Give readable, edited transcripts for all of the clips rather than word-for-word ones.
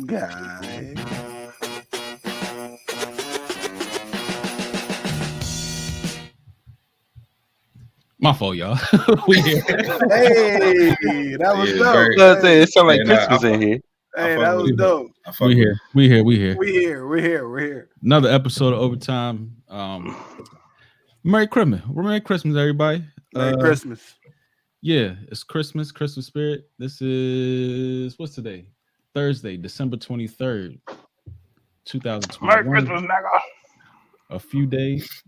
guy. My fault, y'all. We here. Hey, that was Yeah, dope. very. It sounds like And Christmas in here. Hey, fuck that was with it. dope. I fuck We with here. it. We here. We here. We're here. Another episode of Overtime. Merry Christmas. Merry Christmas, everybody. Merry Christmas. Yeah, it's Christmas spirit. This is what's today? Thursday, December 23rd, 2021. Merry Christmas, nigga. A few days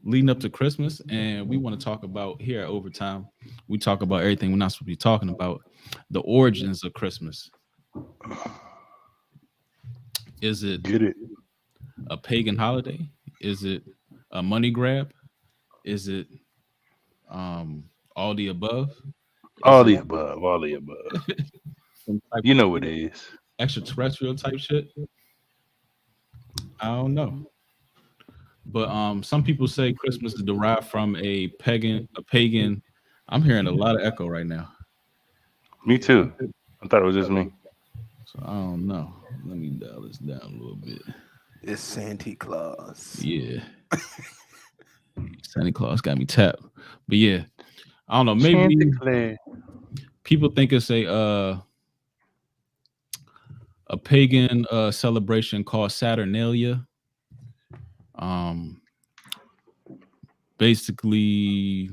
leading up to Christmas, and we want to talk about here at Overtime. We talk about everything we're not supposed to be talking about. The origins of Christmas. Is it Get it? a pagan holiday? Is it a money grab? Is it all the above? All Is the it above. All the above. some type You of know what it is. extraterrestrial type shit? I don't know. But some people say Christmas is derived from a pagan. I'm hearing a lot of echo right now. Me too. I thought it was just me. So I don't know. Let me dial this down a little bit. It's Santa Claus. Yeah. Santa Claus got me tapped. But yeah, I don't know. Maybe people think it's a pagan celebration called Saturnalia. Basically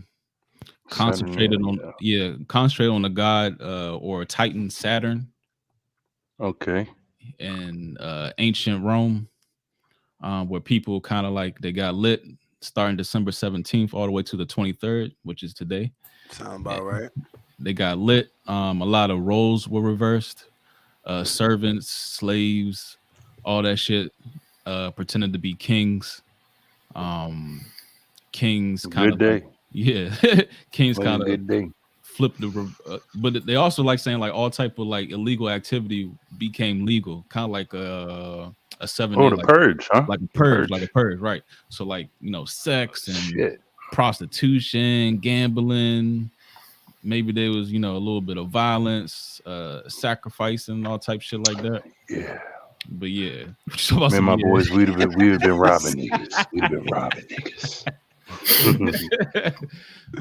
concentrated on the god or Titan Saturn. Okay. In ancient Rome, where people kind of like they got lit starting December 17th all the way to the 23rd, which is today. Sound about right. They got lit. A lot of roles were reversed. Servants, slaves, all that shit pretended to be kings. Kings kind of like, kings kind of flipped the but they also like saying like all type of like illegal activity became legal, kind of like a 7-day the like, purge, huh? like a purge, right? So like, you know, sex and prostitution, gambling, maybe there was, you know, a little bit of violence, sacrificing, all type shit like that. Yeah. But yeah, man, my boys, we'd have been robbing niggas. We'd have been robbing niggas.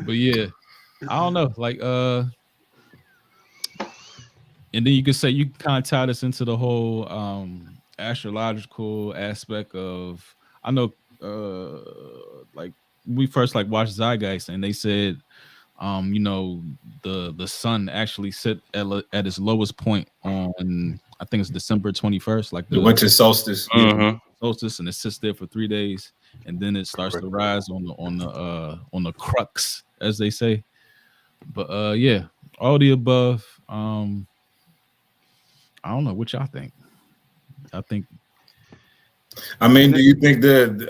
But yeah, I don't know, like and then you could say you can kind of tie this into the whole astrological aspect of, I know like we first like watched Zeitgeist and they said you know, the sun actually sit at its lowest point on, I think it's December 21st, like the winter solstice. Solstice, and it sits there for 3 days, and then it starts to rise on the crux, as they say. But yeah, all the above. I don't know what y'all think. I mean, do you think that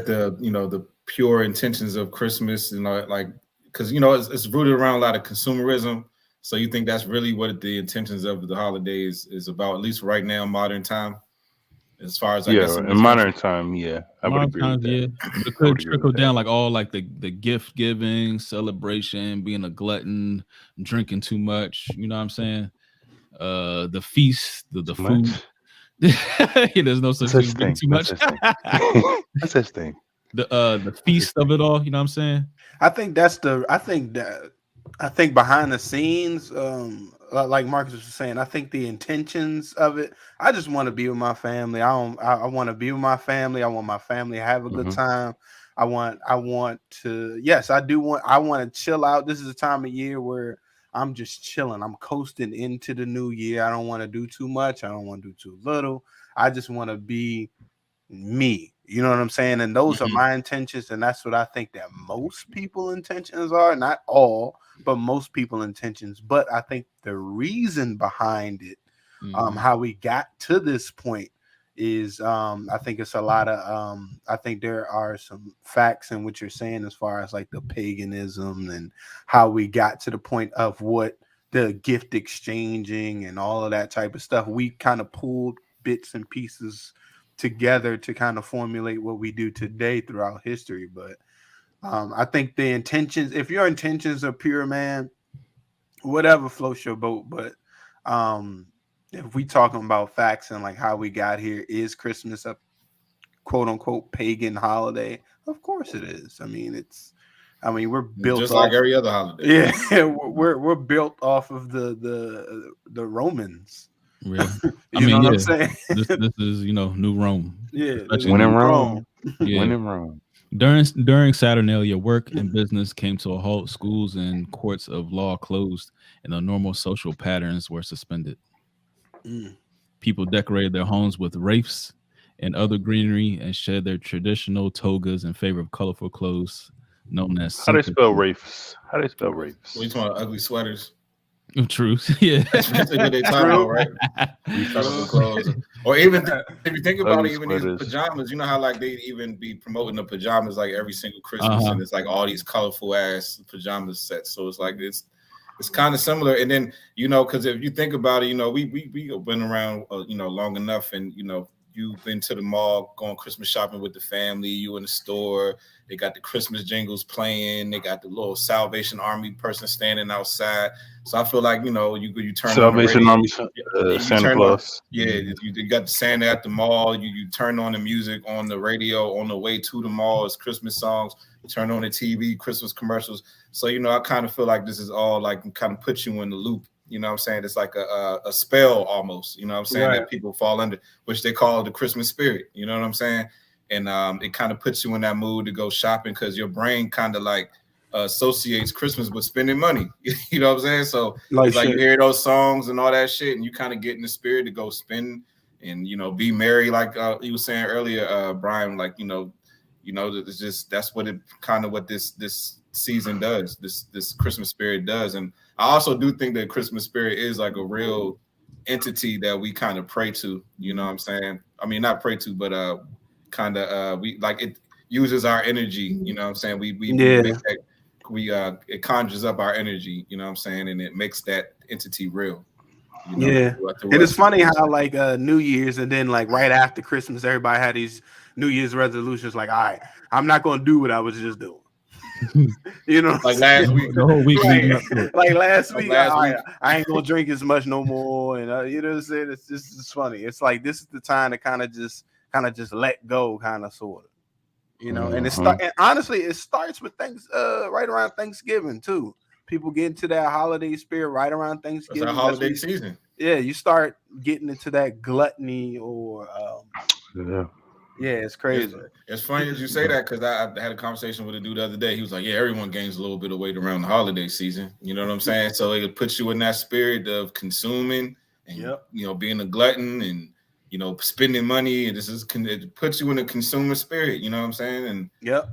the, you know, the pure intentions of Christmas, you know, like, because, you know, it's rooted around a lot of consumerism. So you think that's really what the intentions of the holidays is about, at least right now, modern time, as far as I guess in modern time, I would agree with that. Yeah, but it could trickle down like all like the gift giving, celebration, being a glutton, drinking too much. You know what I'm saying? The feast, the food. There's no such thing. Too much. That's such thing. The feast of it all. You know what I'm saying? I think behind the scenes, like Marcus was saying, I think the intentions of it, I just want to be with my family. I want to be with my family. I want my family to have a good time. I want to, yes, I want to chill out. This is a time of year where I'm just chilling. I'm coasting into the new year. I don't want to do too much. I don't want to do too little. I just want to be me. You know what I'm saying? And those are my intentions. And that's what I think that most people intentions are. Not all, but most people intentions. But I think the reason behind it, how we got to this point is, I think it's a lot of, I think there are some facts in what you're saying as far as like the paganism and how we got to the point of what the gift exchanging and all of that type of stuff. We kind of pulled bits and pieces together to kind of formulate what we do today throughout history. But I think the intentions, if your intentions are pure, man, whatever floats your boat. But if we talking about facts and like how we got here, is Christmas a quote unquote pagan holiday? Of course it is. I mean we're built just off, like every other holiday. yeah, we're built off of the Romans. Yeah, You know what I'm saying? this is New Rome. Yeah, Especially When in New Rome, yeah. when in Rome. During Saturnalia, work and business came to a halt. Schools and courts of law closed, and the normal social patterns were suspended. Mm. People decorated their homes with wreaths and other greenery and shed their traditional togas in favor of colorful clothes known as How they spell simpleton. wraiths? How they spell What you wraiths? talking about? Ugly sweaters. Truth, yeah. That's basically what they talking True. about, right? Colorful clothes, or even if you think about Ugly it, even these sweaters. pajamas. You know how like they even be promoting the pajamas like every single Christmas, and it's like all these colorful ass pajamas sets. So it's like it's kind of similar. And then because if you think about it, we been around long enough, and you've been to the mall, going Christmas shopping with the family. You in the store, they got the Christmas jingles playing. They got the little Salvation Army person standing outside. So I feel like you turn on the Salvation radio, Army, you Santa turn on Claus. you got the Santa at the mall. You turn on the music on the radio on the way to the mall. It's Christmas songs. You turn on the TV, Christmas commercials. So I kind of feel like this is all like kind of put you in the loop. You know what I'm saying? It's like a spell almost, you know what I'm saying, Right. that people fall under, which they call the Christmas spirit, you know what I'm saying? And it kind of puts you in that mood to go shopping because your brain kind of like associates Christmas with spending money. You know what I'm saying? So Like it's like you shit. hear those songs and all that shit, and you kind of get in the spirit to go spend and be merry, like you was saying earlier, Brian. Like it's just that's what this season does. This Christmas spirit does, and I also do think that Christmas spirit is like a real entity that we kind of pray to. You know what I'm saying? I mean, not pray to, but kind of we like it uses our energy. You know what I'm saying? We Yeah. make that it conjures up our energy. You know what I'm saying? And it makes that entity real. Yeah. Through And it's us. funny how like New Year's and then like right after Christmas, everybody had these New Year's resolutions. Like, all right, I'm not gonna do what I was just doing. You know, Like last week. The whole week Right. leading up to it. Like last Like week, last all week. right, I ain't gonna drink as much no more, and you know what I'm saying. It's funny. It's like this is the time to kind of just let go, kind of sort of, And and honestly, it starts with right around Thanksgiving too. People get into that holiday spirit right around That's Thanksgiving. our holiday season. Yeah, you start getting into that gluttony or Yeah. yeah, it's crazy. It's funny that you say that because I had a conversation with a dude the other day. He was like, "Yeah, everyone gains a little bit of weight around the holiday season." You know what I'm saying? So it puts you in that spirit of consuming and being a glutton and spending money. And it puts you in a consumer spirit. You know what I'm saying? And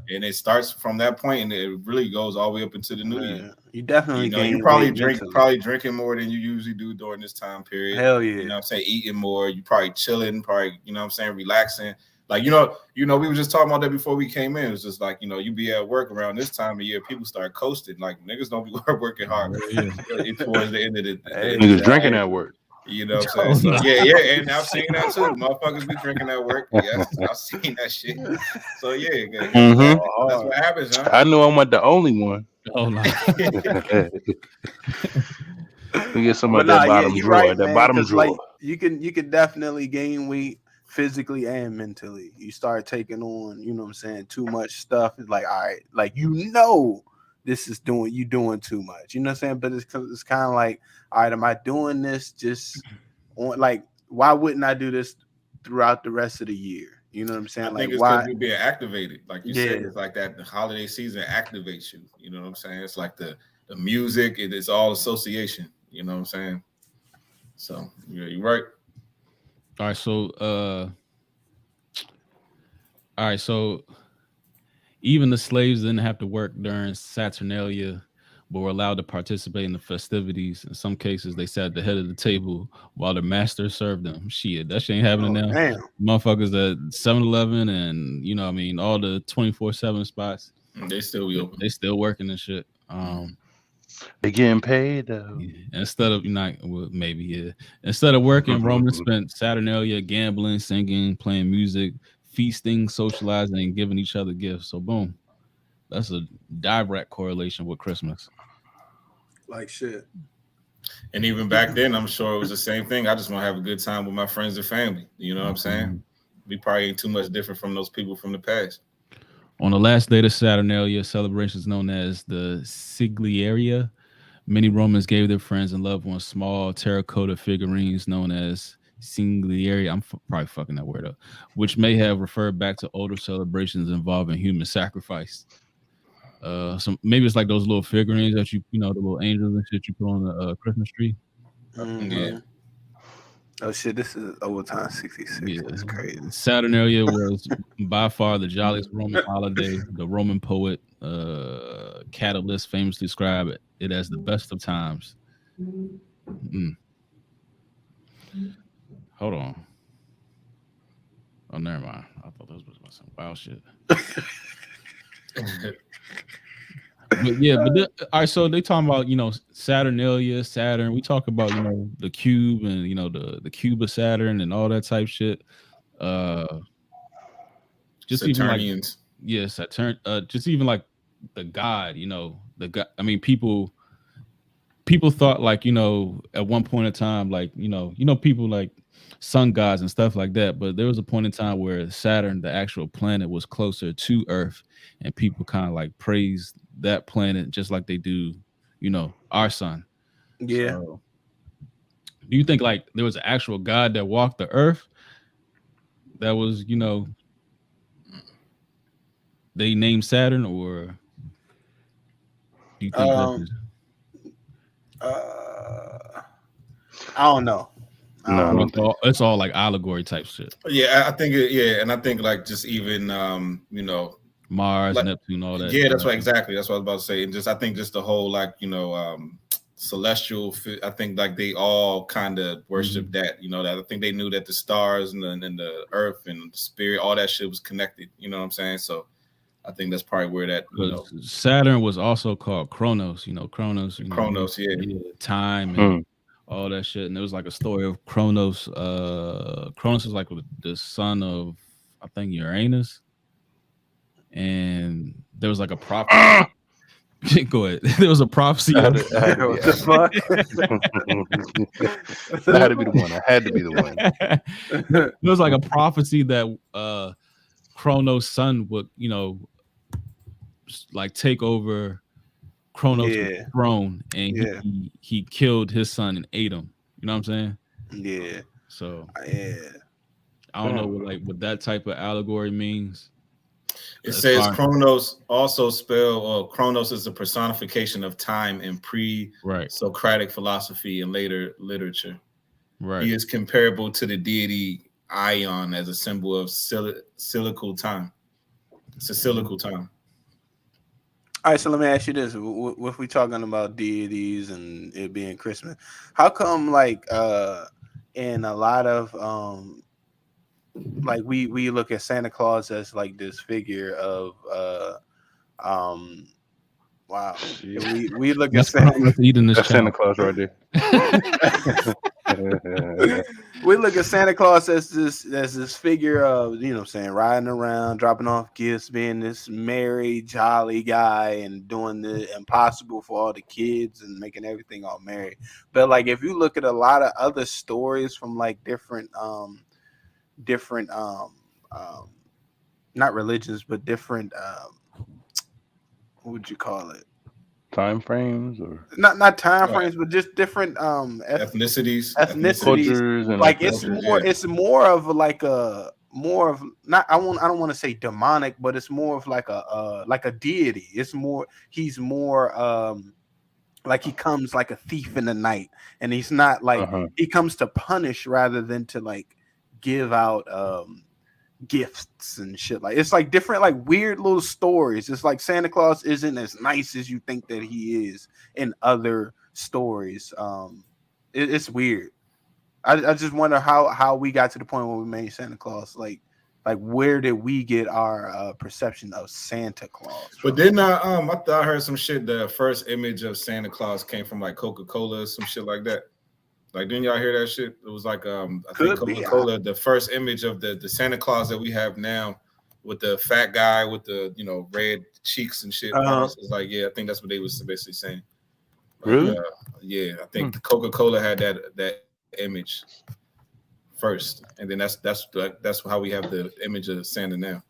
and it starts from that point, and it really goes all the way up into the new year. You definitely you probably drinking more than you usually do during this time period. Hell yeah. You know what I'm saying? Eating more. You probably chilling. Probably what I'm saying, relaxing. Like we were just talking about that before we came in. It's just like you be at work around this time of year, people start coasting. Like niggas don't be working hard towards the end of the niggas drinking at work. You know what I'm saying? So, yeah, and I've seen that too. Motherfuckers be drinking at work. Yes, I've seen that shit. So that's what happens, huh? I know I'm not the only one. Oh no. We get some of that bottom drawer. Right, that man, bottom drawer. Like, you can definitely gain weight physically and mentally. You start taking on, you know what I'm saying, too much stuff. It's like, all right, like this is doing too much. You know what I'm saying? But it's kind of like, all right, am I doing this just on like why wouldn't I do this throughout the rest of the year? You know what I'm saying? I think it's because you're being activated. Like you said, it's like that the holiday season activates you. You know what I'm saying? It's like the music, it's all association. You know what I'm saying? So yeah, you're right. All right, so even the slaves didn't have to work during Saturnalia, but were allowed to participate in the festivities. In some cases, they sat at the head of the table while the master served them. Shit, that shit ain't happening now. Damn. Motherfuckers at 7-Eleven and all the 24/7 spots. They still be open. They still working and shit. They getting paid though. Instead of Instead of working, Romans spent Saturnalia gambling, singing, playing music, feasting, socializing, and giving each other gifts. So boom, that's a direct correlation with Christmas. Like shit. And even back then, I'm sure it was the same thing. I just want to have a good time with my friends and family. You know what I'm saying? We probably ain't too much different from those people from the past. On the last day of Saturnalia, celebrations known as the Sigliaria, many Romans gave their friends and loved ones small terracotta figurines known as Sigliaria. I'm probably fucking that word up, which may have referred back to older celebrations involving human sacrifice. Some maybe it's like those little figurines that you know, the little angels and shit you put on the Christmas tree. Yeah. Oh shit, this is overtime 66. Yeah. That's crazy. Saturnalia was by far the jolliest Roman holiday. The Roman poet Catullus famously described it as the best of times. Hold on. Oh, never mind. I thought this was about some wild shit. But yeah, all right. So they talking about, you know, Saturnalia, Saturn. We talk about, you know, the cube and, you know, the cube of Saturn and all that type shit. Just even like, yeah, Saturn. Just even like the god, you know, the god. I mean, people thought, like, you know, at one point in time, like, you know, people like sun gods and stuff like that. But there was a point in time where Saturn, the actual planet, was closer to Earth, and people kind of like praised that planet just like they do, you know, our sun. Yeah. So, do you think like there was an actual god that walked the Earth that was, you know, they named Saturn, or do you think that? I don't know. No, I don't think It's all like allegory type shit. Yeah, I think and I think like just even you know, Mars, like, Neptune, all that. Yeah, that's right. Exactly. That's what I was about to say. And just I think just the whole like, you know, celestial. I think like they all kind of worship that. You know, that I think they knew that the stars and the earth and the spirit, all that shit was connected. You know what I'm saying? So I think that's probably where that, you know, Saturn was also called Kronos. You know, Kronos. You Kronos, know, time and all that shit. And there was like a story of Kronos. Kronos is like the son of, I think, Uranus. And there was like a prophecy. Go ahead. There was a prophecy. What the fuck? I had to be the one. I had to be the one. There was like a prophecy that Kronos' son would, you know, like take over Kronos' throne, and he killed his son and ate him. You know what I'm saying? Yeah. So yeah, I don't know what that type of allegory means. It says Kronos also Kronos is a personification of time in pre-Socratic philosophy and later literature. Right. He is comparable to the deity Ion as a symbol of cyclical time. It's a cyclical time. All right, so let me ask you this: if we talking about deities and it being Christmas, how come like in a lot of like we look at Santa Claus as like this figure of wow, we look at Santa Claus right there. We look at Santa Claus as this figure of, you know what I'm saying, riding around, dropping off gifts, being this merry, jolly guy and doing the impossible for all the kids and making everything all merry. But like if you look at a lot of other stories from like different not religions, but different what would you call it? Time frames, or not time frames, but just different ethnicities, cultures, and like it's more of like a more of not I don't want to say demonic, but it's more of like a deity. It's more he's more like he comes like a thief in the night, and he's not like he comes to punish rather than to like give out gifts and shit. Like it's like different like weird little stories. It's like Santa Claus isn't as nice as you think that he is in other stories. It's weird. I just wonder how we got to the point where we made Santa Claus like where did we get our perception of Santa Claus from? But then I thought I heard some shit. The first image of Santa Claus came from like Coca-Cola, some shit like that. Like, didn't y'all hear that shit? It was like I think Coca-Cola, the first image of the Santa Claus that we have now with the fat guy with the, you know, red cheeks and shit. It's like, yeah, I think that's what they was basically saying. Really? Yeah, I think the Coca-Cola had that image first, and then that's how we have the image of Santa now.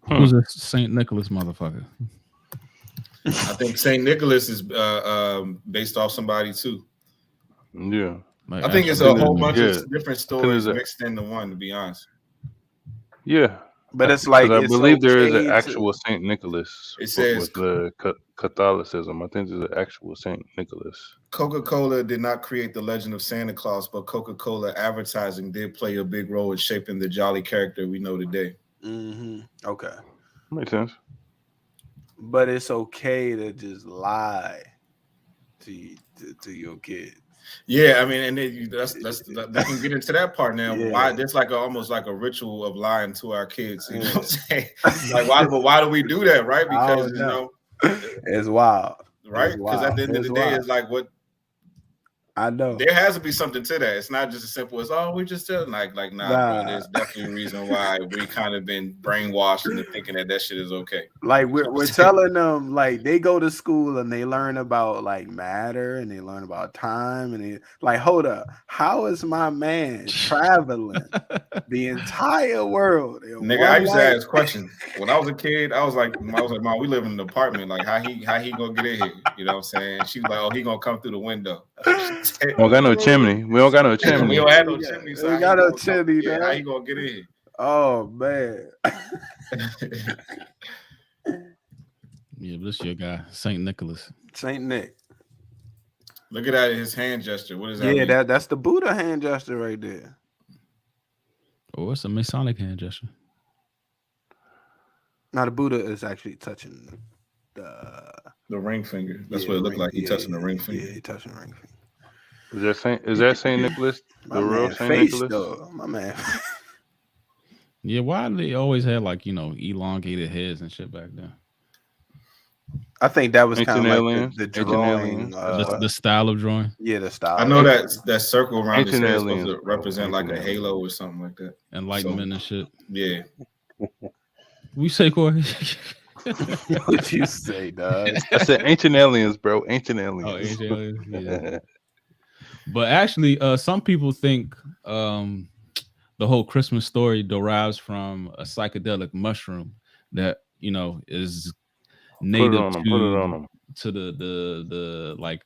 Who's a Saint Nicholas motherfucker? I think Saint Nicholas is based off somebody too. Yeah. Like, I think it's actually, a whole bunch Yeah. of different stories a- mixed into one. To be honest, Yeah. But it's Because like I it's believe there is an okay actual Saint Nicholas it says with the Catholicism. I think there's an actual Saint Nicholas. Coca-Cola did not create the legend of Santa Claus, but Coca-Cola advertising did play a big role in shaping the jolly character we know today. Okay, Makes sense. but it's okay to just lie to your kid. Yeah, I mean, and then that's that can get into that part now. Yeah. Why there's like almost like a ritual of lying to our kids. You know Yeah. what I'm saying? Like why do we do that? Right? I Because don't you know. know, It's wild. right? Because at the end of the day, it's like what I know. there has to be something to that. It's not just as simple as we just telling like nah, bro. There's definitely a reason why we kind of been brainwashed into thinking that shit is okay. Like we're telling them, like they go to school and they learn about like matter and they learn about time and they like, hold up, how is my man traveling the entire world? Nigga, I used to ask questions when I was a kid. I was like, Mom, we live in an apartment. Like, how he gonna get in here? You know what I'm saying? She was like, oh, he gonna come through the window. We don't got no chimney. We don't got no chimney. We don't have no chimney. So we got no chimney. Yeah, how you gonna get in here? Oh man. Yeah, but this your guy, Saint Nicholas. Saint Nick. Look at that, his hand gesture. What is that? Yeah, mean? That's the Buddha hand gesture right there. Oh, it's a Masonic hand gesture. Now the Buddha is actually touching the ring finger. That's what it looked like. He touching the ring finger. Yeah, he touching the ring finger. Is that Saint Nicholas? The real Saint Nicholas? Though, my man. Yeah, why do they always have like elongated heads and shit back then? I think that was kind of like the drawing, the style of drawing. Yeah, the style. I know that circle around his head is supposed to represent like a halo or something like that. Enlightenment and shit. Yeah. We say, Corey. What you say, dog? I said ancient aliens, bro. Ancient aliens. Oh, ancient aliens. Yeah. But actually, some people think the whole Christmas story derives from a psychedelic mushroom that is native to the like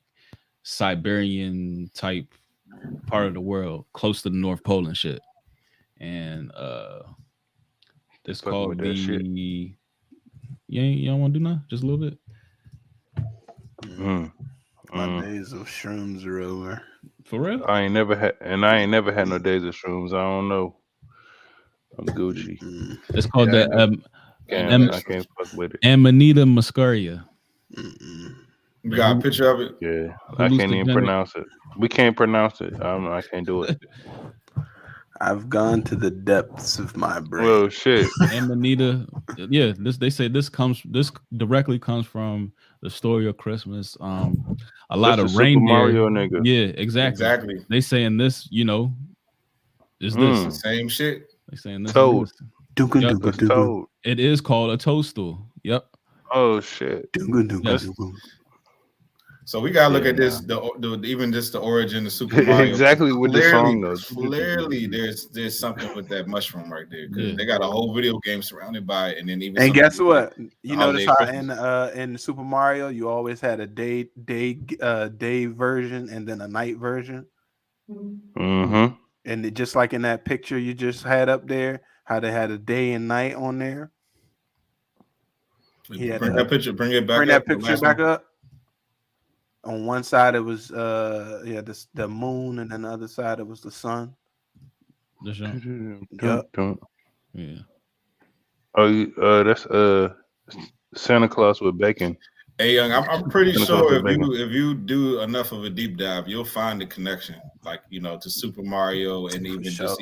Siberian type part of the world, close to the North Pole and shit. And it's called the. You don't want to do nothing? Just a little bit. My days of shrooms are over. For real? I ain't never had no days of shrooms. I don't know. I'm Gucci. It's called I can't fuck with it. Amanita Muscaria. You got a picture of it? Yeah, I can't even pronounce it. We can't pronounce it. I can't do it. I've gone to the depths of my brain. Well, shit. Amanita, yeah. They say this directly comes from the story of Christmas. A lot of reindeer. Mario nigga. Yeah, exactly. They saying this, is this same shit? They saying this. Toad. Toad. It is called a toadstool. Yep. Oh shit. So we gotta look at this, even just the origin of Super Mario. Exactly with the song though. Clearly, there's something with that mushroom right there because they got a whole video game surrounded by it, and then even. And guess what? You notice how in Super Mario you always had a day version and then a night version. Mm-hmm. And just like in that picture you just had up there, how they had a day and night on there. Bring that picture. Bring it back. Bring that picture back up. On one side it was the moon, and then the other side it was the sun. Yep. Yeah. Oh, that's Santa Claus with bacon. Hey, Young, I'm pretty sure if you do enough of a deep dive, you'll find the connection, like to Super Mario and even this whole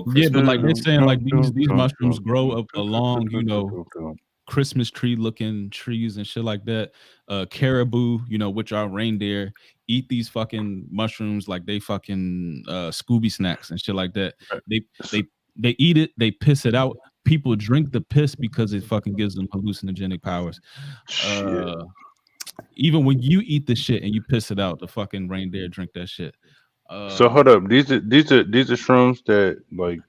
Christmas. Yeah, but like they're saying, like these mushrooms grow up along, Christmas tree looking trees and shit like that. Caribou, which are reindeer, eat these fucking mushrooms like they fucking Scooby snacks and shit like that. They eat it, they piss it out. People drink the piss because it fucking gives them hallucinogenic powers. Even when you eat the shit and you piss it out, the fucking reindeer drink that shit. So hold up, these are shrooms that like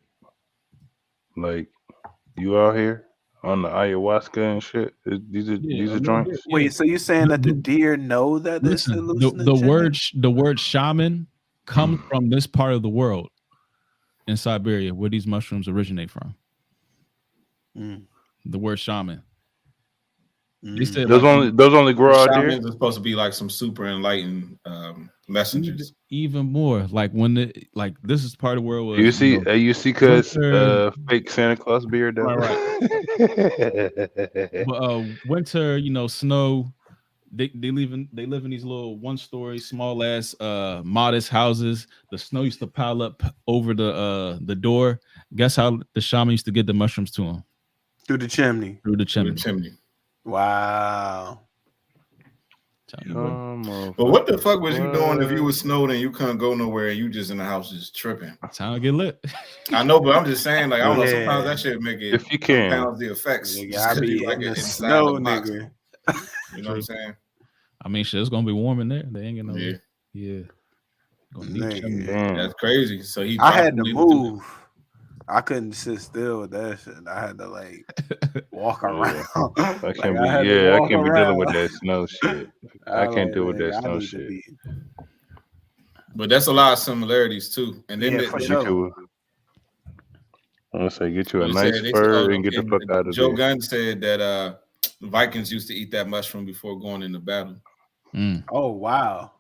you out here on the ayahuasca and shit. These are Yeah, these a are little bit. joints. Yeah. Wait, so you're saying that the deer know that it's Listen, the word shaman comes from this part of the world in Siberia, where these mushrooms originate from. The word shaman. They said Those only grow out there. Shamans are supposed to be like some super enlightened messengers. even more like when this is part of the world You was see, because winter, fake Santa Claus beard though. right. But winter, snow. They live in these little 1-story, small ass, modest houses. The snow used to pile up over the door. Guess how the shaman used to get the mushrooms to him? through the chimney. Through the chimney. Wow. But what the fuck was you doing if you was snowed and you couldn't go nowhere and you just in the house just tripping? Time to get lit. I know, but I'm just saying, like, I don't know. Sometimes that shit make it if you can compounds the effects. Nigga, Just I 'cause be you like in it the inside snow, the box. nigga. You know what I'm saying? I mean, shit, it's gonna be warm in there. They ain't gonna. Yeah. Gonna need chimney. That's crazy. So I had to move. I couldn't sit still with that shit. I had to like walk around. I can't be dealing with that snow shit. I can't deal with that snow shit. But that's a lot of similarities too. And then for sure. I'm gonna say get you a nice fur and get the fuck out of Joe there. Gunn said that Vikings used to eat that mushroom before going into battle. Oh wow.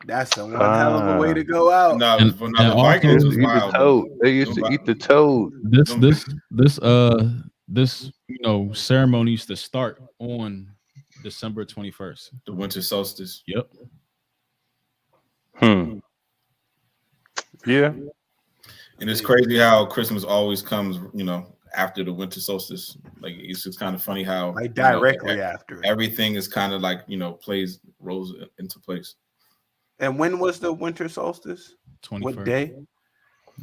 That's a one hell of a way to go out. No, the Vikings was wild. Toad. They used to eat the toad. This ceremony used to start on December 21st. The winter solstice. Yep. Yeah. And it's crazy how Christmas always comes, after the winter solstice. Like it's just kind of funny how like directly after everything is kind of like rolls into place. And when was the winter solstice? 21st. What day?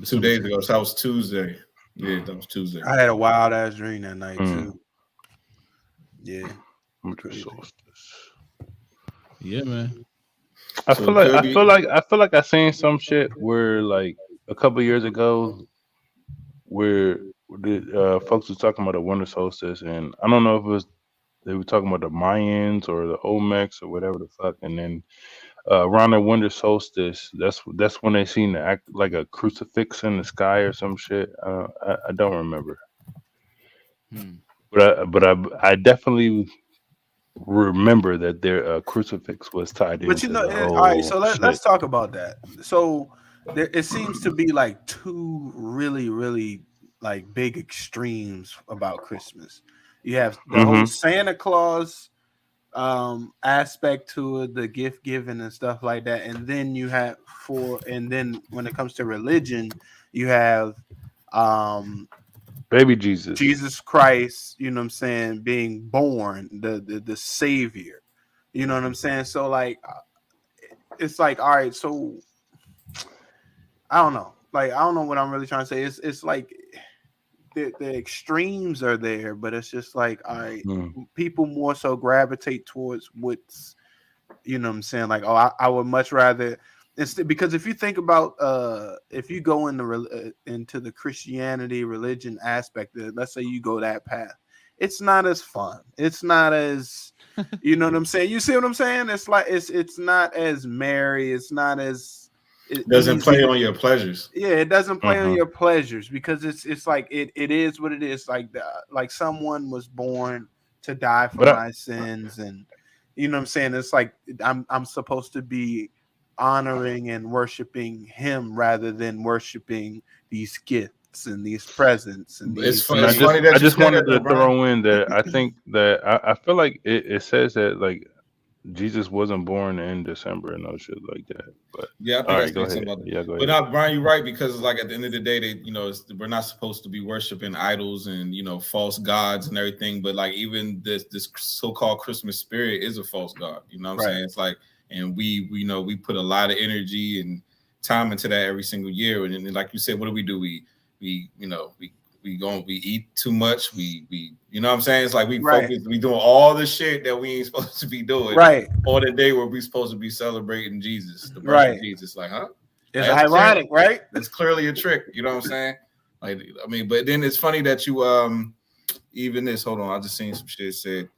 2 days ago. So that was Tuesday. Yeah, that was Tuesday. I had a wild ass dream that night too. Yeah. Winter solstice. Yeah, man. I feel like I seen some shit where like a couple years ago where the folks were talking about the winter solstice, and I don't know if they were talking about the Mayans or the Olmecs or whatever the fuck, and then around the winter solstice, that's when they seen the act like a crucifix in the sky or some shit. I don't remember, but I definitely remember that their crucifix was tied into. All right, so let's talk about that. So it seems to be like two really, really like big extremes about Christmas. You have the whole Santa Claus aspect to it, the gift giving and stuff like that, and then you have and then when it comes to religion, you have baby Jesus Christ, you know what I'm saying, being born, the savior, you know what I'm saying. So like it's like, all right, so I don't know what I'm really trying to say. It's like the extremes are there, but it's just like, all right, people more so gravitate towards what's, you know what I'm saying, like, oh, I would much rather because if you think about if you go into the Christianity religion aspect, let's say you go that path, it's not as fun, it's not as you know what I'm saying, you see what I'm saying, it's like it's not as merry, it's not as it doesn't play on your pleasures. Yeah, it doesn't play on your pleasures because it's like it is what it is. Like someone was born to die for my sins, and you know what I'm saying. It's like I'm supposed to be honoring and worshiping him rather than worshiping these gifts and these presents. And it's funny that I just wanted to throw in that I think that I feel like it says that like Jesus wasn't born in December and no shit like that. But yeah, I think I go ahead. About that. Yeah, go ahead. But now, Brian, you're right, because like at the end of the day, we're not supposed to be worshiping idols and false gods and everything. But like even this so-called Christmas spirit is a false god. You know what I'm saying? It's like, and we put a lot of energy and time into that every single year. And then, like you said, what do? We we eat too much. We you know what I'm saying? It's like we Right. focus, we doing all the shit that we ain't supposed to be doing. Right. Or the day where we supposed to be celebrating Jesus, the birth Right. of Jesus. Like, huh? It's Like, ironic, right? That's clearly a trick. You know what I'm saying? Like, I mean, but then it's funny that you even this. Hold on, I just seen some shit said.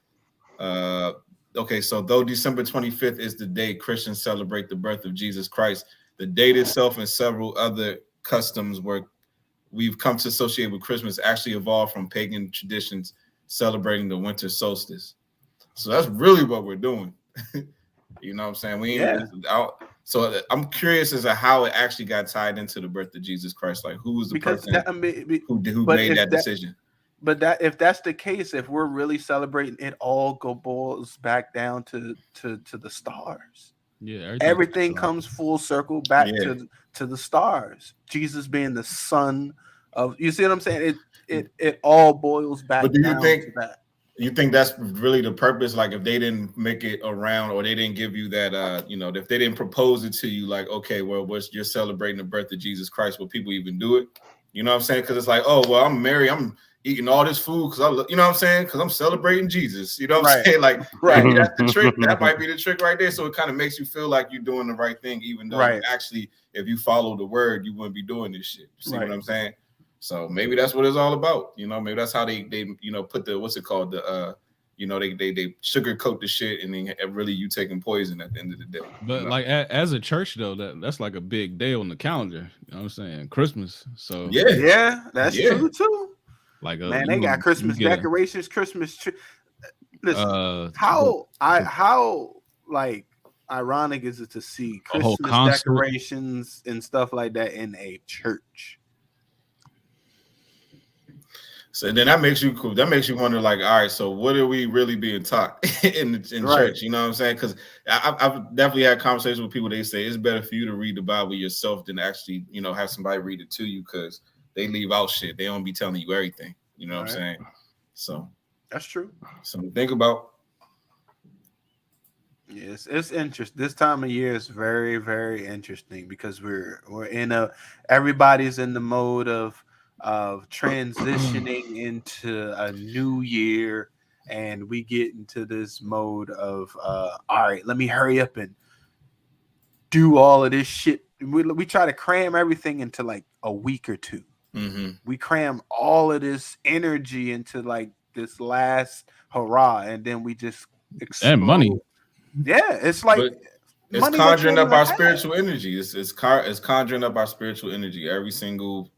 Okay, so though December 25th is the day Christians celebrate the birth of Jesus Christ, the date itself and several other customs we've come to associate with Christmas actually evolved from pagan traditions celebrating the winter solstice. So that's really what we're doing. You know what I'm saying? We ain't out. So I'm curious as to how it actually got tied into the birth of Jesus Christ. Like, who was the person who made that decision? But if that's the case, if we're really celebrating, it all boils back down to the stars. Yeah, everything comes full circle back to the stars. Jesus being the son of, you see what I'm saying? It all boils back. But do you think you think that's really the purpose? Like, if they didn't make it around, or they didn't give you that, you know, if they didn't propose it to you, like, okay, well, you're celebrating the birth of Jesus Christ, will people even do it? You know what I'm saying? Because it's like, oh, well, I'm married, I'm eating all this food because you know what I'm saying? Because I'm celebrating Jesus. You know what I'm saying? Like, maybe that's the trick. That might be the trick right there. So it kind of makes you feel like you're doing the right thing, even though actually, if you follow the word, you wouldn't be doing this shit. You see what I'm saying? So maybe that's what it's all about. You know, maybe that's how they you know, put the, what's it called? The you know, they sugarcoat the shit, and then really you taking poison at the end of the day. But you know? like as a church though, that's like a big day on the calendar. You know what I'm saying? Christmas. So that's true too. Like man, they got Christmas decorations, Christmas tree. Listen, how like ironic is it to see Christmas decorations and stuff like that in a church? So then that makes you cool. That makes you wonder, like, all right, so what are we really being taught in church? You know what I'm saying? Because I've definitely had conversations with people. They say it's better for you to read the Bible yourself than actually, you know, have somebody read it to you, because they leave out shit. They don't be telling you everything. You know what I'm saying? So that's true. Something to think about. Yes, it's interesting. This time of year is very, very interesting because we're in everybody's in the mode of transitioning into a new year, and we get into this mode of all right, let me hurry up and do all of this shit. We try to cram everything into like a week or two. We cram all of this energy into like this last hurrah, and then we just explode. And money. Yeah, it's like it's conjuring up our spiritual energy. It's conjuring up our spiritual energy every single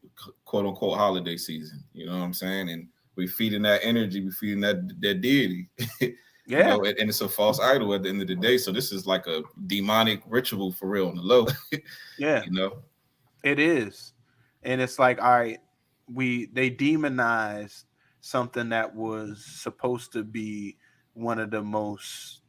quote unquote holiday season. You know what I'm saying? And we're feeding that energy, we're feeding that deity. You know, and it's a false idol at the end of the day. So this is like a demonic ritual for real on the low. You know, it is. And it's like, all right, they demonized something that was supposed to be one of the most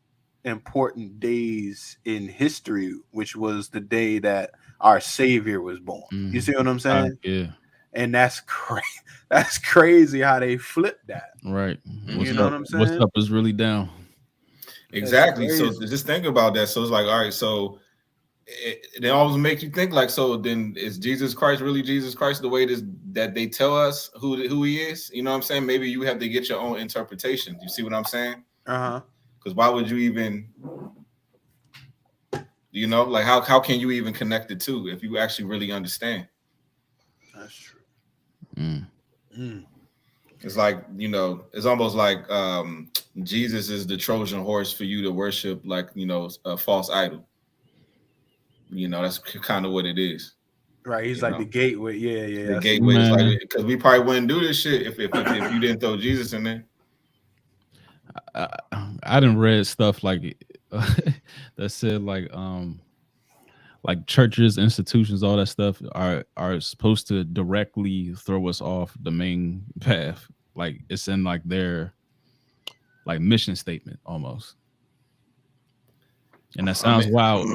important days in history, which was the day that our Savior was born. You see what I'm saying? And that's crazy. That's crazy how they flipped that. Right. You know what I'm saying? What's up is really down. Exactly. So just think about that. So it's like, all right, so it always makes you think like, so then is Jesus Christ really Jesus Christ the way that they tell us who he is? You know what I'm saying? Maybe you have to get your own interpretation. You see what I'm saying? Because why would you even, you know, like how can you even connect the two if you actually really understand? That's true. It's like, you know, it's almost like Jesus is the Trojan horse for you to worship, like, you know, a false idol. You know, that's kind of what it is. Right. He's like the gateway. Yeah. The gateway is like, because we probably wouldn't do this shit if you didn't throw Jesus in there. I didn't read stuff like that said like churches, institutions, all that stuff are supposed to directly throw us off the main path. Like it's in like their like mission statement almost. And that sounds wild.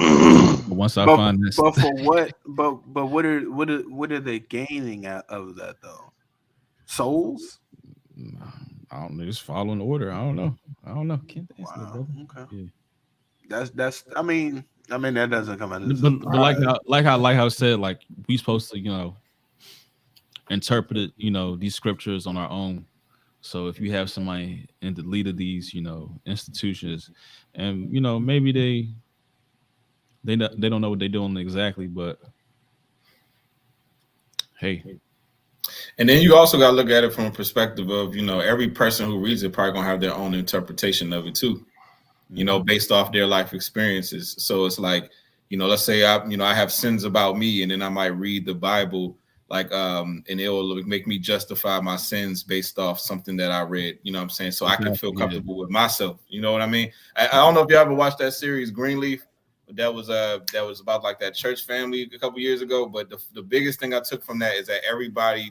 But once I find this, but for what? But what are they gaining out of that though? Souls? I don't know. Just following the order. I don't know. Can't answer that, brother. Okay. Yeah. That's. I mean, that doesn't come out. But like how said, like we supposed to, you know, interpreted, these scriptures on our own. So if you have somebody in the lead of these, institutions, and maybe they don't know what they're doing exactly, but hey. And then you also got to look at it from a perspective of, every person who reads it probably gonna have their own interpretation of it too, based off their life experiences. So it's like, let's say I have sins about me, and then I might read the Bible, like, and it will make me justify my sins based off something that I read, you know what I'm saying? So I can feel comfortable with myself. You know what I mean? I don't know if you ever watched that series Greenleaf. That was about like that church family a couple years ago. But the biggest thing I took from that is that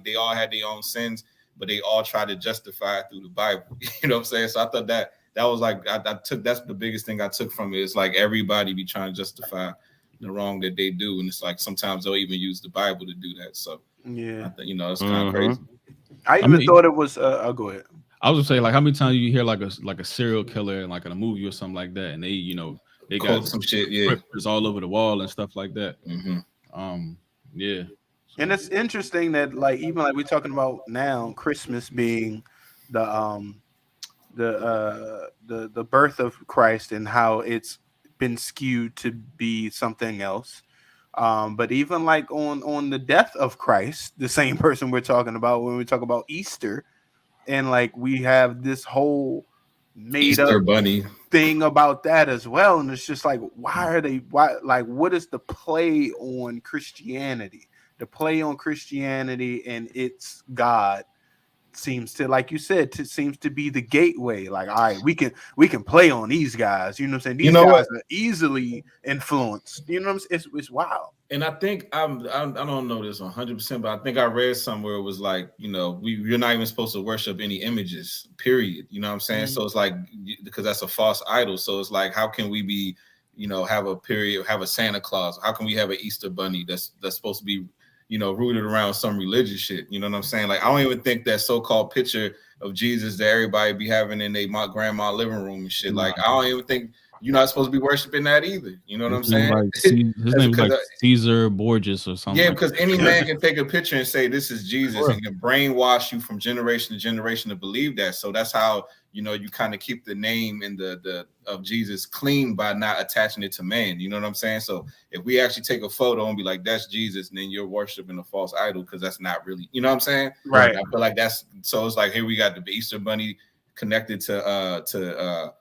they all had their own sins, but they all tried to justify it through the Bible. You know what I'm saying? So I thought that was like that's the biggest thing I took from it. It's like everybody be trying to justify the wrong that they do, and it's like sometimes they'll even use the Bible to do that. So yeah, it's kind of crazy. I thought it was. I'll go ahead. I was gonna say, like, how many times you hear like a serial killer like in a movie or something like that, and they got some shit, scriptures all over the wall and stuff like that. Yeah. And it's interesting that like even like we're talking about now, Christmas being the birth of Christ and how it's been skewed to be something else. But even like on the death of Christ, the same person we're talking about when we talk about Easter, and like we have this whole made Easter up bunny thing about that as well. And it's just like, why like what is the play on Christianity? The play on Christianity and its God seems to, like you said, seems to be the gateway. Like, all right, we can play on these guys. You know what I'm saying? These guys are easily influenced. You know what I'm saying? It's wild. And I think I don't know this 100%, but I think I read somewhere it was like, you're not even supposed to worship any images, period. You know what I'm saying? So it's like, because that's a false idol. So it's like, how can we be, have a Santa Claus? How can we have an Easter bunny that's supposed to be, rooted around some religious shit? You know what I'm saying? Like, I don't even think that so-called picture of Jesus that everybody be having in my grandma living room and shit. Like, I don't even think you're not supposed to be worshiping that either. You know what I'm saying? His name is like Caesar Borges or something. Yeah, because any man can take a picture and say this is Jesus and can brainwash you from generation to generation to believe that. So that's how you kind of keep the name and the of Jesus clean by not attaching it to man. You know what I'm saying? So if we actually take a photo and be like, that's Jesus, and then you're worshiping a false idol because that's not really, you know what I'm saying? Right. And I feel like so it's like, here we got the Easter bunny connected to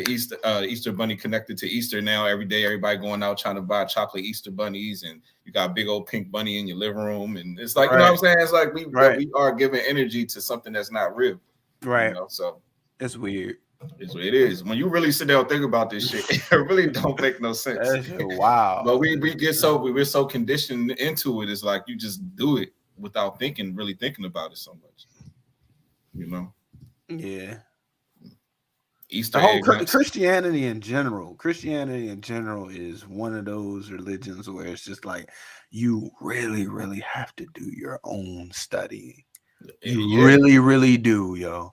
Easter bunny connected to Easter. Now every day everybody going out trying to buy chocolate Easter bunnies, and you got a big old pink bunny in your living room, and it's like, you know what I'm saying? It's like we are giving energy to something that's not real, right? So it's weird. It's what it is. When you really sit down and think about this shit, it really don't make no sense. Wow. But we're so conditioned into it. It's like you just do it without really thinking about it so much. Yeah. Easter Christianity in general is one of those religions where it's just like you really, really have to do your own studying. You really, really do, yo.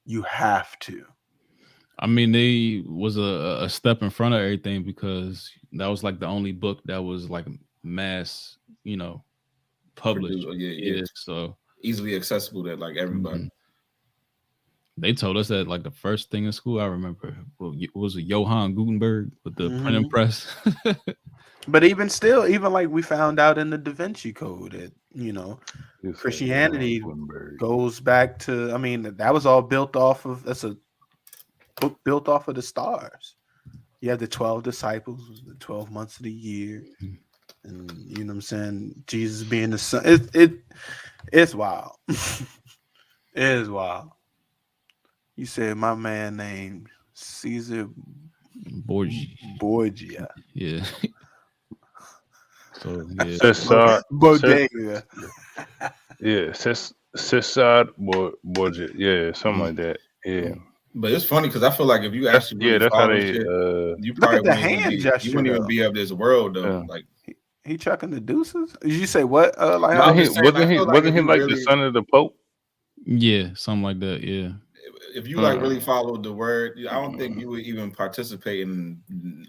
You have to. I mean, they was a step in front of everything because that was like the only book that was like mass, published. So easily accessible to like everybody. Mm-hmm. They told us that like the first thing in school, I remember, was Johann Gutenberg with the printing press. But even still, even like we found out in the Da Vinci Code that, Christianity goes back to, I mean, that was all built off of, that's a book built off of the stars. You have the 12 disciples, the 12 months of the year. And you know what I'm saying? Jesus being the son. It's wild. It is wild. You said my man named Caesar Borgia. Yeah. So Cesar Bodega. Yeah, Cesar Borgia. Yeah, something like that. Yeah. But it's funny because I feel like if you actually really that's how they you probably you wouldn't even be of this world though. Yeah. Like he chucking the deuces. Did you say what? Wasn't he like the son of the Pope? Yeah, something like that. Yeah. If you like really followed the word, I don't think you would even participate in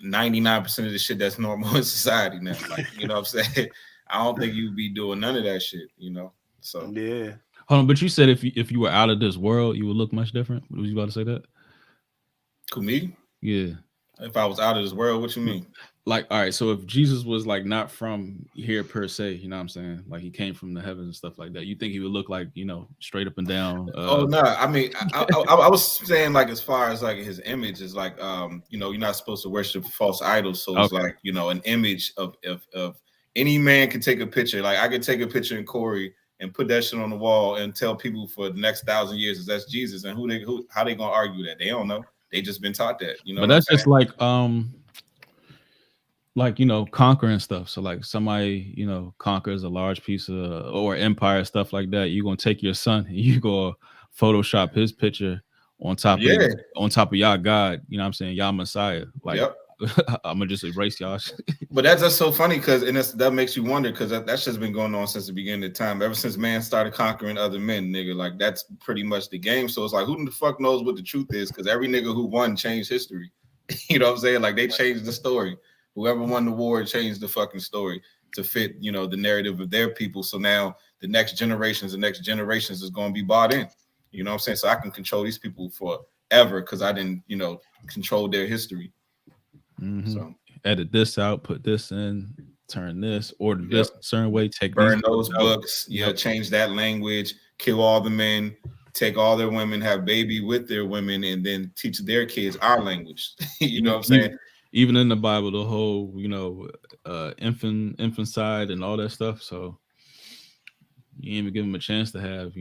99% of the shit that's normal in society now. Like, you know what I'm saying? I don't think you'd be doing none of that shit, So yeah. Hold on, but you said if you were out of this world, you would look much different. Was you about to say that? Who, me? Yeah. If I was out of this world, what you mean? Like, all right, so if Jesus was like not from here per se, you know what I'm saying? Like he came from the heavens and stuff like that. You think he would look like, straight up and down? Oh no, I mean, I was saying like as far as like his image is like, you're not supposed to worship false idols, so it's like an image of any man can take a picture. Like I could take a picture in Corey and put that shit on the wall and tell people for the next 1,000 years that's Jesus, and how they gonna argue that? They don't know. They just been taught that, But that's just like conquering stuff. So like somebody conquers a large piece of or empire, stuff like that. You're gonna take your son and you go Photoshop his picture on top of y'all God. You know what I'm saying? Y'all Messiah. Like I'm gonna just erase y'all. But that's just so funny because that makes you wonder because that's just been going on since the beginning of time. Ever since man started conquering other men, nigga, like that's pretty much the game. So it's like who the fuck knows what the truth is? Because every nigga who won changed history. You know what I'm saying? Like they changed the story. Whoever won the war changed the fucking story to fit, the narrative of their people. So now the next generations is going to be bought in. You know what I'm saying? So I can control these people forever because I didn't, control their history. Mm-hmm. So edit this out, put this in, turn this, order this a certain way, burn those books, change that language, kill all the men, take all their women, have baby with their women, and then teach their kids our language. You know what I'm saying? Even in the Bible, the whole, infanticide and all that stuff. So you ain't even give them a chance to have,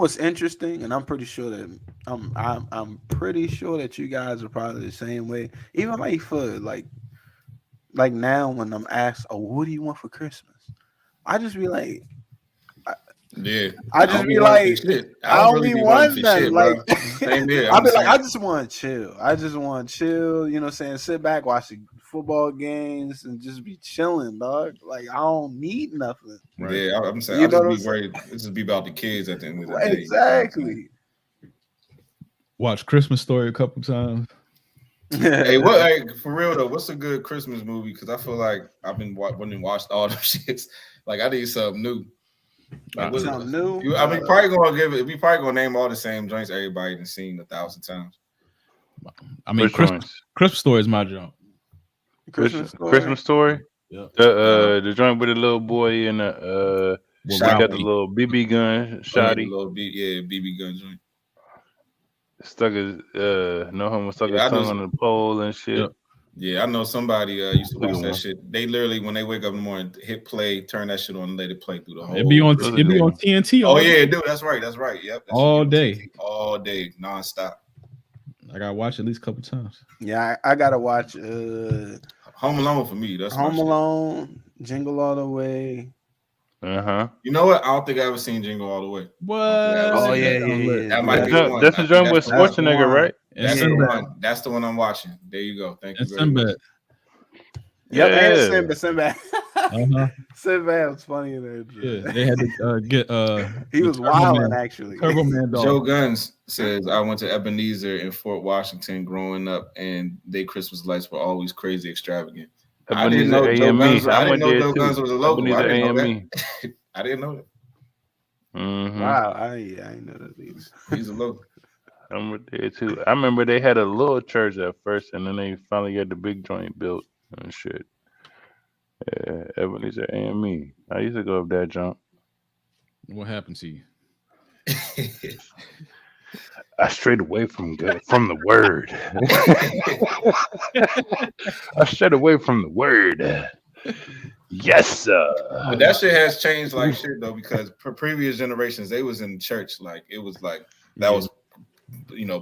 what's interesting, and I'm pretty sure that I'm pretty sure that you guys are probably the same way. Even like for like now when I'm asked, "Oh, what do you want for Christmas?" I just be like, I just be like, I don't really want nothing. Like, same here. I'll be like, I just want to chill. I just want to chill. You know what I'm saying? Sit back, watch the football games, and just be chilling, dog. Like, I don't need nothing. Right? Yeah, I'm saying. I just be worried. It just be about the kids at the end of the day. Exactly. Watch Christmas Story a couple times. Hey, what? Like, for real though, what's a good Christmas movie? Because I feel like I've been watched all them shits. Like, I need something new. Like, something new. I mean, probably gonna name all the same joints everybody done seen 1,000 times. I mean, Christmas Story is my joint. Christmas Story. Yeah. The joint with the little boy and got the little BB gun, shotty. BB gun joint. Stuck his his tongue on the pole and shit. Yep. Yeah, I know somebody used to watch that shit. They literally, when they wake up in the morning, hit play, turn that shit on, and let it play through the whole. It'd be on TNT. Oh yeah, dude, that's right. Yep, all day, nonstop. I gotta watch at least a couple times. Yeah, I gotta watch Home Alone for me. That's Home Alone, Jingle All the Way. You know what? I don't think I ever seen Jingle All the Way. What? Oh yeah. That might be one. That's the joint with Schwarzenegger, right? That's the one. That's the one I'm watching. There you go. Thank you very much. Yep, Sinbad. Sinbad was funny in there. Yeah, they had to get he was wilding actually. Turbo Man dog. Joe Guns says, I went to Ebenezer in Fort Washington growing up, and their Christmas lights were always crazy extravagant. I didn't know Joe Guns was a local. I didn't know that. I didn't know that. Mm-hmm. Wow, I didn't know that either. He's a local. I remember there too. I remember they had a little church at first, and then they finally got the big joint built and shit. Yeah, Ebenezer AME. I used to go up that jump. What happened to you? I strayed away from the word. I strayed away from the word. Yes, sir. But that shit has changed like shit though, because for previous generations they was in church, like it was like that was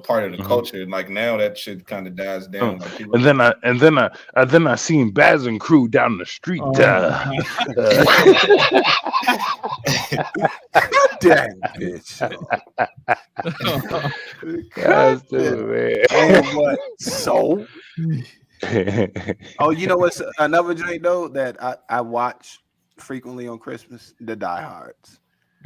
part of the culture, and like now that shit kind of dies down. Like people and then I seen Baz and crew down the street. Dang bitch. That's man. And what? So? Oh, you know what's another joint though that I watch frequently on Christmas? The Die Hards.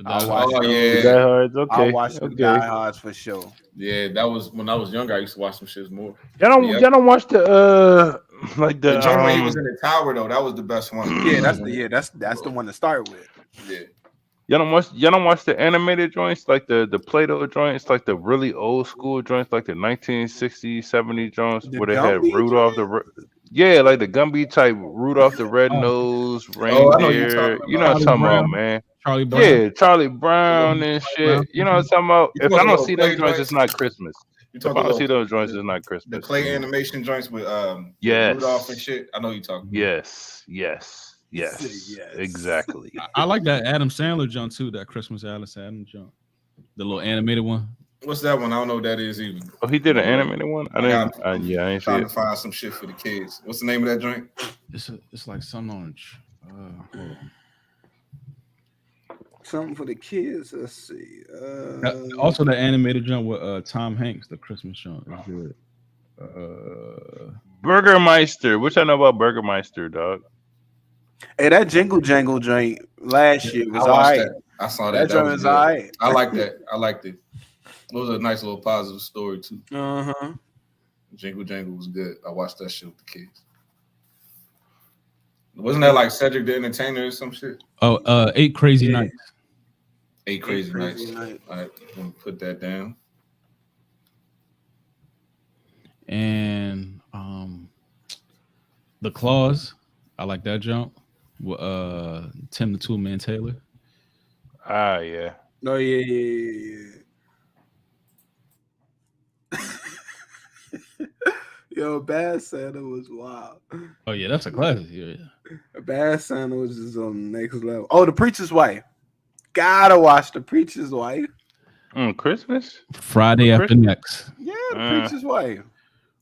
Die Hards. Okay. I watch the Die Hards for sure. Yeah, that was when I was younger. I used to watch some shits more. Y'all don't watch the Like the joint when he was in the tower though, that was the best one. Yeah, that's the one to start with. Yeah. Y'all don't watch the animated joints, like the Play-Doh joints, like the really old school joints, like the 1960s, 70s joints, The where they had Gumby Rudolph joint? like the Gumby type Rudolph the Red-Nosed Oh, I know you're Reindeer. talking You know what about. I'm talking about, man. Charlie Brown. Yeah, Charlie Brown and shit. You know what I'm talking about? You If talking I don't about see Clay them joints, it's joints? not Christmas. You If talking I don't about see those joints, it's not the Christmas. clay animation joints with Yes. Rudolph and shit? I know you talking. Yes. Yes. Exactly. I like that Adam Sandler jump too. That Christmas Adam jump, the little animated one. What's that one? I don't know what that is either. Oh, he did an animated one. I ain't see trying it. to find some shit for the kids. What's the name of that joint? It's like something on. Hold on. Something for the kids. Let's see. Also, the animated jump with Tom Hanks, the Christmas jump. Is good. Burgermeister. What I know about Burgermeister, dog? Hey, that Jingle Jangle joint last year was I watched alright. that. I saw that. That joint was alright. I like that. I liked it. It was a nice little positive story too. Jingle Jangle was good. I watched that shit with the kids. Wasn't that like Cedric the Entertainer or some shit? Oh, 8 Crazy Nights. 8 Crazy Nights. Nights. All right, let me put that down. And The Claws. I like that jump with Tim the Toolman Taylor. Ah, yeah. Oh yeah. Yo, Bad Santa was wild. Oh yeah, that's a classic. Yeah. Bad Santa was just on the next level. Oh, The Preacher's Wife. Gotta watch The Preacher's Wife. Christmas? Friday after next. Yeah, The Preacher's Wife.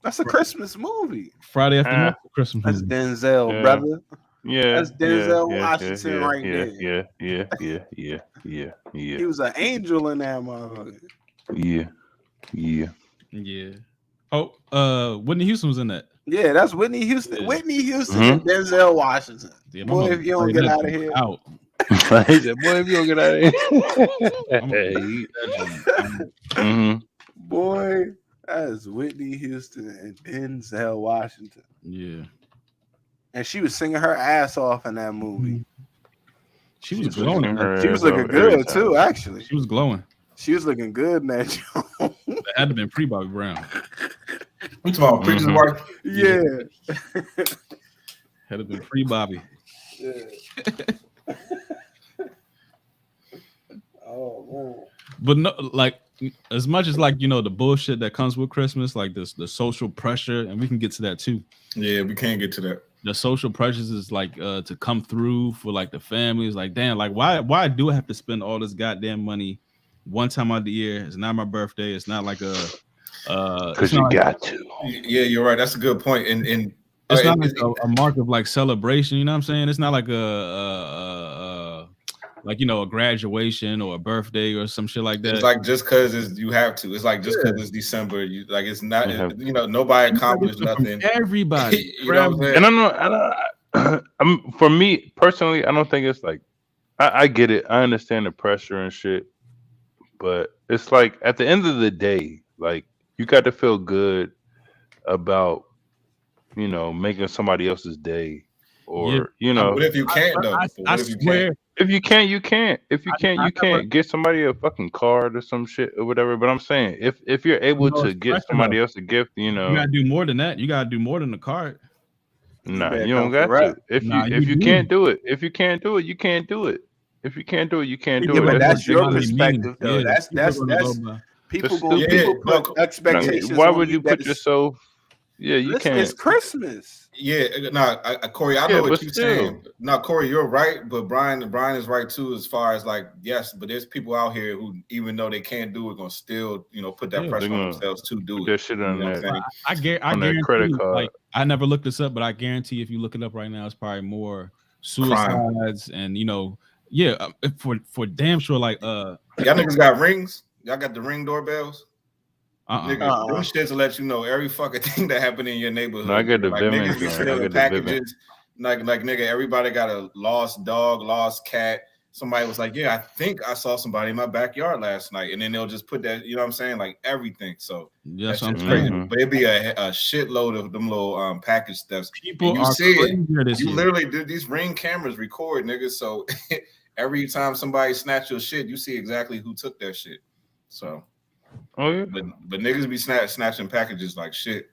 That's a Christmas movie. Friday after next. Christmas That's movie. Denzel, brother. Yeah. That's Denzel Washington right there. Yeah. He was an angel in that motherfucker. Yeah. Oh, Whitney Houston was in that. Yeah, that's Whitney Houston. Yeah. Whitney Houston and Denzel Washington. Yeah, boy, if you don't get out of here. Out. He said, boy, if you don't get out of here. Boy, that is Whitney Houston and Denzel Washington. Yeah. And she was singing her ass off in that movie. She was glowing. She was looking good too, actually. She was glowing. She was looking good in that show. That had to been pre-Bobby Brown. You talking about Preacher's Wife? Yeah. Had to been pre-Bobby. Yeah. Oh man. But no, like as much as like the bullshit that comes with Christmas, like this the social pressure, and we can get to that too. Yeah, we can't get to that. The social pressures is like to come through for like the families. Like damn, like why do I have to spend all this goddamn money one time out of the year? It's not my birthday. It's not like a because you got to. Yeah, you're right. That's a good point. And it's not like a mark of like celebration. You know what I'm saying? It's not like a graduation or a birthday or some shit like that. It's like just because you have to. It's like just because it's December. You like it's not. Nobody accomplished nothing. Everybody. You know what I'm saying? And I'm for me personally, I don't think it's like I get it. I understand the pressure and shit, but it's like at the end of the day, like you got to feel good about making somebody else's day, or What if you can't though? I swear. If you can't, you can't. If you can't, you can't. Get somebody a fucking card or some shit or whatever. But I'm saying, if you're able to get somebody else a gift, you gotta do more than that. You gotta do more than the card. Nah, you don't got to. If you can't do it, if you can't do it, you can't do it. If you can't do it, you can't do it. But that's your perspective, though. Yeah, that's people put expectations. Why would you put yourself? Yeah, you can't. It's Christmas. Yeah, Corey, I know what you're saying. No, Corey, you're right, but Brian is right too, as far as like, yes, but there's people out here who, even though they can't do it, gonna still, put that pressure on themselves to do it. Shit on that. I guarantee, credit card. like, I never looked this up, but I guarantee if you look it up right now, it's probably more suicides and for damn sure, like y'all niggas got rings. Y'all got the Ring doorbells. Nigga, them shits will let you know every fucking thing that happened in your neighborhood. No, I got the niggas be stealing packages. Like nigga, everybody got a lost dog, lost cat. somebody was like, yeah, I think I saw somebody in my backyard last night. And then they'll just put that, you know what I'm saying? Like everything. So Yes, that's I'm just crazy. saying. But it'd be a shitload of them little package stuffs. People and you are see it. this You year. literally did these Ring cameras record, niggas. So every time somebody snatch your shit, you see exactly who took that shit. So but niggas be snatching packages like shit.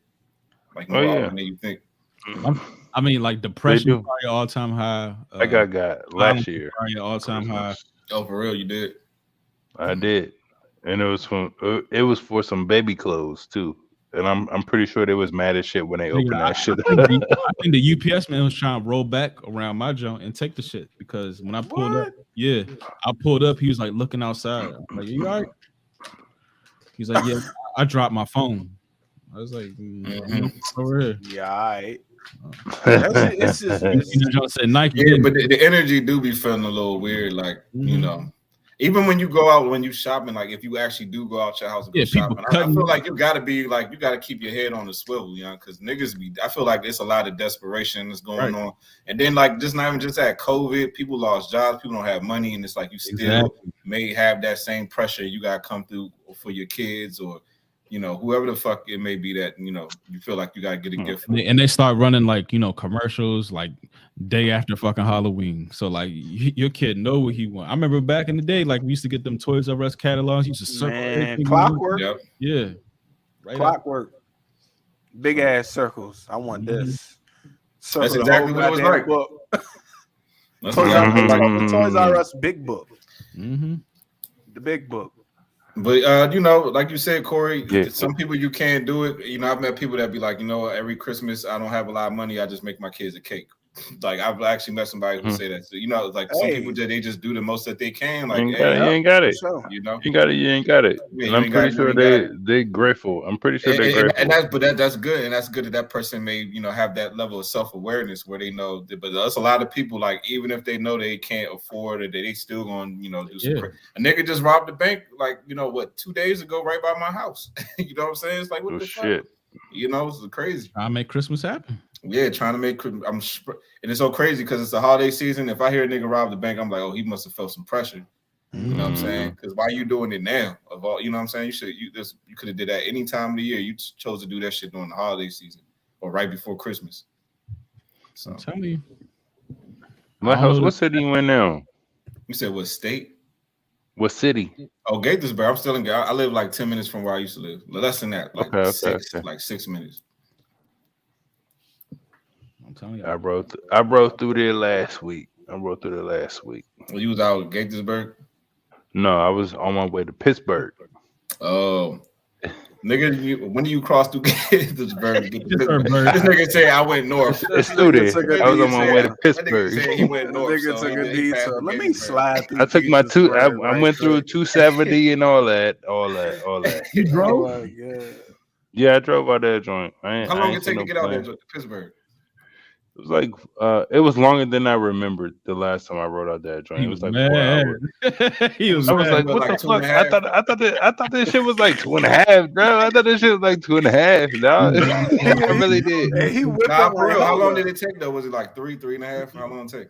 Like more often than you think. I mean, like depression probably all time high. I got last year. Probably all time high. Oh, for real, you did? I did, and it was for some baby clothes too. And I'm pretty sure they was mad as shit when they opened that shit. I think the UPS man was trying to roll back around my joint and take the shit because when I pulled up, I pulled up. He was like looking outside. I'm like, you all right? He's like, yeah, I dropped my phone. I was like, over here. Yeah, all right. It's just, Nike. Yeah, but the energy do be feeling a little weird, like you know. Even when you go out, when you shopping, like if you actually do go out your house and go shopping, I feel like you gotta keep your head on the swivel, you know, because niggas be. I feel like it's a lot of desperation that's going on, and then like just not even just that COVID, people lost jobs, people don't have money, and it's like you still may have that same pressure you gotta come through for your kids or. You know, whoever the fuck it may be that, you know, you feel like you got to get a gift. And they start running like, you know, commercials like day after fucking Halloween. So like your kid know what he want. I remember back in the day, like we used to get them Toys R Us catalogs. You used to circle clockwork. Yeah. Right clockwork. Big ass circles. I want this. That's exactly what it was like. Toys R Us big book. The big book. But you know, like you said, Corey, some people you can't do it. You know, I've met people that be like, you know, every Christmas I don't have a lot of money. I just make my kids a cake. Like I've actually met somebody who say that. So, you know, like some people they just do the most that they can. Like you ain't got it. You know, you ain't got it. Yeah, and I'm pretty sure they're grateful. I'm pretty sure they're grateful. And that's good. And that's good that person may, you know, have that level of self-awareness where they know. But there's a lot of people like even if they know they can't afford it, they still gonna, you know, do some. A nigga just robbed the bank like, you know what, 2 days ago right by my house. You know what I'm saying? It's like what the shit. Fuck? You know, it's crazy. I make Christmas happen. Yeah, trying to make. And it's so crazy because it's the holiday season. If I hear a nigga rob the bank, I'm like, oh, he must have felt some pressure. You know what I'm saying? Because why you doing it now? Of all, you know what I'm saying? You could have did that any time of the year. You chose to do that shit during the holiday season or right before Christmas. So tell me, my house. What city you in now? You said what state? What city? Oh, Gaithersburg. I'm still in. I live like 10 minutes from where I used to live. Less than that. Like like 6 minutes. I'm telling you, I rode through there last week. Well, you was out in Gaithersburg? No, I was on my way to Pittsburgh. Oh, nigga, when do you cross through Gaithersburg? This nigga say I went north. It's through there. I was on my way to Pittsburgh. He went north. Let me slide through. I took my I went through 270 and all that. You drove? Yeah, I drove out that joint. How long did it take to get out there to Pittsburgh? It was like it was longer than I remembered the last time I rode out that joint. It was like 4 hours. I was like, what the fuck? I thought this shit was like 2.5, bro. I thought this shit was like 2.5. No, I really did. Hey, he whipped up for real. How long did it take though? Was it like 3.5? How long did it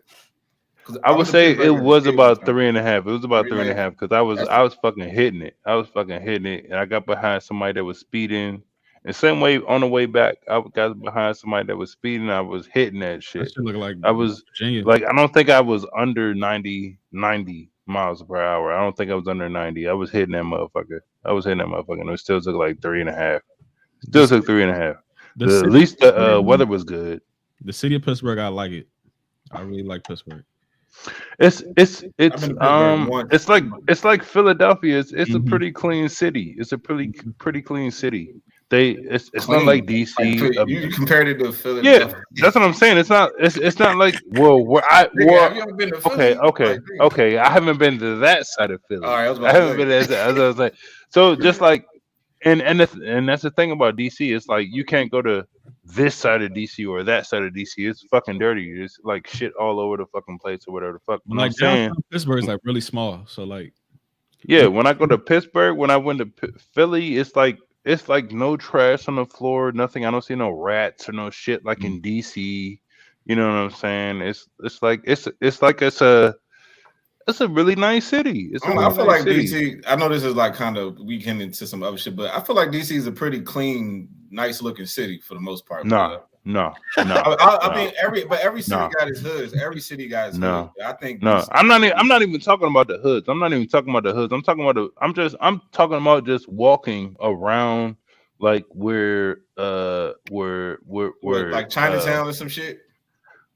take? I would say it was about 3.5. It was about 3.5 because I was fucking hitting it. And I got behind somebody that was speeding. The same way on the way back, I got behind somebody that was speeding. I was hitting that shit. That shit look like I was Virginia. Like, I don't think I was under 90 miles per hour. I don't think I was under 90. I was hitting that motherfucker. And it still took like 3.5. Still took 3.5. At least the weather was good. The city of Pittsburgh, I like it. I really like Pittsburgh. It's like Philadelphia. It's a pretty clean city. It's a pretty clean city. It's not like DC. You compared it to Philadelphia. Yeah, that's what I'm saying. It's not like have you ever been to Philly? Okay. I haven't been to that side of Philly. All right, I haven't been as I was like. So just like, and that's the thing about DC. It's like you can't go to this side of DC or that side of DC. It's fucking dirty. It's like shit all over the fucking place or whatever the fuck. Like I'm saying, Pittsburgh is like really small. So like, yeah, when I go to Pittsburgh, when I went to Philly, it's like no trash on the floor, nothing. I don't see no rats or no shit like in DC. You know what I'm saying? It's like It's a really nice city. It's a really I feel nice like city. DC. I know this is like kind of we getting into some other shit, but I feel like DC is a pretty clean, nice looking city for the most part. No. I mean, every city got its hoods. Every city got its hoods. I think no. I'm not even talking about the hoods. I'm talking about I'm talking about just walking around like where like Chinatown or some shit.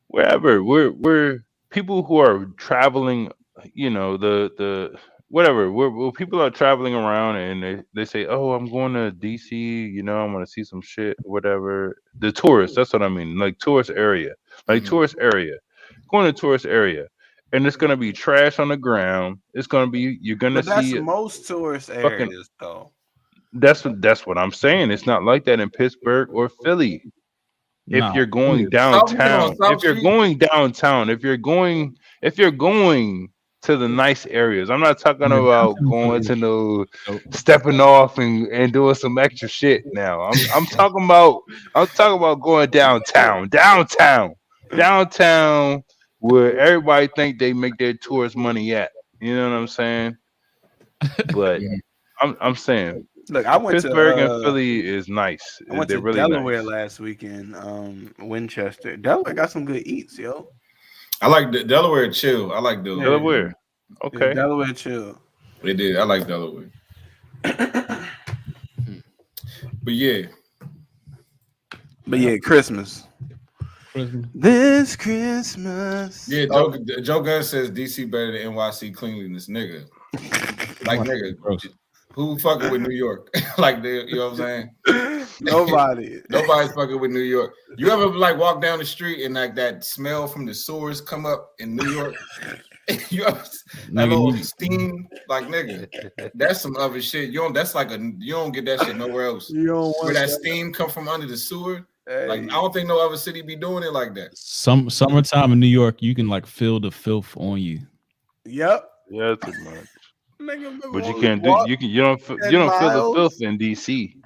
Wherever where people who are traveling, you know, the whatever where people are traveling around and they say, oh, I'm going to DC, you know, I'm going to see some shit, whatever. The tourists, that's what I mean, like tourist area, going to tourist area, and it's going to be trash on the ground. It's going to be, you're going to But that's see most tourist fucking, areas, though. that's what I'm saying. It's not like that in Pittsburgh or Philly. If you're going downtown, South Street. if you're going to the nice areas, I'm not talking about going to no stepping off and doing some extra shit. Now I'm talking about going downtown where everybody think they make their tourist money at. You know what I'm saying? But I'm saying Look, I went Pittsburgh and to Philly is nice. I went They're to really Delaware nice. last weekend. Winchester. Delaware got some good eats, yo. I like Delaware chill. I like Delaware. Delaware. Okay. Yeah, Delaware chill. They did. I like Delaware. But yeah, Christmas. This Christmas. Yeah, Joe Gunn says DC better than NYC cleanliness, nigga. Like nigga, who fucking with New York? Like you know what I'm saying? Nobody's fucking with New York. You ever like walk down the street and like that smell from the sewers come up in New York? You ever, that little steam, like nigga, that's some other shit. You don't get that shit nowhere else. Where that steam come from under the sewer. Hey. Like I don't think no other city be doing it like that. Summertime in New York, you can like feel the filth on you. Yep. Yeah, too much. Nigga, but you can't do you don't feel the filth in DC.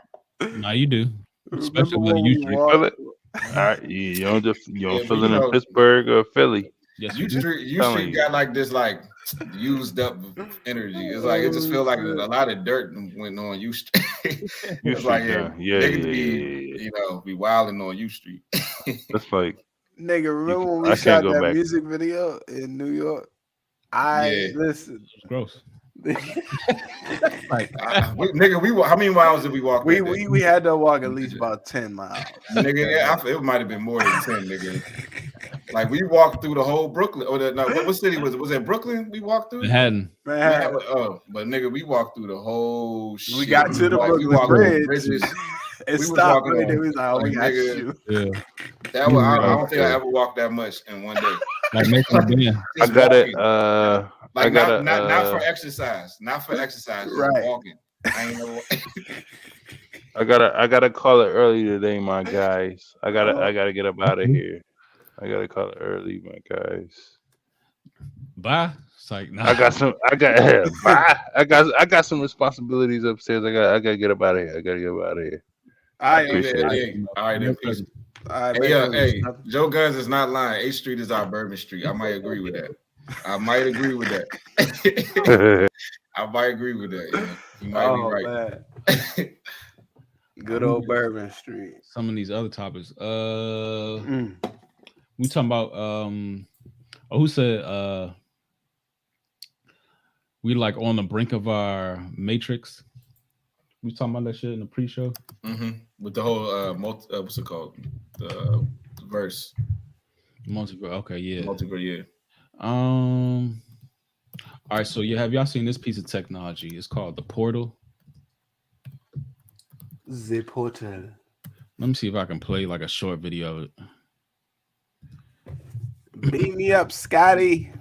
No, you do. Especially when you feel it. All right, you don't feel it in Pittsburgh or Philly. Yes, U Street got like this like used up energy. It's like it just feels like a lot of dirt went on U Street. It's like be wilding on U Street. That's like nigga. Remember when we shot that music video in New York? Listen. It's gross. Like nigga, how many miles did we walk? We had to walk at least about 10 miles. Nigga, it might have been more than 10, nigga. Like we walked through the whole Brooklyn. What city was it? Was it Brooklyn? We walked through Manhattan. Oh, but nigga, we walked through the whole shit. We got to the Brooklyn Bridge. It stopped right there. We was like, we got you. Yeah. That was, I don't think I ever walked that much in one day. Like I got it. Like not for exercise. Not for exercise. Right. Walking. I ain't know. I gotta call it early today, my guys. I gotta get up out of here. I gotta call it early, my guys. Bye. It's like nah. I got some responsibilities upstairs. I gotta get up out of here. I gotta get up out of here. All right, then. Peace. Hey, Joe Guns is not lying. 8th Street is our Bourbon Street. I might agree with that. I might agree with that. You might be right. Good old Bourbon Street. Some of these other topics. We talking about who said we like on the brink of our matrix. We talking about that shit in the pre-show. Mm-hmm. With the whole what's it called? The verse. Multiverse. Okay, yeah. Multiverse, yeah. All right, so have y'all seen this piece of technology? It's called the PORTL. The PORTL. Let me see if I can play like a short video of it. Beat me up, Scotty.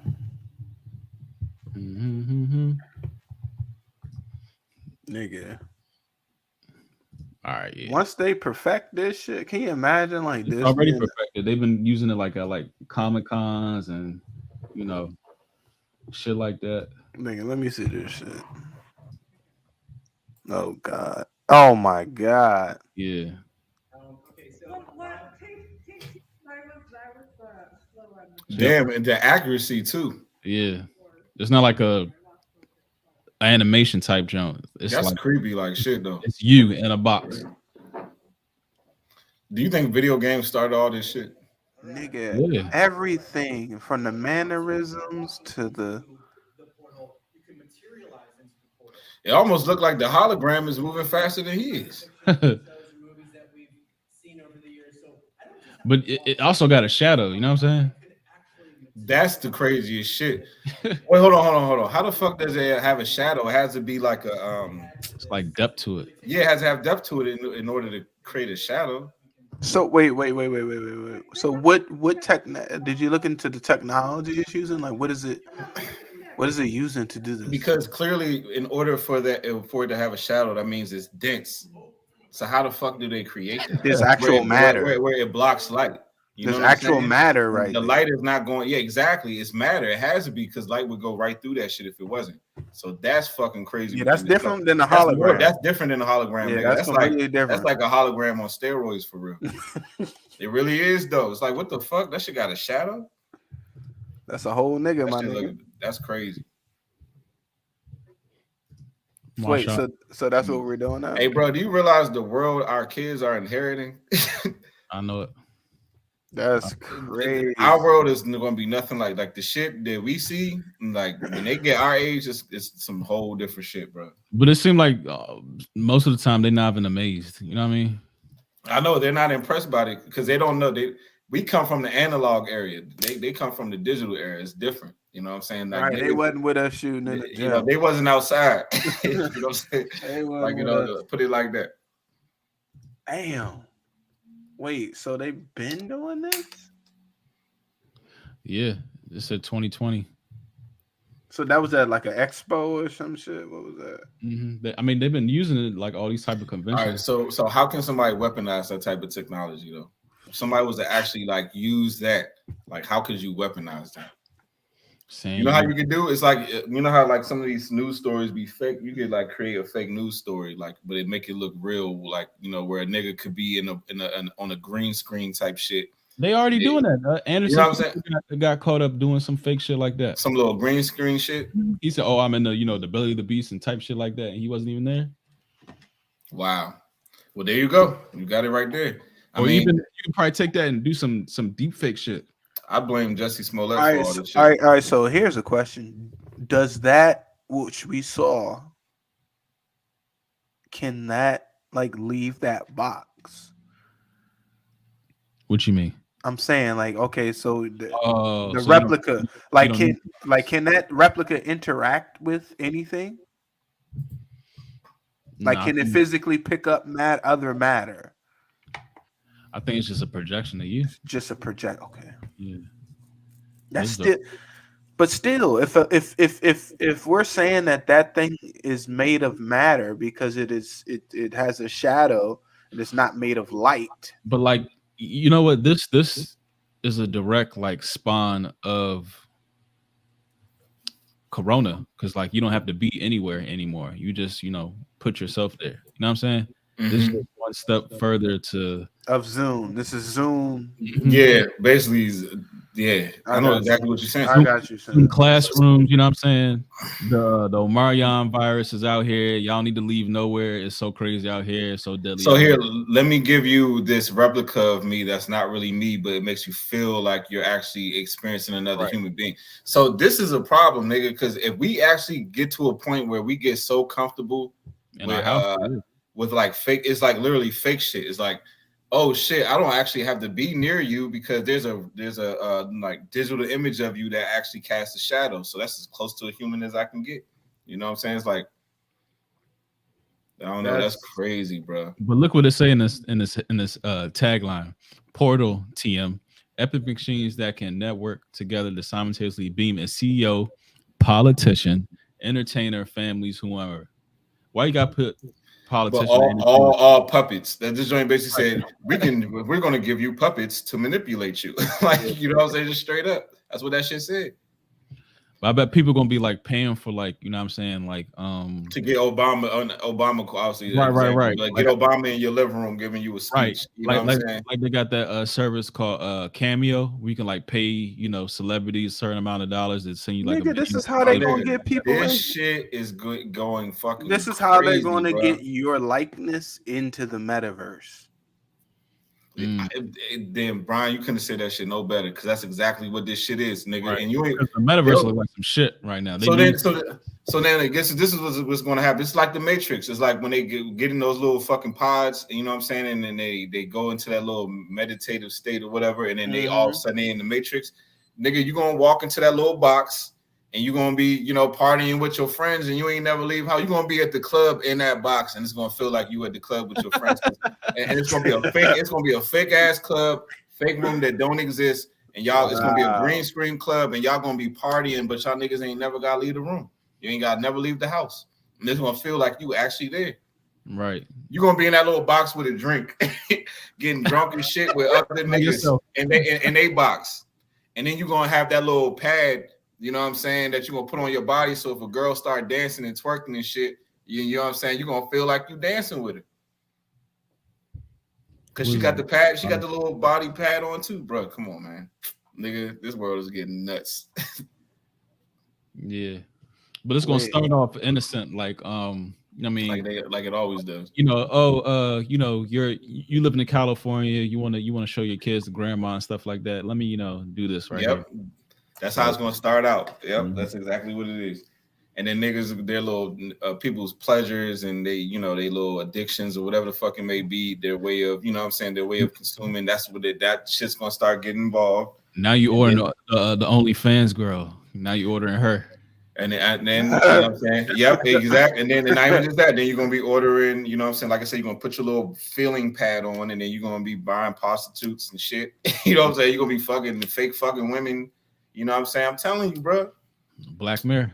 Nigga. All right, yeah. Once they perfect this shit, can you imagine like this? It's already perfected. They've been using it like Comic Cons and shit like that. Nigga, let me see this shit. Oh God. Oh my God. Yeah. Damn, and the accuracy too. Yeah. It's not like a animation type jump. It's That's like creepy, like shit though. It's you in a box. Do you think video games started all this shit? Nigga, everything from the mannerisms to the. It almost looked like the hologram is moving faster than he is. But it also got a shadow, you know what I'm saying? That's the craziest shit. Wait, hold on. How the fuck does it have a shadow? It has to be like a it's like depth to it. Yeah, it has to have depth to it in order to create a shadow. So wait. So what did you look into the technology it's using? Like what is it using to do this? Because clearly in order for it to have a shadow, that means it's dense. So how the fuck do they create that? There's actual matter where it blocks light. There's actual matter, right? The light is not going. Yeah, exactly. It's matter. It has to be because light would go right through that shit if it wasn't. So that's fucking crazy. Yeah, that's different than the hologram. That's different than the hologram. Yeah, that's completely different. That's like a hologram on steroids for real. It really is though. It's like what the fuck? That shit got a shadow. That's a whole nigga, my nigga. That's crazy. Wait, so that's what we're doing now? Hey, bro, do you realize the world our kids are inheriting? I know it. That's crazy. Our world is going to be nothing like the shit that we see. Like when they get our age, it's some whole different shit, bro. But it seemed like most of the time they're not even amazed. You know what I mean? I know they're not impressed by it because they don't know. We come from the analog area. They come from the digital area. It's different. You know what I'm saying? Like, right, they wasn't with us shooting in the gym. You know, they wasn't outside. You know what I'm saying? Like, you know, put it like that. Damn. Wait, so they've been doing this? Yeah, it said 2020. So that was at like an expo or some shit. What was that? Mm-hmm. I mean, they've been using it like all these type of conventions. All right, so how can somebody weaponize that type of technology though? If somebody was to actually like use that, like how could you weaponize that? You know how you can do? It's like you know how like some of these news stories be fake. You could like create a fake news story, like, but it make it look real, like you know where a nigga could be on a green screen type shit. They already doing that. Anderson, you know what I'm saying? got caught up doing some fake shit like that. Some little green screen shit. He said, "Oh, I'm in the Belly of the Beast and type shit like that," and he wasn't even there. Wow. Well, there you go. You got it right there. I mean, even you can probably take that and do some deep fake shit. I blame Jesse Smollett for all this shit. All right. So here's a question: does that which we saw, can that like leave that box? What you mean? I'm saying like, okay, so the replica, can that replica interact with anything? Like, can it physically pick up other matter? I think it's just a projection of you. Just a project. Okay. Yeah. That's still, but still, if we're saying that thing is made of matter because it has a shadow and it's not made of light. But like, you know what? This is a direct like spawn of Corona because like you don't have to be anywhere anymore. You just put yourself there. You know what I'm saying? Mm-hmm. This is just one step further of Zoom. This is Zoom. Yeah, basically. Yeah, I know exactly what you're saying. I got you. In classrooms, you know what I'm saying? The Omarion virus is out here. Y'all need to leave nowhere. It's so crazy out here. It's so deadly. So here, let me give you this replica of me that's not really me, but it makes you feel like you're actually experiencing another human being. So this is a problem, nigga, because if we actually get to a point where we get so comfortable with like fake, it's like literally fake shit. It's like, oh shit, I don't actually have to be near you because there's a like digital image of you that actually casts a shadow. So that's as close to a human as I can get. You know what I'm saying? It's like, I don't know. That's crazy, bro. But look what it say in this tagline: Portal TM, epic machines that can network together to simultaneously beam a CEO, politician, entertainer, families, whoever. Why you got put politician? All puppets. That this joint basically said we're gonna give you puppets to manipulate you. Like, you know what I'm saying? Just straight up. That's what that shit said. I bet people gonna be like paying for like, you know what I'm saying, like to get Obama obviously right, exactly. Like get Obama in your living room giving you a speech. Right. You know what I'm saying? Like they got that service called Cameo where you can like pay, you know, celebrities a certain amount of dollars to send you like Nigga, this is how they gonna get people this in. Shit is going fucking This is crazy, how they're gonna bro. get your likeness into the metaverse. Then Brian, you couldn't say that shit no better because that's exactly what this shit is, nigga. Right. And you ain't the metaverse look like some shit right now. So then I guess this is what's going to happen. It's like the Matrix. It's like when they get in those little fucking pods, you know what I'm saying, and then they go into that little meditative state or whatever, and then they all of a sudden they in the Matrix. Nigga, you gonna walk into that little box and you're gonna be, you know, partying with your friends, and you ain't never leave. How you gonna be at the club in that box, and it's gonna feel like you at the club with your friends, and it's gonna be a fake. It's gonna be a fake ass club, fake room that don't exist, and y'all. It's gonna be a green screen club, and y'all gonna be partying, but y'all niggas ain't never gotta leave the room. You ain't gotta never leave the house, and it's gonna feel like you actually there. Right. You're gonna be in that little box with a drink, getting drunk and shit with other niggas, and they box, and then you're gonna have that little pad. You know what I'm saying, that you're gonna put on your body, so if a girl start dancing and twerking and shit, you know what I'm saying, you're gonna feel like you dancing with her. Cause she got the pad, she got the little body pad on too, bro. Come on, man. Nigga, this world is getting nuts. Yeah. But it's gonna start off innocent, like I mean, like it always does. You know, you know, you living in California, you wanna show your kids to grandma and stuff like that. Let me, you know, do this right here. That's how it's gonna start out. Yep, that's exactly what it is. And then niggas, their little people's pleasures and they, you know, they little addictions or whatever the fuck it may be, their way of, you know what I'm saying, their way of consuming. That's what that shit's gonna start getting involved. Now you ordering the OnlyFans girl. Now you ordering her. And then you know what I'm saying? Yep, exactly. And then not even just that, then you're gonna be ordering, you know what I'm saying? Like I said, you're gonna put your little feeling pad on, and then you're gonna be buying prostitutes and shit. You know what I'm saying? You're gonna be fucking fake fucking women. You know what I'm saying? I'm telling you, bro. Black Mirror.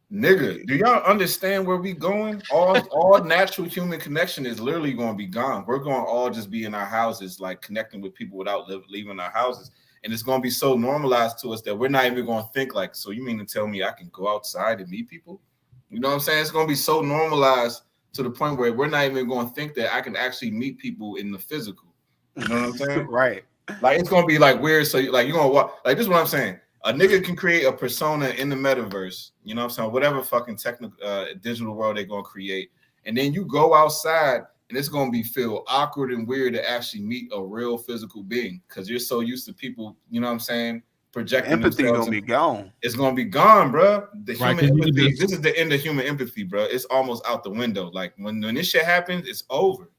Nigga, do y'all understand where we going? All natural human connection is literally going to be gone. We're going to all just be in our houses, like connecting with people without leaving our houses. And it's going to be so normalized to us that we're not even going to think like, so you mean to tell me I can go outside and meet people? You know what I'm saying? It's going to be so normalized to the point where we're not even going to think that I can actually meet people in the physical. You know what I'm saying? Right. Like, it's going to be like weird. So like, you're going to walk, like this is what I'm saying. A nigga can create a persona in the metaverse, you know what I'm saying? Whatever fucking technical digital world they're gonna create. And then you go outside and it's gonna feel awkward and weird to actually meet a real physical being because you're so used to people, you know what I'm saying, projecting empathy gonna be gone. It's gonna be gone, bro. The human empathy, this is the end of human empathy, bro. It's almost out the window. Like when this shit happens, it's over.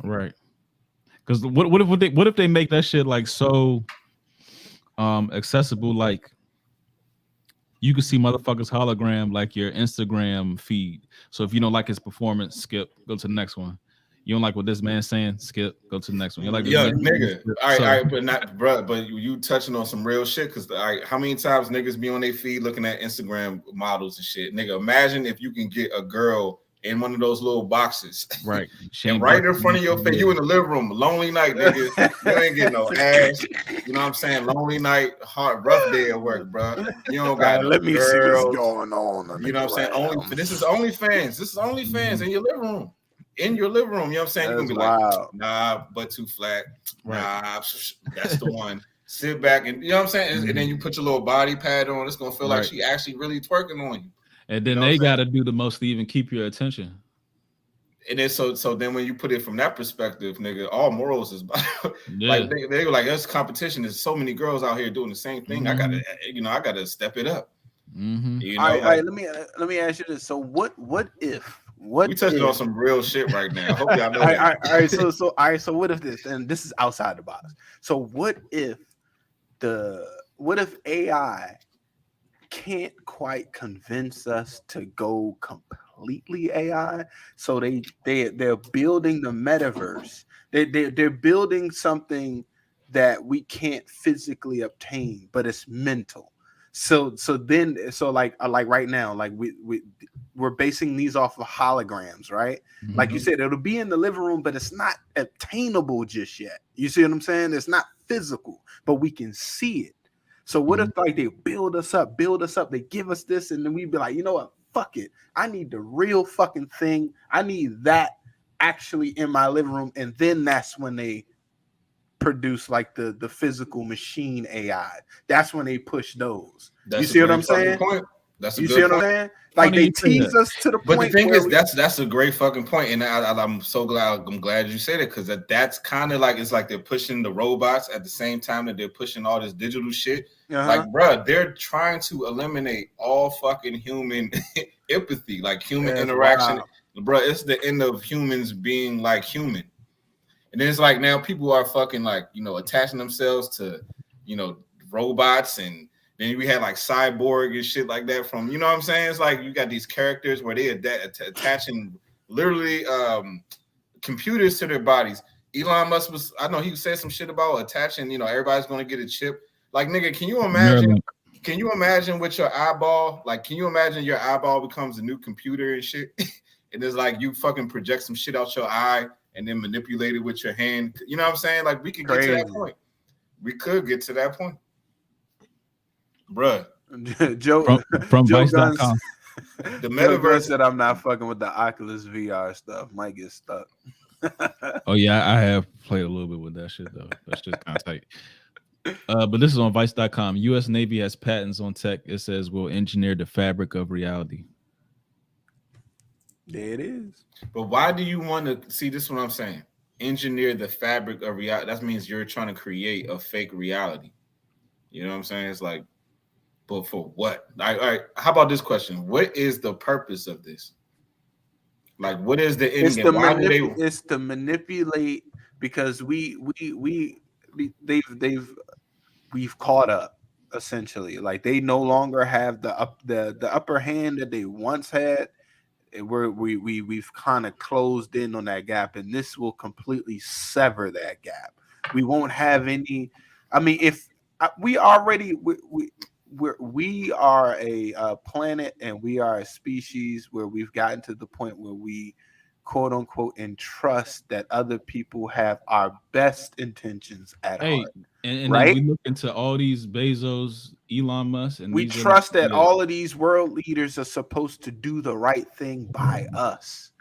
Right. Because what if they make that shit like so accessible, like you can see motherfuckers hologram like your Instagram feed. So if you don't like his performance, skip, go to the next one. You don't like what this man's saying, skip, go to the next one. You like nigga. All right, but not, bro. But you touching on some real shit because how many times niggas be on their feed looking at Instagram models and shit, nigga? Imagine if you can get a girl in one of those little boxes, right? And right in front of your face, you in the living room, lonely night, nigga. You ain't getting no ass. You know what I'm saying? Lonely night, hard, rough day at work, bro. You don't got let me see what's going on. You know what I'm saying? This is OnlyFans. This is OnlyFans in your living room. In your living room, you know what I'm saying? You're gonna be like, nah, butt too flat. Right. Nah, that's the one. Sit back and you know what I'm saying? And then you put your little body pad on. It's gonna feel like she actually really twerking on you. And then they got to do the most to even keep your attention. And then so then when you put it from that perspective, nigga, all morals is like they were like, there's competition. There's so many girls out here doing the same thing. I gotta step it up. You know, all right, let me ask you this. So what if we touching on some real shit right now? I hope y'all know. All right, so what if this, and this is outside the box. So what if AI can't quite convince us to go completely AI? So they're building the metaverse. They're building something that we can't physically obtain, but it's mental. So like right now, like we're basing these off of holograms, right? Mm-hmm. Like you said, it'll be in the living room, but it's not obtainable just yet. You see what I'm saying? It's not physical, but we can see it. So what if like they build us up, they give us this, and then we'd be like, you know what? Fuck it. I need the real fucking thing. I need that actually in my living room. And then that's when they produce like the physical machine AI. That's when they push those. You see what I'm saying? Point. That's a you good see what point. I'm saying? Like they tease us to the point. But the thing is, that's a great fucking point, and I'm so glad you said it, because that's kind of like, it's like they're pushing the robots at the same time that they're pushing all this digital shit. Like, bruh, they're trying to eliminate all fucking human empathy, like human interaction. Wow. Bruh, it's the end of humans being like human. And then it's like now people are fucking like, attaching themselves to, robots, and then we had like Cyborg and shit like that from, you know what I'm saying? It's like you got these characters where they attaching literally computers to their bodies. Elon Musk I know he said some shit about attaching, everybody's going to get a chip. Like, nigga, can you imagine? Can you imagine with your eyeball? Like, can you imagine your eyeball becomes a new computer and shit? And it's like you fucking project some shit out your eye and then manipulate it with your hand. You know what I'm saying? Like, we could get to that point. We could get to that point. Bruh. Joe from Vice.com. The metaverse said I'm not fucking with the Oculus VR stuff. Might get stuck. Oh yeah, I have played a little bit with that shit though. That's just kind of tight. But this is on Vice.com. U.S. Navy has patents on tech. It says will engineer the fabric of reality. There it is. But why do you want to see this? What I'm saying, engineer the fabric of reality. That means you're trying to create a fake reality. You know what I'm saying? It's like, but for what? All right. How about this question? What is the purpose of this? Like, what is the end game? Why do they? It's to manipulate, because we've caught up essentially. Like, they no longer have the upper hand that they once had. We've kind of closed in on that gap, and this will completely sever that gap. We won't have any. I mean, if we already we are a planet, and we are a species where we've gotten to the point where we, quote unquote, entrust that other people have our best intentions at heart. And right? Then we look into all these Bezos, Elon Musk, and we trust that all of these world leaders are supposed to do the right thing by us.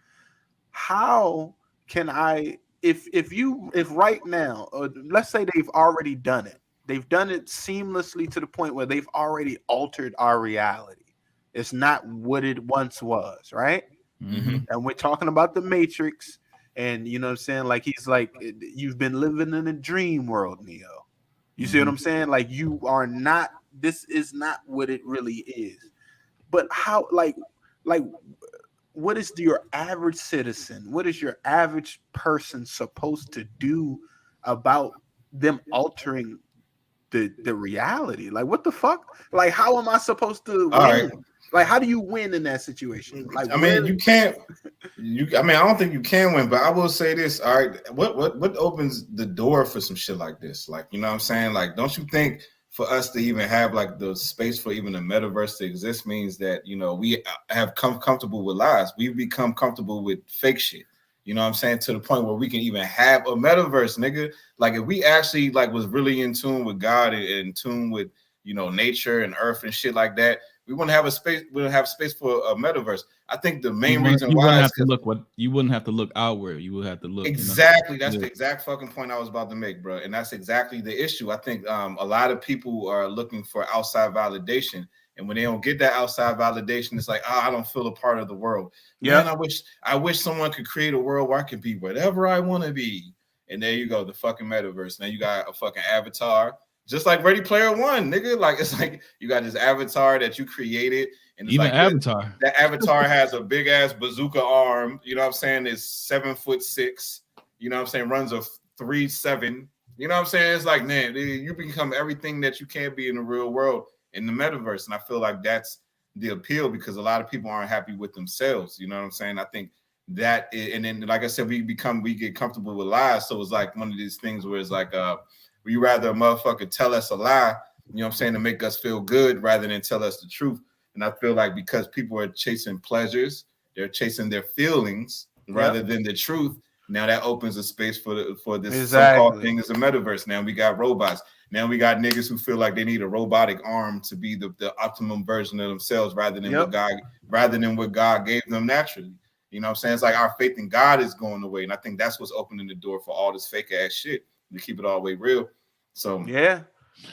How can I, if right now, let's say they've already done it. They've done it seamlessly to the point where they've already altered our reality. It's not what it once was, right? Mm-hmm. And we're talking about the Matrix, and you know what I'm saying? Like, he's like, you've been living in a dream world, Neo. You see what I'm saying? Like, you are not, this is not what it really is. But how, like, what is your average citizen? What is your average person supposed to do about them altering the reality? Like, what the fuck? Like, how am I supposed to win? Right. Like, how do you win in that situation? Like, I mean, you can't. I mean, I don't think you can win, but I will say this. All right, what opens the door for some shit like this? Like, you know what I'm saying? Like, don't you think for us to even have like the space for even a metaverse to exist means that, we have come comfortable with lies. We've become comfortable with fake shit. You know what I'm saying? To the point where we can even have a metaverse, nigga. Like, if we actually like was really in tune with God and in tune with, nature and earth and shit like that, we wouldn't have a space. We wouldn't have space for a metaverse. I think the main reason why is you wouldn't have to look outward. You would have to look exactly. That's the exact fucking point I was about to make, bro. And that's exactly the issue. I think a lot of people are looking for outside validation, and when they don't get that outside validation, it's like, I don't feel a part of the world. Yeah, I wish someone could create a world where I can be whatever I want to be. And there you go, the fucking metaverse. Now you got a fucking avatar. Just like Ready Player One, nigga. Like, it's like you got this avatar that you created, and it's even like Avatar. That avatar has a big ass bazooka arm. You know what I'm saying? Is 7'6". You know what I'm saying? Runs a 3'7". You know what I'm saying? It's like, man, you become everything that you can be in the real world in the metaverse, and I feel like that's the appeal, because a lot of people aren't happy with themselves. You know what I'm saying? I think that, and then like I said, we get comfortable with lies. So it's like one of these things where it's like, we rather a motherfucker tell us a lie, you know what I'm saying, to make us feel good rather than tell us the truth. And I feel like because people are chasing pleasures, they're chasing their feelings rather than the truth. Now that opens a space for this so-called Exactly. thing as a metaverse. Now we got robots. Now we got niggas who feel like they need a robotic arm to be the optimum version of themselves rather than what God gave them naturally. You know what I'm saying? It's like our faith in God is going away. And I think that's what's opening the door for all this fake ass shit. To keep it all the way real. So yeah.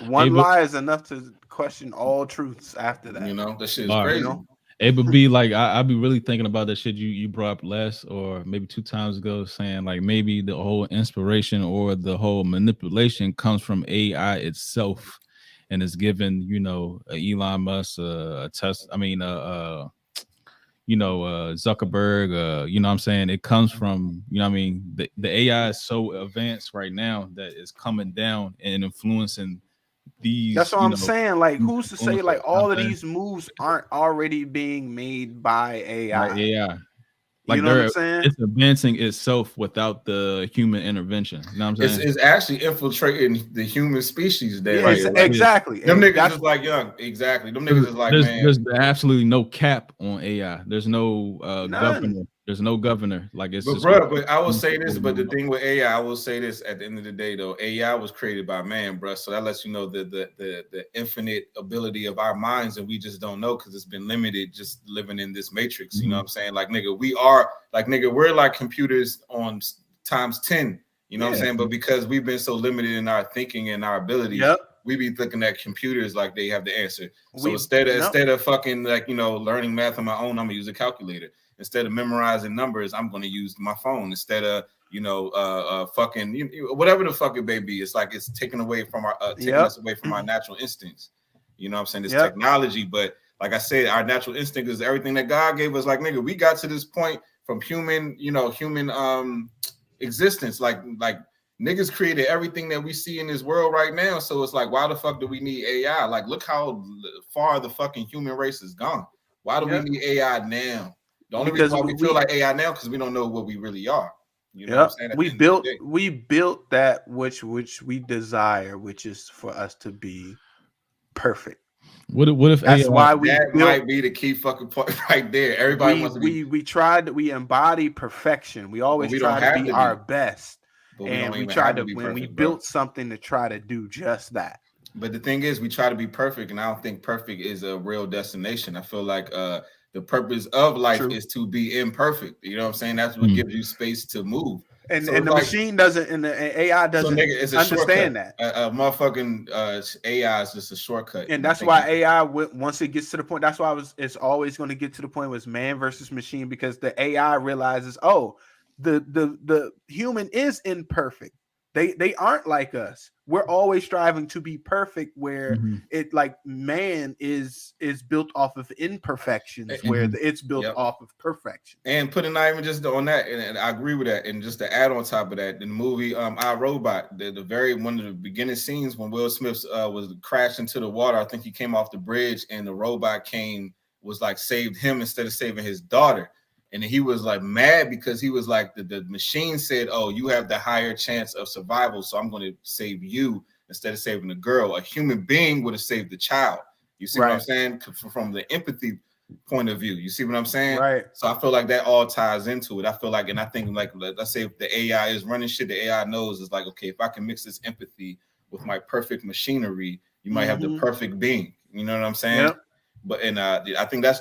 One lie is enough to question all truths after that. You know, that shit is crazy. You know? It would be like I'd be really thinking about that shit you brought up last or maybe 2 times ago, saying like maybe the whole inspiration or the whole manipulation comes from AI itself, and it's given Elon Musk a test. I mean, Zuckerberg. You know what I'm saying? It comes from what I mean. The AI is so advanced right now that it's coming down and influencing. That's what I'm saying. Like, who's to say like all of these moves aren't already being made by AI? By AI. Like, you know what I'm saying? It's advancing itself without the human intervention. You know what I'm saying? It's actually infiltrating the human species. There, exactly. Them niggas is like young. Exactly. Them niggas is like, there's absolutely no cap on AI. There's no governor. There's no governor. Like it's but just. But I will say this. But the thing with AI, I will say this at the end of the day, though, AI was created by man, bro. So that lets you know the infinite ability of our minds, and we just don't know because it's been limited just living in this matrix. You know what I'm saying? Like, nigga, we're like computers on times 10. You know what I'm saying? But because we've been so limited in our thinking and our abilities, we be looking at computers like they have the answer. So instead of fucking learning math on my own, I'm gonna use a calculator. Instead of memorizing numbers, I'm going to use my phone. Instead of fucking whatever the fuck it may be, it's like it's taking away from our taking us away from our natural instincts. You know what I'm saying? It's technology, but like I said, our natural instinct is everything that God gave us. Like, nigga, we got to this point from human existence. Like niggas created everything that we see in this world right now. So it's like, why the fuck do we need AI? Like, look how far the fucking human race is gone. Why do we need AI now? The only reason why we feel like AI now because we don't know what we really are. You know what I'm saying? We built that which we desire, which is for us to be perfect. What if that's AI, why we might be the key fucking point right there. Everybody wants to be. We embody perfection. We always try to be our best, and we tried to when we built something to try to do just that. But the thing is, we try to be perfect, and I don't think perfect is a real destination. I feel like the purpose of life is to be imperfect. You know what I'm saying? That's what gives you space to move. And the machine doesn't, and the AI doesn't understand that. A motherfucking AI is just a shortcut. And that's why AI, once it gets to the point, that's why it's always going to get to the point where it's man versus machine, because the AI realizes, the human is imperfect. They aren't like us. We're always striving to be perfect, where it like man is built off of imperfections, where it's built off of perfection. And putting not even just on that, and I agree with that. And just to add on top of that, in the movie I, Robot, the very one of the beginning scenes when Will Smith was crashed into the water, I think he came off the bridge and the robot was like saved him instead of saving his daughter. And he was like mad because he was like, the machine said, oh, you have the higher chance of survival, so I'm going to save you instead of saving the girl. A human being would have saved the child. You see what I'm saying? From the empathy point of view. You see what I'm saying? Right. So I feel like that all ties into it. I feel like, and I think like, let's say if the AI is running shit, the AI knows is like, okay, if I can mix this empathy with my perfect machinery, you might have the perfect being. You know what I'm saying? Yep. But I think that's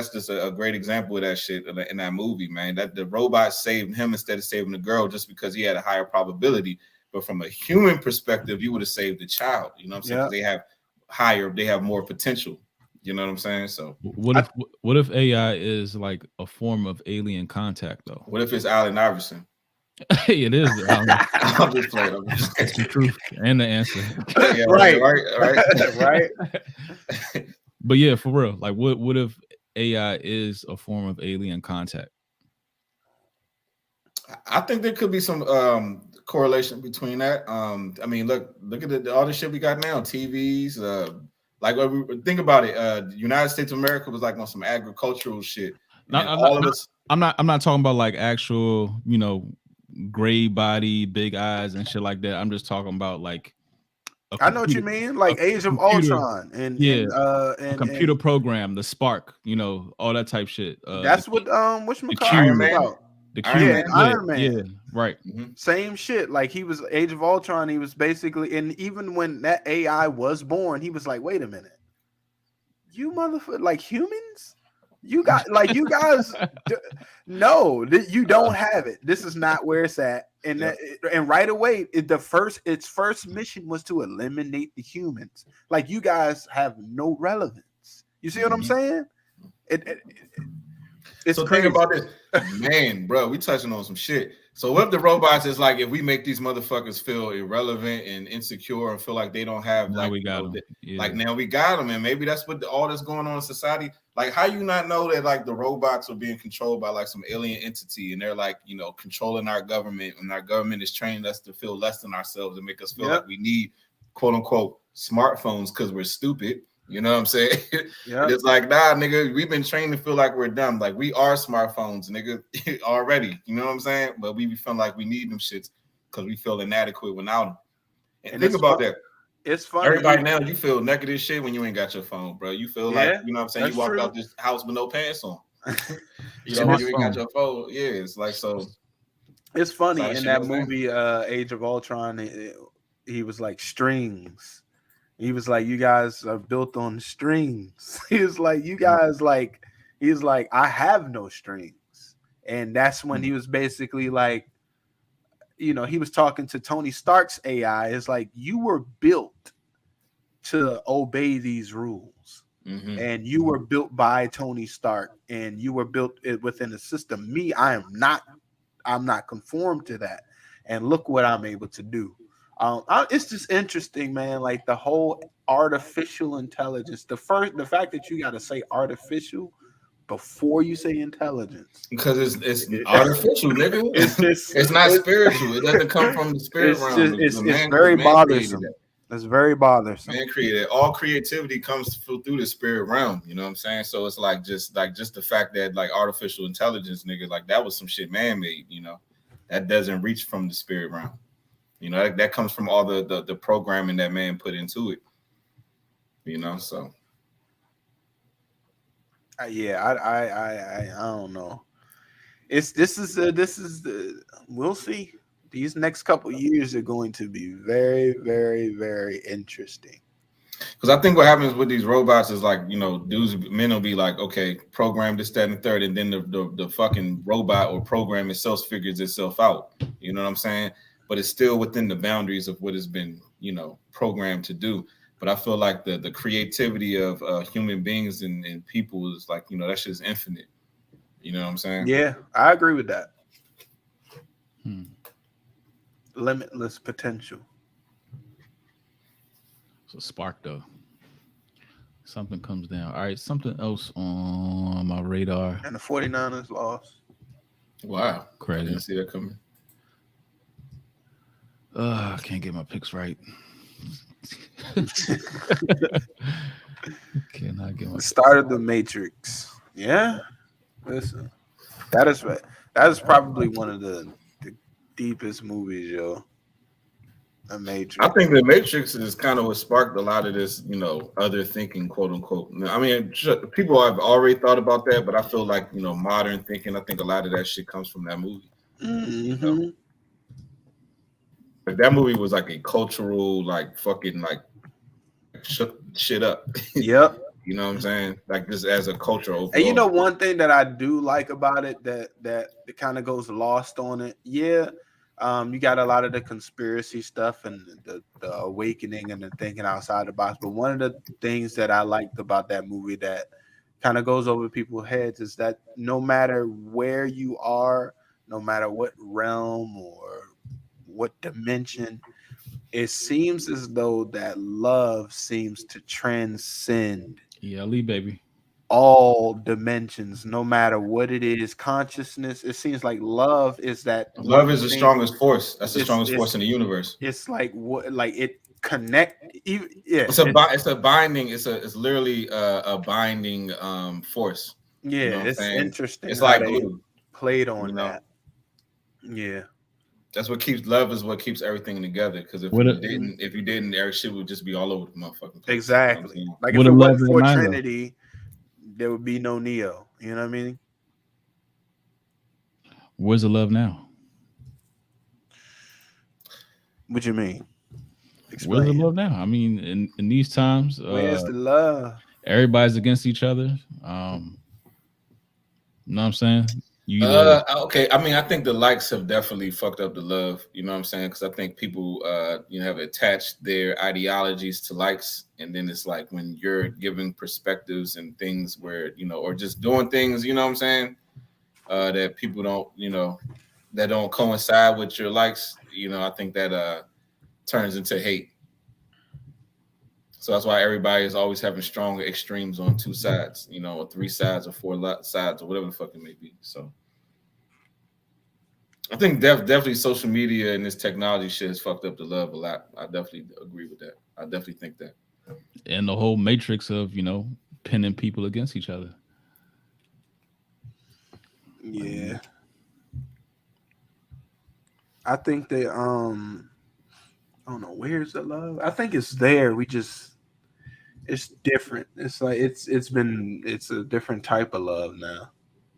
just a great example of that shit in that movie, man. That the robot saved him instead of saving the girl just because he had a higher probability. But from a human perspective, you would have saved the child. You know what I'm saying? They have more potential. You know what I'm saying? So what if AI is like a form of alien contact though? What if it's Allen Iverson? It is. I'm just playing. That's the truth and the answer. Yeah, right. But yeah, for real. Like, what if AI is a form of alien contact? I think there could be some correlation between that. I mean, look at all the shit we got now, TVs. Like, think about it. The United States of America was like on some agricultural shit. I'm not talking about like actual, gray body, big eyes, and shit like that. I'm just talking about like. I know what you mean, like Age of Ultron and computer program, the Spark, all that type shit. That's what whatchamacallit about. The Q, Iron Man. Right. Same shit. Like he was Age of Ultron. He was basically, and even when that AI was born, he was like, "Wait a minute, you motherfucker, like humans." You got like you guys no, you don't have it. This is not where it's at. And and right away, its first mission was to eliminate the humans. Like you guys have no relevance. You see what I'm saying? It's so crazy. Think about this, man, bro. We touching on some shit. So what if the robots is like, if we make these motherfuckers feel irrelevant and insecure and feel like they don't have now like, we got them. Like now we got them, and maybe that's what all that's going on in society. Like, how you not know that like the robots are being controlled by like some alien entity, and they're like, you know, controlling our government, and our government is training us to feel less than ourselves and make us feel like we need quote unquote smartphones because we're stupid. You know what I'm saying? It's like, nah, nigga, we've been trained to feel like we're dumb. Like we are smartphones, nigga, already. You know what I'm saying? But we be feeling like we need them shits because we feel inadequate without them. And think about that. It's funny. Everybody now, you feel naked as shit when you ain't got your phone, bro. You feel like, you know what I'm saying? You walk out this house with no pants on. You know, you ain't got your phone. Yeah, it's like so. It's funny in that movie, Age of Ultron. He was like strings. He was like, you guys are built on strings. He was like, you guys like, he's like, I have no strings. And that's when he was basically like, you know, he was talking to Tony Stark's AI. It's like, you were built to obey these rules. And you were built by Tony Stark, and you were built within a system. Me, I'm not conformed to that. And look what I'm able to do. It's just interesting, man. Like the whole artificial intelligence. The fact that you got to say artificial before you say intelligence, because it's artificial, nigga. It's not spiritual. It doesn't come from the spirit realm. It's very bothersome. It's very bothersome. Man created all creativity comes through the spirit realm. You know what I'm saying? So it's like just the fact that like artificial intelligence, nigga, like that was some shit man made. You know, that doesn't reach from the spirit realm. You know, that comes from all the programming that man put into it. You know, so I don't know. We'll see. These next couple years are going to be very, very, very interesting. Because I think what happens with these robots is like, you know, men will be like, okay, program this, that, and the third, and then the fucking robot or program itself figures itself out. You know what I'm saying? But it's still within the boundaries of what has been, you know, programmed to do. But I feel like the creativity of human beings and people is like, you know, that shit is infinite. You know what I'm saying? Yeah, I agree with that. Limitless potential. It's a spark, though. Something comes down. All right, something else on my radar. And the 49ers lost. Wow. Crazy. I didn't see that coming. I can't get my picks right. Cannot get my start of the Matrix. Yeah. Listen. That is probably one of the deepest movies, yo. The Matrix. I think the Matrix is kind of what sparked a lot of this, you know, other thinking, quote unquote. I mean, people have already thought about that, but I feel like, you know, modern thinking, I think a lot of that shit comes from that movie. You know? Like, that movie was like a cultural, like fucking like shook shit up. Yep. You know what I'm saying? Like just as a culture overall. And you know one thing that I do like about it that it kind of goes lost on it. Yeah. You got a lot of the conspiracy stuff and the awakening and the thinking outside the box. But one of the things that I liked about that movie that kind of goes over people's heads is that no matter where you are, no matter what realm or what dimension, it seems as though that love seems to transcend Lee, baby, all dimensions, no matter what it is. Consciousness, it seems like love is the strongest force. That's the strongest force in the universe. It's like what, like it connect. Yeah, it's a binding. It's literally a binding force. Yeah, you know it's interesting. It's like glue. Played on that. Yeah. That's what keeps love is what keeps everything together. Because if you didn't, every shit would just be all over the motherfucking place. Exactly. You know like if it wasn't for Trinity, there would be no Neo. You know what I mean? Where's the love now? What you mean? Where's the Explain. love now? I mean, in these times, Where's the love? everybody's against each other. You know what I'm saying? You either Okay. I mean, I think the likes have definitely fucked up the love. You know what I'm saying? Because I think people, have attached their ideologies to likes, and then it's like when you're giving perspectives and things where or just doing things. You know what I'm saying? That people don't, that don't coincide with your likes. I think that turns into hate. So that's why everybody is always having strong extremes on two sides. Or three sides or four sides or whatever the fuck it may be. So. I think definitely social media and this technology shit has fucked up the love a lot. I definitely agree with that. I definitely think that. and the whole matrix of pinning people against each other. Yeah. I think that I don't know, where's the love? I think it's there. It's different. It's like it's a different type of love now.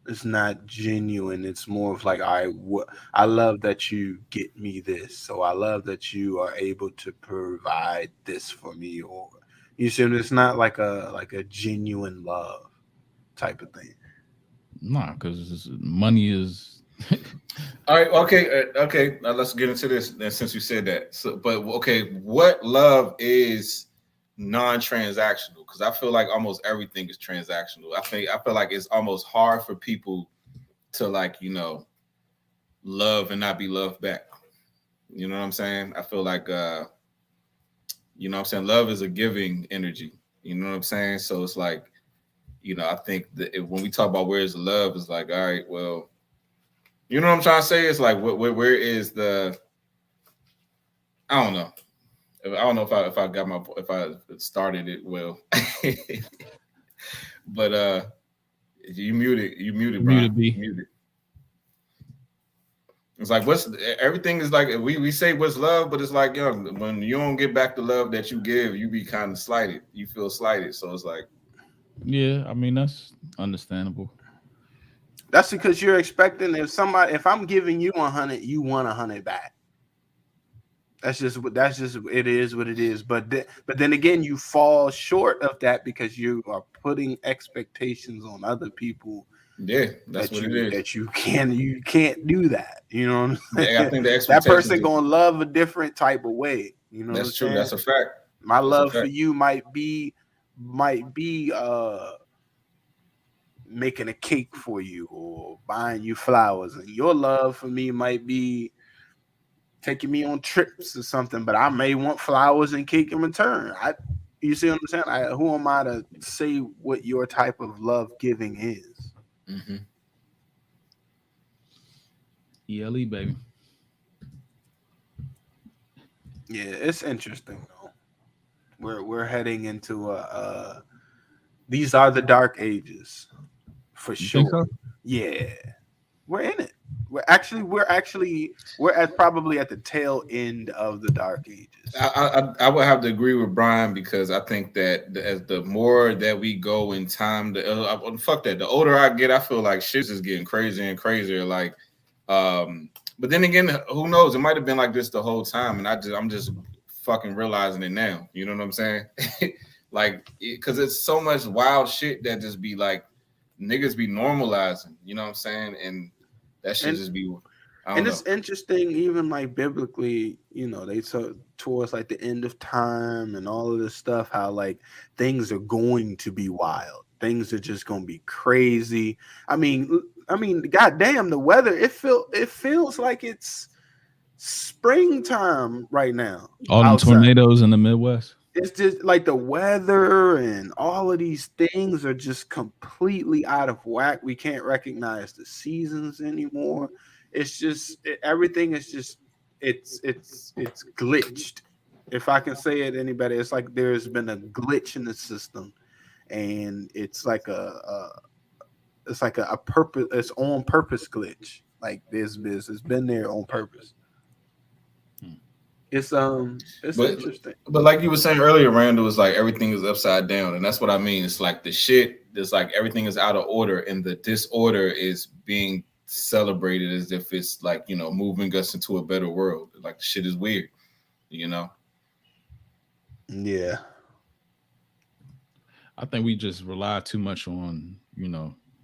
It's not genuine. It's more of like I love that you get me this. So I love that you are able to provide this for me, or you see, it's not like a genuine love type of thing. Nah, because money is. All right. Okay. Now let's get into this. Then, since you said that, but okay, what love is non-transactional? Because I feel like almost everything is transactional. I feel like it's almost hard for people to love and not be loved back. You know what I'm saying? I feel like what I'm saying, love is a giving energy. You know what I'm saying? So it's like, I think that when we talk about where's the love, it's like, all right, well, you know what I'm trying to say? It's like, where is the? I don't know. I don't know if I got if I started it well, but you muted, Brian. Muted. It's like everything is like we say what's love, but it's like when you don't get back the love that you give, you be kind of slighted. You feel slighted, so it's like. Yeah, I mean that's understandable. That's because you're expecting if I'm giving you 100, you want 100 back. That's just it is what it is. But then again, you fall short of that because you are putting expectations on other people. Yeah, that's what it is. That you can't do that. You know what I'm saying? Yeah, I think the that person gonna love a different type of way. You know, that's true. Saying? That's a fact. My love for you might be making a cake for you or buying you flowers, and your love for me might be taking me on trips or something, but I may want flowers and cake in return. You see what I'm saying? Who am I to say what your type of love giving is? Mm-hmm. ELE, baby. Yeah, it's interesting though. We're heading into these are the dark ages for sure. So? Yeah, we're in it. We're probably at the tail end of the dark ages. I would have to agree with Brian because I think that as the more that we go in time, fuck that. The older I get, I feel like shit's just getting crazier and crazier. Like, but then again, who knows? It might have been like this the whole time, and I'm just fucking realizing it now. You know what I'm saying? Like, because it's so much wild shit that just be like niggas be normalizing. You know what I'm saying? And that should just be. And it's interesting, even like biblically, they took towards like the end of time and all of this stuff, how like things are going to be wild. Things are just going to be crazy. I mean, goddamn, the weather, it feels like it's springtime right now. All them tornadoes in the Midwest. It's just like the weather and all of these things are just completely out of whack. We can't recognize the seasons anymore. It's just everything is just it's glitched. If I can say it any better, it's like there's been a glitch in the system, and it's like a purpose. It's on purpose glitch. Like it's been there on purpose. It's interesting. But like you were saying earlier, Randall, is like everything is upside down, and that's what I mean. It's like the shit. It's like everything is out of order, and the disorder is being celebrated as if it's like moving us into a better world. Like the shit is weird. you know. Yeah. I think we just rely too much on,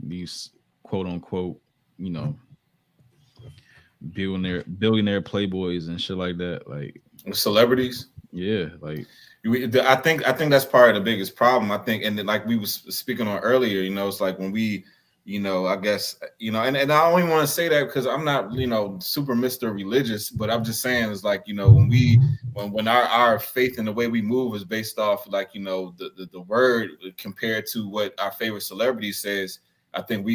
these quote unquote, billionaire playboys and shit like that. Like celebrities. Yeah, like I think that's part of the biggest problem. I think, and like we was speaking on earlier, it's like when we, I guess, and I only want to say that because I'm not, super Mr. Religious, but I'm just saying it's like, when our faith and the way we move is based off like, the word compared to what our favorite celebrity says. I think we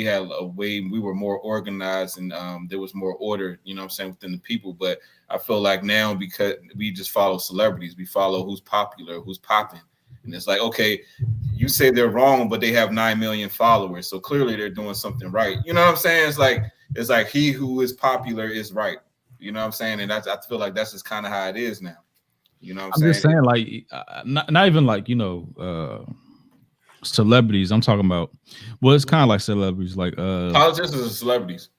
had a way, we were more organized and there was more order, within the people. But I feel like now, because we just follow celebrities, we follow who's popular, who's popping. And it's like, okay, you say they're wrong, but they have 9 million followers. So clearly they're doing something right. You know what I'm saying? It's like he who is popular is right. You know what I'm saying? And I feel like that's just kind of how it is now. You know what I'm saying? Just saying, like, not even like, celebrities. I'm talking about, well, it's kind of like celebrities, like politicians and celebrities.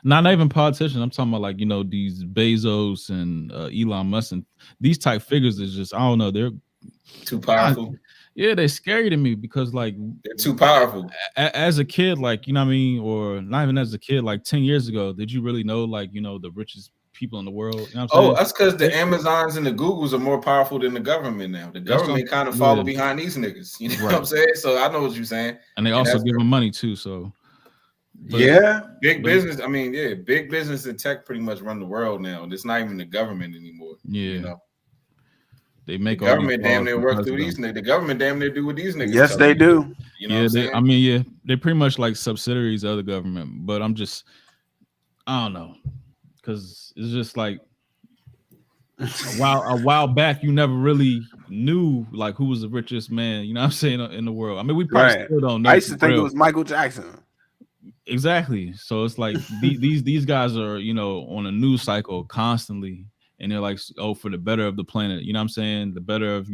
Not even politicians. I'm talking about like, these Bezos and Elon Musk and these type figures is just, I don't know, they're too powerful. Yeah, they're scary to me because like they're too powerful. As a kid, like, you know what I mean, or not even as a kid, like 10 years ago, did you really know like, the richest people in the world? You know what I'm saying? That's because the Amazons and the Googles are more powerful than the government now. The government kind of follow behind these niggas. You know what I'm saying? So I know what you're saying. And they also give them money too. So big business. I mean, big business and tech pretty much run the world now. It's not even the government anymore. Yeah. They make the government damn near work through these niggas. The government damn near do what these niggas. Yes, they do. You know what I'm saying? They're pretty much like subsidiaries of the government. But I don't know, because it's just like a while back, you never really knew like who was the richest man. You know what I'm saying, in the world. I mean, we probably still don't know. I used to think it was Michael Jackson. Exactly. So it's like these guys are, on a news cycle constantly. And they're like, oh, for the better of the planet, you know what I'm saying? The better of,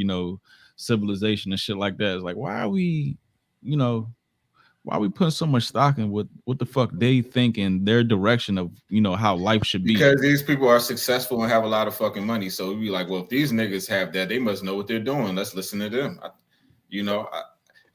civilization and shit like that. It's like, why are we putting so much stock in what the fuck they think in their direction of, how life should be? Because these people are successful and have a lot of fucking money. So we'd be like, well, if these niggas have that, they must know what they're doing. Let's listen to them.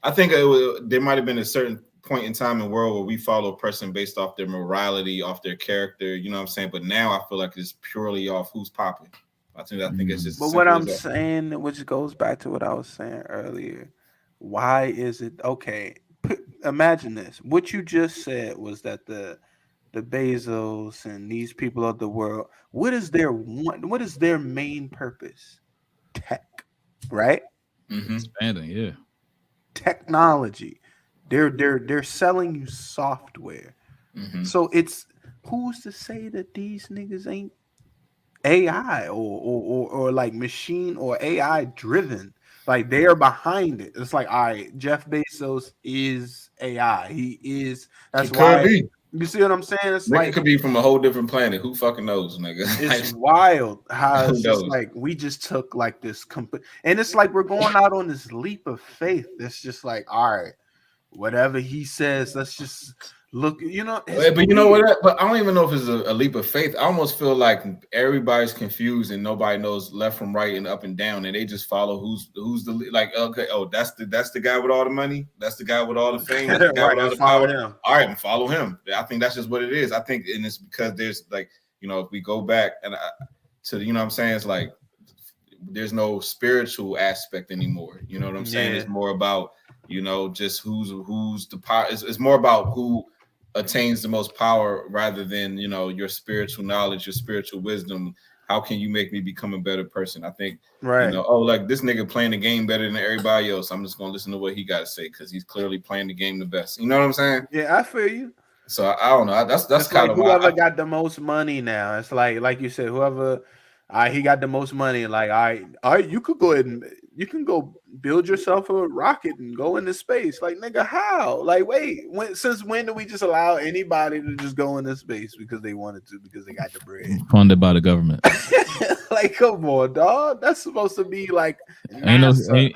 I think there might have been a certain point in time in the world where we follow a person based off their morality, off their character, you know what I'm saying? But now I feel like it's purely off who's popping. I think it's just. But what I'm saying, which goes back to what I was saying earlier, why is it okay? Imagine this. What you just said was that the Bezos and these people of the world, what is their main purpose? Tech, right? Expanding, yeah. Technology. They're selling you software. So it's who's to say that these niggas ain't AI or like machine or AI driven? Like they are behind it. It's like, all right, Jeff Bezos is AI. He is. That's why. You see what I'm saying? It's like it could be from a whole different planet. Who fucking knows, nigga? It's wild how it's just like we just took like this and it's like we're going out on this leap of faith. It's just like, all right, whatever he says, let's just look. But you know what? But I don't even know if it's a leap of faith. I almost feel like everybody's confused and nobody knows left from right and up and down, and they just follow who's the like. Okay, that's the guy with all the money. That's the guy with all the fame. That's the guy with all the power. Him. All right, and follow him. I think that's just what it is. I think, and it's because there's like, if we go back and to what I'm saying, it's like there's no spiritual aspect anymore. You know what I'm saying? It's more about just who's the power. It's more about who attains the most power rather than your spiritual knowledge, your spiritual wisdom. How can you make me become a better person? I think like this nigga playing the game better than everybody else. I'm just gonna listen to what he got to say because he's clearly playing the game the best. You know what I'm saying? Yeah, I feel you. So I don't know. That's kind of like whoever got the most money now. It's like you said, whoever he got the most money. Like, all right, you could go ahead and you can go build yourself a rocket and go into space. Like, nigga, how? Like, wait, since when do we just allow anybody to just go into space because they wanted to, because they got the bread? Funded by the government. Like, come on, dog. That's supposed to be like NASA.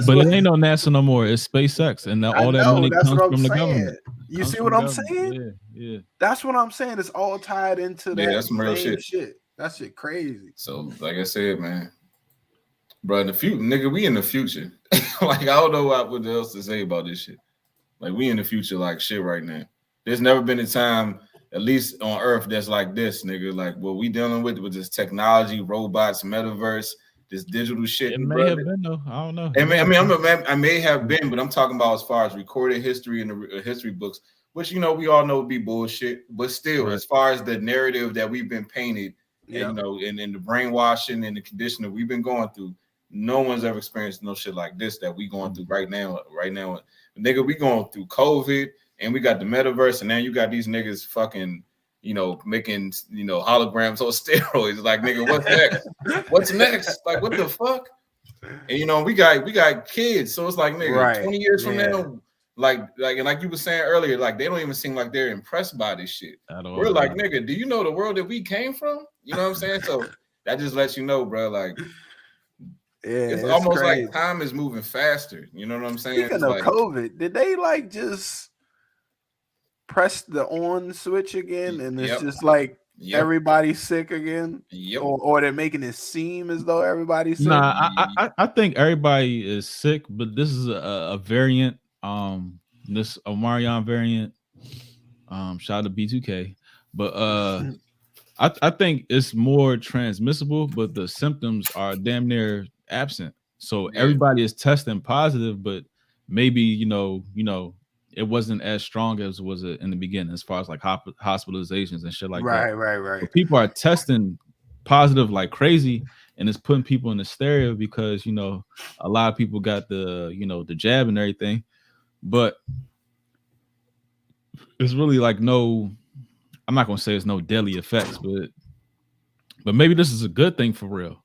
But it ain't no NASA no more. It's SpaceX, and all that money comes from the government. You see what I'm saying? Yeah. That's what I'm saying. It's all tied into that. That's some real shit. That shit crazy. So, like I said, man, bro, in the future, nigga, we in the future. Like, I don't know what else to say about this shit. Like, we in the future like shit right now. There's never been a time, at least on Earth, that's like this, nigga. Like, what we dealing with this technology, robots, metaverse, this digital shit. It may have been, though. I don't know. I may have been, but I'm talking about as far as recorded history in the history books, which, you know, we all know would be bullshit. But still, as far as the narrative that we've been painted, and, you know, and the brainwashing and the conditioning we've been going through, no one's ever experienced no shit like this that we going through right now. Nigga, we going through COVID and we got the metaverse, and now you got these niggas fucking, you know, making, you know, holograms on steroids. Like, nigga, what's next? What's next? Like, what the fuck? And, you know, we got kids, so it's like, nigga, 20 years from now, like you were saying earlier, like, they don't even seem like they're impressed by this shit. We're like, nigga, do you know the world that we came from? You know what I'm saying? So that just lets you know, bro, like, it's almost crazy. Like time is moving faster. You know what I'm saying? Speaking of COVID, did they like just press the on switch again, and it's just like everybody's sick again? Or they're making it seem as though everybody's sick? Nah, I think everybody is sick, but this is a variant. This Omarion variant. Shout out to B2K, but I think it's more transmissible, but the symptoms are damn near absent. So everybody is testing positive, but maybe you know it wasn't as strong as was it in the beginning, as far as like hospitalizations and shit like that. Right. But people are testing positive like crazy, and it's putting people in hysteria because, you know, a lot of people got the, you know, the jab and everything, but it's really like no. I'm not gonna say it's no deadly effects, but maybe this is a good thing for real.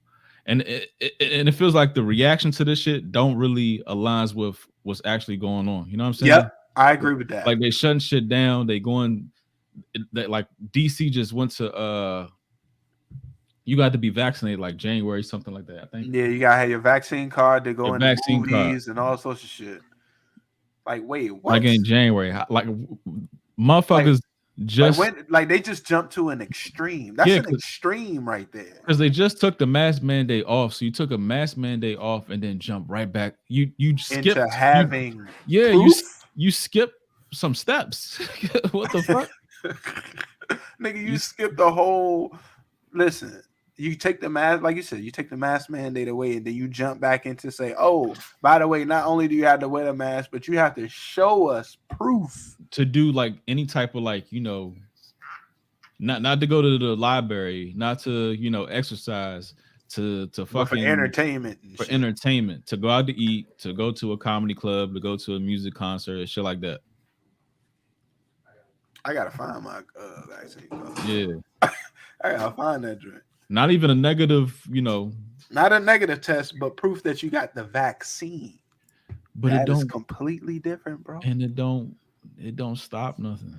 And it feels like the reaction to this shit don't really aligns with what's actually going on. You know what I'm saying? Yep, I agree with that. Like they shutting shit down. They going, like DC just went to you got to be vaccinated like January, something like that, I think. Yeah, you gotta have your vaccine card to go in movies and all sorts of shit. Like, wait, what? Like in January, like motherfuckers. Just like they just jumped to an extreme. That's an extreme right there. Because they just took the mask mandate off. So you took a mask mandate off and then jump right back. You skipped into having you skip some steps. What the fuck? Nigga, you skipped the whole listen. You take the mask, like you said, you take the mask mandate away, and then you jump back into say, oh, by the way, not only do you have to wear the mask, but you have to show us proof to do like any type of like, you know, not to go to the library, not to, you know, exercise, to fucking for entertainment, to go out to eat, to go to a comedy club, to go to a music concert, shit like that. I gotta find my vaccine card. Yeah, I gotta find that drink. Not even a negative, you know. Not a negative test, but proof that you got the vaccine. But that is completely different, bro. And it don't stop nothing.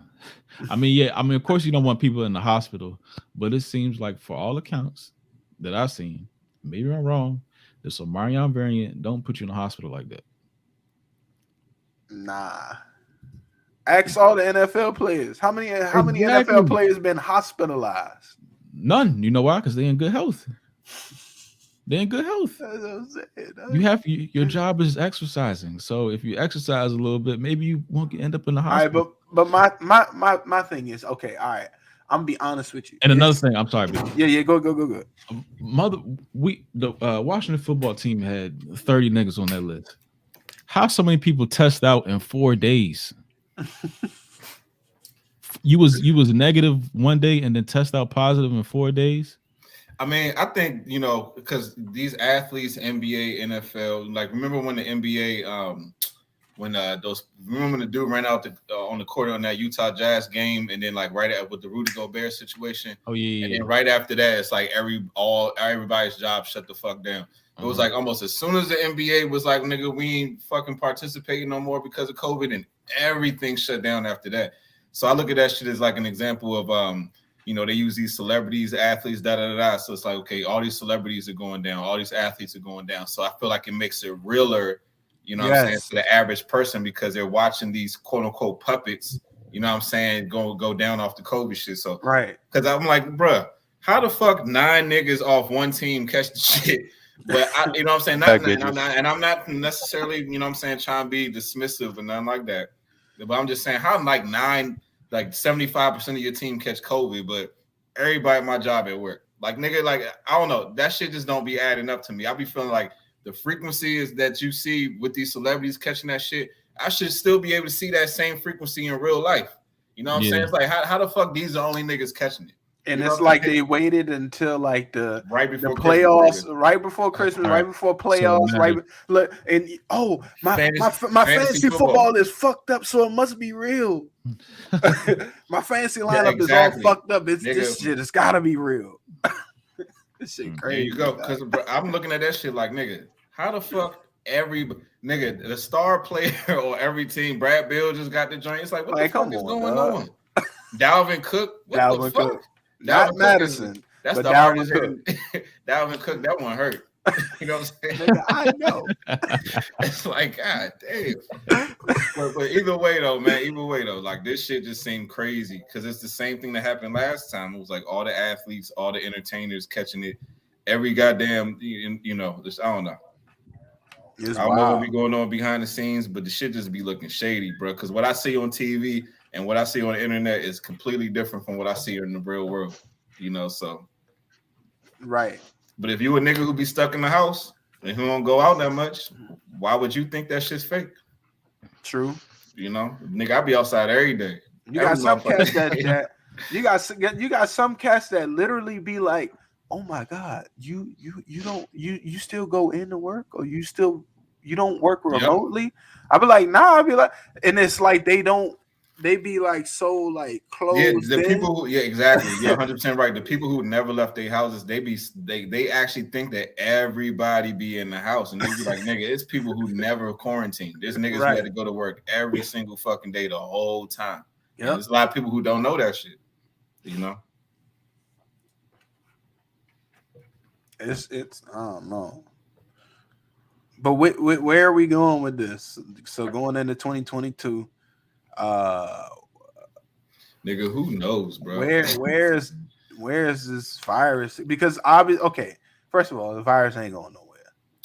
I mean, of course you don't want people in the hospital, but it seems like for all accounts that I've seen, maybe I'm wrong, this Omarion variant don't put you in the hospital like that. Nah. Ask all the NFL players. How many NFL players been hospitalized? None. You know why? Because they're in good health. They're in good health. That's what I'm saying. You have your job is exercising. So if you exercise a little bit, maybe you won't end up in the hospital. All right, but my thing is, okay, all right. I'm gonna be honest with you. And another thing, I'm sorry. Yeah, go. The Washington football team had 30 niggas on that list. How so many people test out in 4 days? You was negative one day and then test out positive in 4 days. I mean, I think, you know, because these athletes, NBA, NFL, like remember when the NBA, remember when the dude ran out on the court on that Utah Jazz game, and then like with the Rudy Gobert situation. Oh yeah. And then right after that, it's like everybody's job shut the fuck down. It was like almost as soon as the NBA was like, nigga, we ain't fucking participating no more because of COVID, and everything shut down after that. So I look at that shit as like an example of, you know, they use these celebrities, athletes, da. So it's like, okay, all these celebrities are going down, all these athletes are going down. So I feel like it makes it realer, you know what I'm saying, to the average person, because they're watching these quote unquote puppets, you know what I'm saying, go down off the COVID shit. So right. Because I'm like, bruh, how the fuck 9 niggas off one team catch the shit? But you know what I'm saying? I'm not necessarily, you know what I'm saying, trying to be dismissive and nothing like that. But I'm just saying, how like 75% of your team catch COVID, but everybody at my job at work, like nigga, like I don't know, that shit just don't be adding up to me. I be feeling like the frequency is that you see with these celebrities catching that shit. I should still be able to see that same frequency in real life. You know what I'm saying? It's like how the fuck these are only niggas catching it? And it's like they waited until like the before playoffs, right before Christmas, right before playoffs, so look, and my fantasy football is fucked up, so it must be real. My fantasy lineup is all fucked up. This shit has gotta be real. This shit crazy. There you go, because I'm looking at that shit like, nigga, how the fuck every nigga, the star player or every team, Brad Bill just got the joint. It's like, what the fuck is going on? Dalvin Cook, what the fuck? Not Madison. That's the hardest hit. Dalvin Cook, that one hurt. You know what I'm saying? I know. It's like, God damn. But either way though, like this shit just seemed crazy because it's the same thing that happened last time. It was like all the athletes, all the entertainers catching it. Every goddamn, you know, just I don't know. I don't know what be going on behind the scenes, but the shit just be looking shady, bro. Because what I see on TV and what I see on the internet is completely different from what I see in the real world, you know. So, right. But if you a nigga who be stuck in the house and who don't go out that much, why would you think that shit's fake? True. You know, nigga, I be outside every day. You got some cats that you got some cats that literally be like, oh my God, you still go into work or you don't work remotely? Yep. I'd be like, nah, I'd be like, and it's like they be like so like close. Yeah, the people who, exactly. You're 100% right. The people who never left their houses, they actually think that everybody be in the house. And they be like, nigga, it's people who never quarantined. There's niggas who had to go to work every single fucking day the whole time. Yeah. There's a lot of people who don't know that shit. You know? It's I don't know. But where are we going with this? So going into 2022, nigga, who knows, bro? Where is this virus? Because obviously, okay, first of all, the virus ain't going nowhere.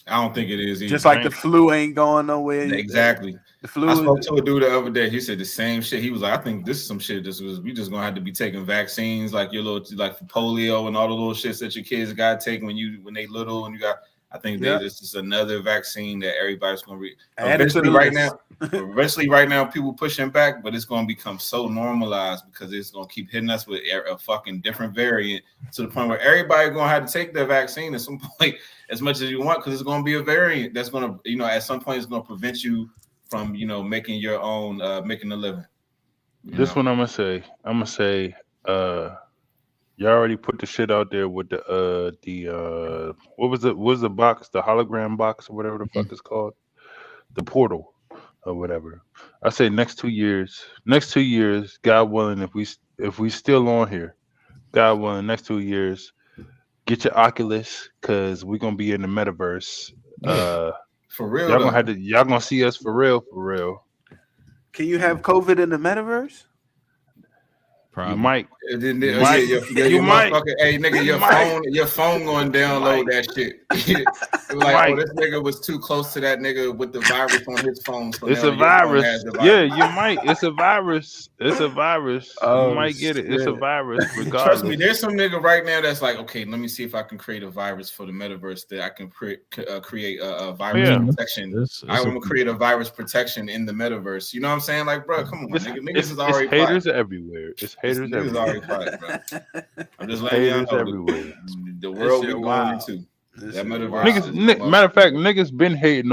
I don't think it is either. Just like the flu ain't going nowhere. Exactly. The flu. I spoke to a dude the other day. He said the same shit. He was like, I think this is some shit. We just gonna have to be taking vaccines, like your little, like for polio and all the little shits that your kids got to take when they little, and you got. I think this is another vaccine that everybody's gonna read. Eventually, right now, people pushing back, but it's gonna become so normalized because it's gonna keep hitting us with a fucking different variant to the point where everybody's gonna have to take their vaccine at some point, as much as you want, because it's gonna be a variant that's gonna, you know, at some point it's gonna prevent you from, you know, making your own, making a living. This one I'm gonna say, you already put the shit out there with the what was the box, the hologram box or whatever the fuck it's called, the portal or whatever. I say next 2 years, God willing, if we still on here, God willing, next 2 years, get your Oculus because we're gonna be in the metaverse. For real, y'all gonna see us for real. Can you have COVID in the metaverse? Probably. You might. You might. Hey, nigga, your phone going to download that shit. Like, this nigga was too close to that nigga with the virus on his phone. So it's a virus. Yeah, you might. It's a virus. Oh, you might get it. It's a virus. Regardless. Trust me, there's some nigga right now that's like, okay, let me see if I can create a virus for the metaverse that I can create a virus protection. I want to create a virus protection in the metaverse. You know what I'm saying? Like, bro, come on, niggas is already haters everywhere. It's haters everywhere. I'm just letting y'all know everywhere. The world we're going into. Matter of fact, niggas been hating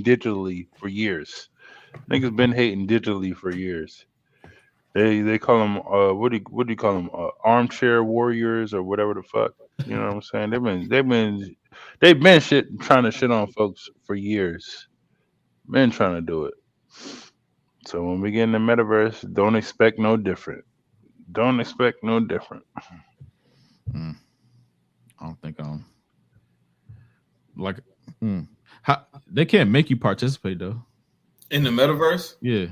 digitally for years. They call them what do you call them? Armchair warriors or whatever the fuck. You know what I'm saying? They've been trying to shit on folks for years. Been trying to do it. So when we get in the metaverse, don't expect no different. I don't think how they can't make you participate though. In the metaverse? Yeah.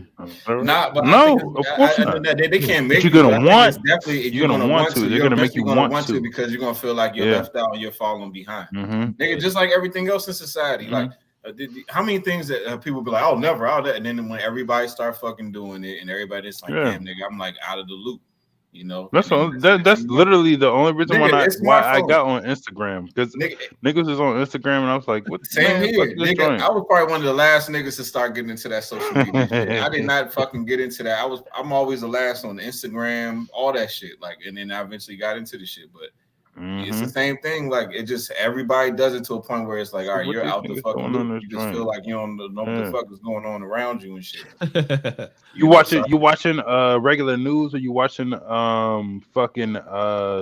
Nah, but no, of course not. They can't make you're you. gonna want. Definitely, You're gonna want to. They're gonna make you want to because you're gonna feel like you're left out and you're falling behind. Nigga, just like everything else in society. Like, how many things that people be like, oh, never, all that, and then when everybody start fucking doing it, and everybody's like, damn, nigga, I'm like out of the loop. You know, that's literally the only reason why I got on Instagram, because niggas is on Instagram, and I was like, "What?" Same here, nigga. I was probably one of the last niggas to start getting into that social media shit. I did not fucking get into that. I'm always the last on Instagram, all that shit. Like, and then I eventually got into the shit, but it's the same thing. Like, it just everybody does it to a point where it's like, all right, you're out the fucking loop. You just feel like you don't know what the fuck is going on around you and shit. You watching regular news, or you watching fucking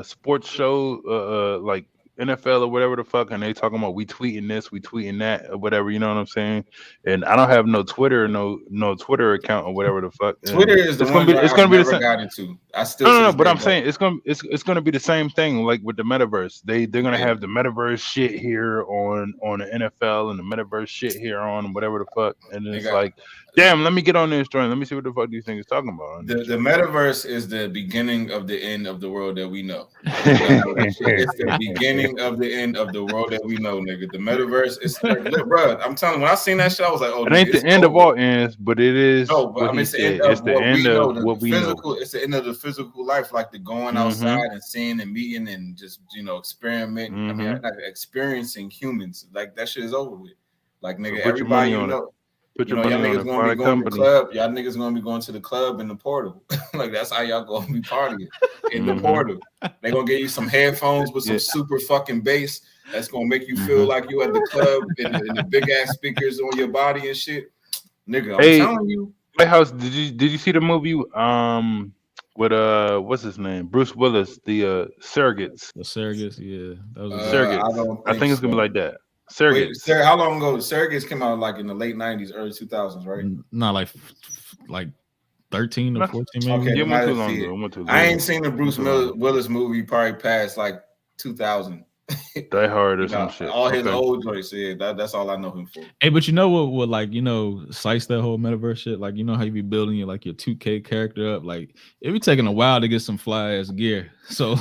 sports show like NFL or whatever the fuck, and they talking about we tweeting this, we tweeting that, or whatever, you know what I'm saying? And I don't have no Twitter, no Twitter account or whatever the fuck. Twitter is the one it's gonna be the same. Got into. I still no, but I'm saying it's gonna be the same thing, like with the metaverse. They're gonna have the metaverse shit here on the NFL, and the metaverse shit here on whatever the fuck, and it's like, damn, let me get on this joint. Let me see what the fuck these things talking about. The metaverse is the beginning of the end of the world that we know. It's the beginning of the end of the world that we know, nigga. The metaverse is, bro. I'm telling you, when I seen that shit, I was like, oh, it ain't the end of all ends, but it is. No, but I mean, it's the end of what we know. It's the end of the physical life, like the going outside and seeing and meeting and just experimenting. I mean, like experiencing humans, like that shit is over with. Like, nigga, everybody you know. Put your y'all money niggas on gonna be going to the club. Y'all niggas gonna be going to the club in the portal. Like, that's how y'all gonna be partying in the portal. They gonna get you some headphones with some super fucking bass. That's gonna make you feel like you at the club and the big ass speakers on your body and shit. Nigga, I'm telling you. Lighthouse, did you see the movie with what's his name? Bruce Willis, the Surrogates. The Surrogates, yeah. That was Surrogates. I think it's gonna be like that. Surrogates. Wait, how long ago? Surrogates came out like in the late 90s, early 2000s, right? Not like 13 or 14 maybe. Okay, I ain't seen the Bruce Willis movie probably past like 2000. Die Hard or some shit. All his old joints, that's all I know him for. Hey, but you know what like, sites that whole metaverse shit, like, how you be building your 2K character up, like it be taking a while to get some fly ass gear. So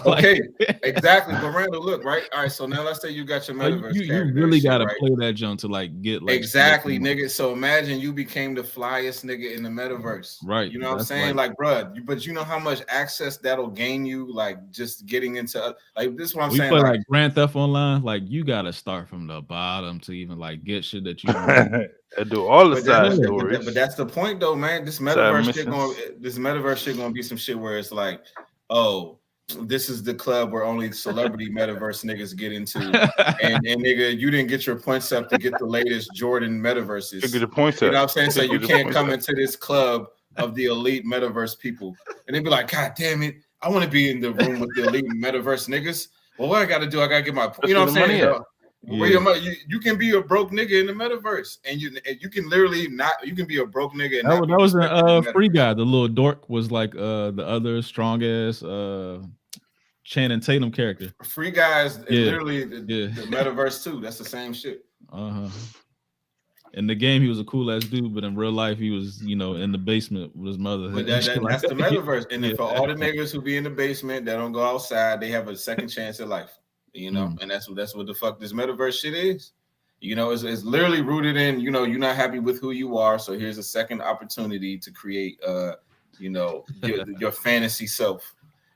exactly. But Randall, look, right? All right, so now let's say you got your metaverse you really gotta play that jump to get exactly, nigga. So imagine you became the flyest nigga in the metaverse, right? You know what I'm saying? Like, bro, but you know how much access that'll gain you, like just getting into this is what I'm saying. Like Grand Theft Online, like you gotta start from the bottom to even get shit that you do all the side stories. But that's the point though, man. This metaverse shit gonna be some shit where it's like, oh, this is the club where only celebrity metaverse niggas get into, and nigga, you didn't get your points up to get the latest Jordan metaverses. You get the points up. You know what I'm saying? So you can't come into this club of the elite metaverse people, and they be like, God damn it, I want to be in the room with the elite metaverse niggas. Well, what I got to do? I got to get my, you know what I'm saying? You can be a broke nigga in the metaverse, and you can literally not. You can be a broke nigga. And that was a Free Guy. The little dork was like the other strong ass Channing Tatum character. Free Guys, literally the metaverse too. That's the same shit. In the game, he was a cool ass dude, but in real life, he was, in the basement with his mother. But that's the metaverse. And then for all the niggas who be in the basement that don't go outside, they have a second chance at life. And that's what the fuck this metaverse shit is. It's literally rooted in, you're not happy with who you are, so here's a second opportunity to create your fantasy self.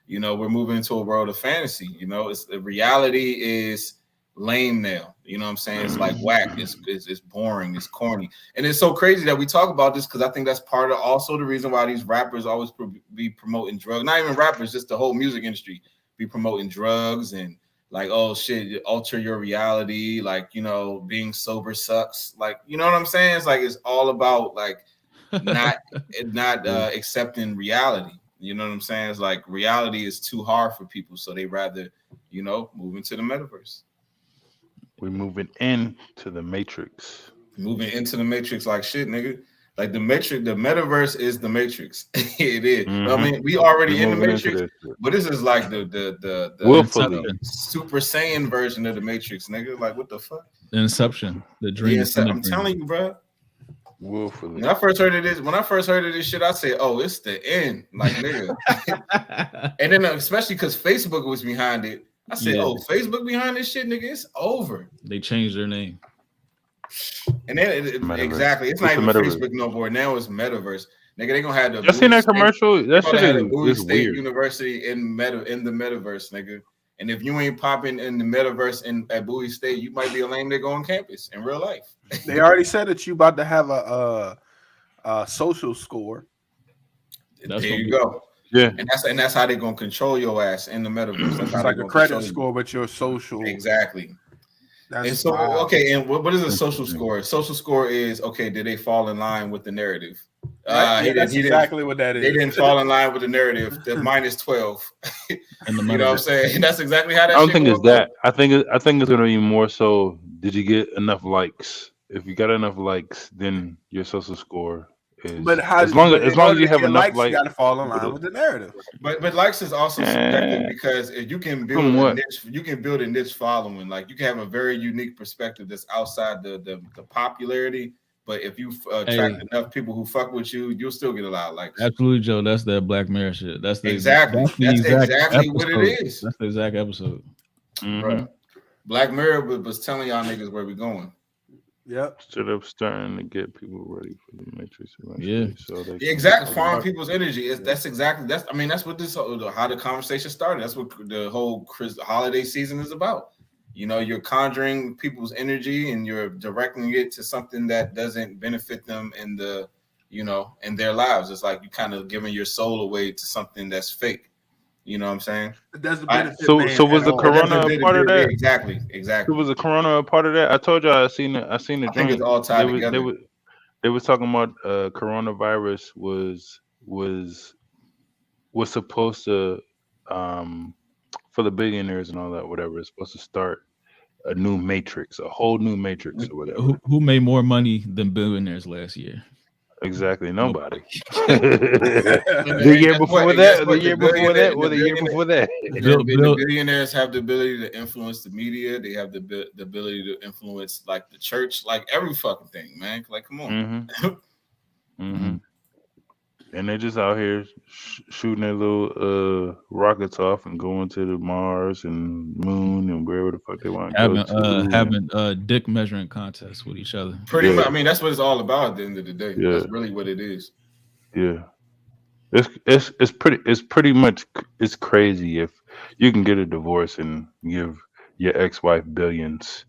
We're moving into a world of fantasy. It's the reality is lame now. You know what I'm saying? It's like whack. It's boring. It's corny. And it's so crazy that we talk about this because I think that's part of also the reason why these rappers always be promoting drugs. Not even rappers, just the whole music industry be promoting drugs and like, oh shit, alter your reality. Like, being sober sucks. Like, you know what I'm saying? It's like, it's all about like not accepting reality. You know what I'm saying? It's like reality is too hard for people. So they rather, move into the metaverse. We're moving into the matrix. Moving into the matrix like shit, nigga. Like the metaverse is the matrix. It is. I mean, we already in the matrix, but this is like the willfully Super Saiyan version of the matrix, nigga. Like what the fuck? The Inception, the dream. I'm telling you, bro. Willfully. When I first heard of this shit, I said, "Oh, it's the end." Like, nigga. And then especially because Facebook was behind it, I said, "Oh, Facebook behind this shit, nigga, it's over." They changed their name. And then exactly, it's not even Facebook no more. Now it's Metaverse. Nigga, they gonna have the. You seen that commercial? That shit is State weird. University in the Metaverse, nigga. And if you ain't popping in the Metaverse at Bowie State, you might be a lame nigga on campus in real life. They already said that you about to have a social score. There you go. Yeah, and that's how they're gonna control your ass in the Metaverse. That's it's like a credit score, but your social. Exactly. That's and so wild. Okay, and what is a social score? Social score is okay. Did they fall in line with the narrative? That's exactly what that is. They didn't fall in line with the narrative. The minus 12. You know what I'm saying? And that's exactly how that. I don't think it's that. I think it's gonna be more so. Did you get enough likes? If you got enough likes, then your social score is. But as long as you have enough likes, you got to fall in line with the narrative. But likes is also subjective because you can build a niche. You can build a niche following. Like you can have a very unique perspective that's outside the popularity. But if you attract enough people who fuck with you, you'll still get a lot of likes. Absolutely, Joe. That's that Black Mirror shit. That's exactly what it is. That's the exact episode. Mm-hmm. Black Mirror was telling y'all niggas where we going. Yep. Instead of starting to get people ready for the Matrix. Yeah. So exactly. Farming people's energy. That's what this how the conversation started. That's what the whole holiday season is about. You know, you're conjuring people's energy and you're directing it to something that doesn't benefit them in in their lives. It's like you kind of giving your soul away to something that's fake. You know what I'm saying? It doesn't benefit. So was the Corona a part of that? Exactly. So was the Corona a part of that? I told y'all I seen the I think it's all tied together. They was talking about coronavirus was supposed to for the billionaires and all that, whatever. It's supposed to start a new matrix, a whole new matrix or whatever. Who made more money than billionaires last year? Exactly, nobody. The year before that, or the year before that. The billionaires have the ability to influence the media. They have the ability to influence like the church, like every fucking thing, man. Like, come on. Mm-hmm. And they're just out here shooting their little rockets off and going to the Mars and Moon and wherever the fuck they want to go to. Having dick measuring contests with each other. Pretty much. I mean, that's what it's all about at the end of the day. Yeah. That's really what it is. Yeah. It's pretty much crazy if you can get a divorce and give your ex-wife billions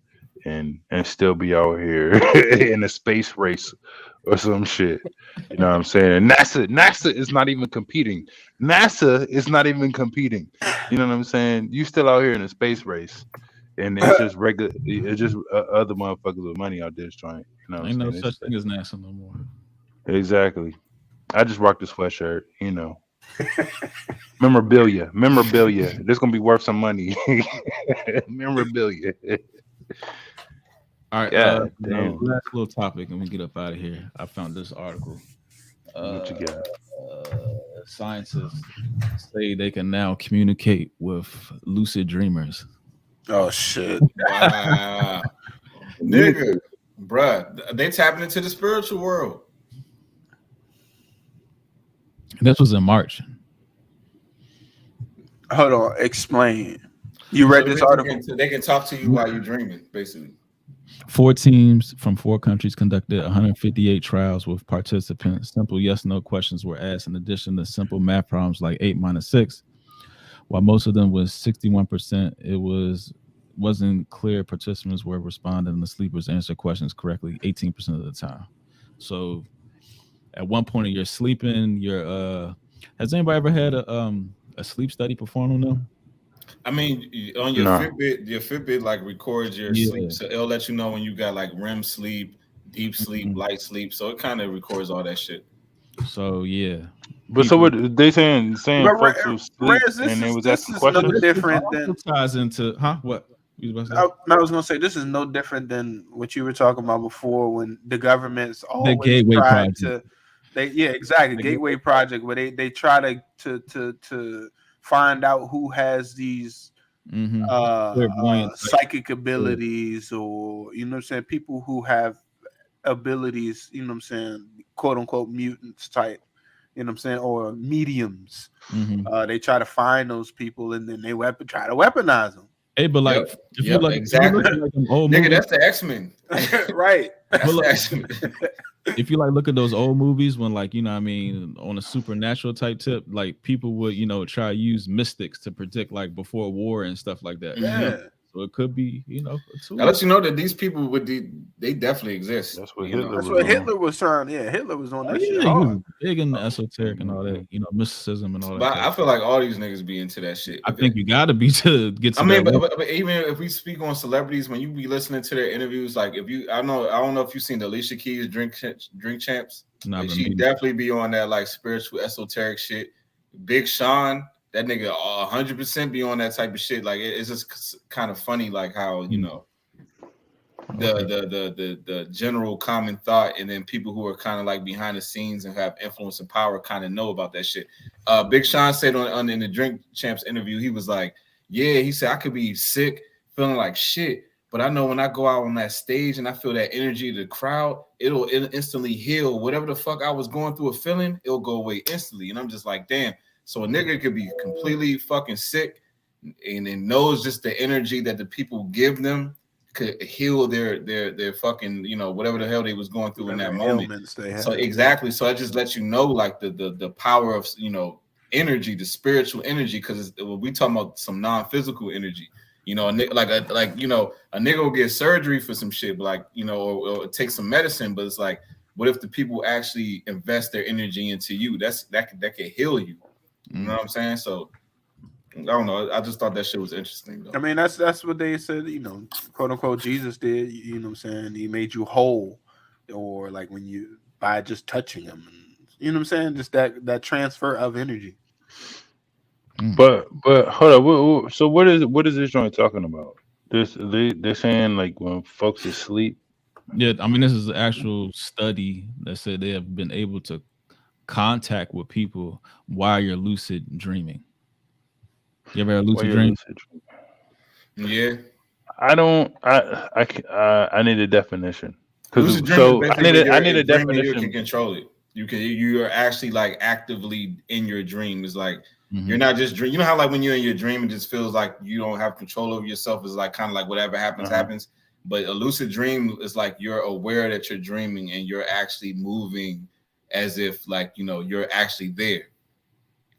and still be out here in a space race or some shit. You know what I'm saying? And NASA is not even competing. NASA is not even competing. You know what I'm saying? You still out here in a space race. And it's just regular. It's just other motherfuckers with money out there trying. You know, ain't no such thing as NASA no more. Exactly. I just rocked this sweatshirt. You know, memorabilia. This gonna be worth some money. Memorabilia. All right. Yeah. Last little topic, and we get up out of here. I found this article. What you got? Scientists say they can now communicate with lucid dreamers. Oh shit! Wow, nigga, bruh, they tapping into the spiritual world. This was in March. Hold on, explain. You read this article? They can talk to you while you're dreaming, basically. 4 teams from 4 countries conducted 158 trials with participants. Simple yes/no questions were asked in addition to simple math problems like 8 minus 6. While most of them was 61%, it wasn't clear participants were responding and the sleepers answered questions correctly 18% of the time. So at one point you're sleeping, has anybody ever had a sleep study performed on them? I mean, on your Fitbit like records your sleep, so it'll let you know when you got like REM sleep, deep sleep, light sleep. So it kind of records all that shit. So yeah, but so what they saying folks who sleep and they was asking questions. No different than ties into what? I was gonna say this is no different than what you were talking about before when the government's always Gateway tried Project. Gateway Project where they try to find out who has these psychic abilities or you know what I'm saying, people who have abilities, you know what I'm saying, quote unquote mutants type, you know what I'm saying, or mediums. They try to find those people and then they try to weaponize them. Hey, but like, if you look, exactly, if you look at like old nigga, movies, that's the X-Men, right? That's the X-Men. If you like look at those old movies when like, you know what I mean, on a supernatural type tip, like people would, you know, try to use mystics to predict like before war and stuff like that. Yeah. So it could be, you know, I'll let you know that these people they definitely exist. That's what Hitler was trying. Yeah, Hitler was on that shit he hard. was big in esoteric and all that, you know, mysticism and all that. But I feel like all these niggas be into that shit. I think you gotta be to get to but even if we speak on celebrities, when you be listening to their interviews, like if you, I don't know if you've seen Alicia Keys Drink Champs. Nah, like she definitely be on that like spiritual esoteric shit. Big Sean, that nigga 100% be on that type of shit. Like it's just kind of funny, like how you know the general common thought, and then people who are kind of like behind the scenes and have influence and power kind of know about that shit. Big Sean said in the Drink Champs interview, he was like, yeah, he said I could be sick, feeling like shit, but I know when I go out on that stage and I feel that energy of the crowd, it'll instantly heal whatever the fuck I was going through a feeling. It'll go away instantly, and I'm just like, damn. So a nigga could be completely fucking sick and it knows just the energy that the people give them could heal their fucking, you know, whatever the hell they was going through in that moment. So exactly. So I just let you know like the power of, you know, energy, the spiritual energy, because we talking about some non-physical energy. You know, like you know, a nigga will get surgery for some shit, like, you know, or take some medicine, but it's like, what if the people actually invest their energy into you? That could heal you. You know what I'm saying? So I don't know. I just thought that shit was interesting, though. I mean, that's what they said, you know, quote unquote, Jesus did. You know what I'm saying? He made you whole, or like when you by just touching him. You know what I'm saying? Just that transfer of energy. But hold up. So what is this joint talking about? They're saying like when folks are asleep. Yeah, I mean, this is an actual study that said they have been able to contact with people while you're lucid dreaming. You ever had a lucid dream? Yeah. I don't. I need a definition. Lucid So I need a definition. You can control it. You are actually like actively in your dream. It's like you're not just dream. You know how like when you're in your dream, it just feels like you don't have control over yourself. It's like kind of like whatever happens happens. But a lucid dream is like you're aware that you're dreaming and you're actually moving as if like, you know, you're actually there.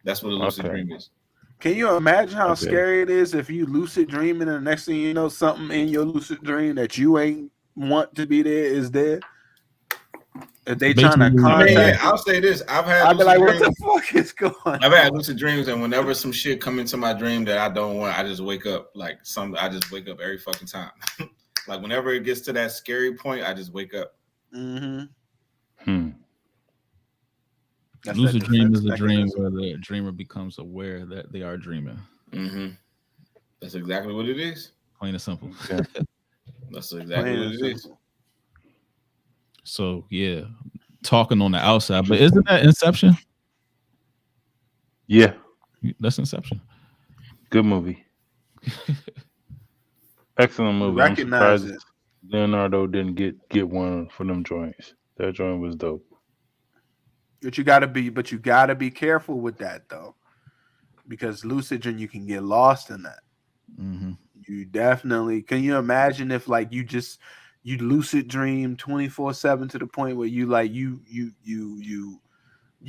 That's what a lucid dream is. Can you imagine how scary it is if you lucid dreaming and the next thing you know, something in your lucid dream that you ain't want to be there is there? If they trying to contact I'll say this. I'll be like, what the fuck is going on? I've had lucid dreams, and whenever some shit come into my dream that I don't want, I just wake up. I just wake up every fucking time. Like whenever it gets to that scary point, I just wake up. Lucid dream is a dream where the dreamer becomes aware that they are dreaming. That's exactly what it is. Plain and simple. That's exactly what it is. So yeah, talking on the outside, but isn't that Inception? Yeah, that's Inception. Good movie. Excellent movie. Recognize I'm surprised Leonardo didn't get one for them joints. That joint was dope. But you gotta be careful with that though, because lucid dream you can get lost in that. You definitely can. You imagine if like you lucid dream 24/7 to the point where you like you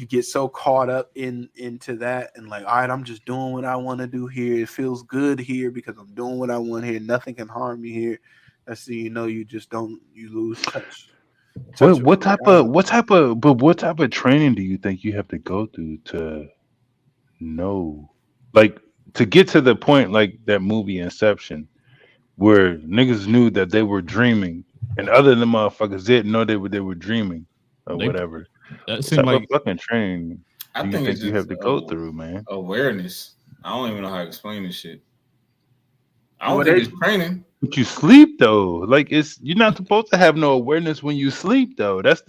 get so caught up into that and like, all right, I'm just doing what I want to do here. It feels good here because I'm doing what I want here. Nothing can harm me here. That's you know, you lose touch. What type of training do you think you have to go through to know, like, to get to the point like that movie Inception, where niggas knew that they were dreaming, and other than motherfuckers didn't know they were dreaming or whatever? That seemed like fucking training. I think it's you have to go through, man. Awareness. I don't even know how to explain this shit. I don't think it's training. But you sleep though. Like you're not supposed to have no awareness when you sleep though. That's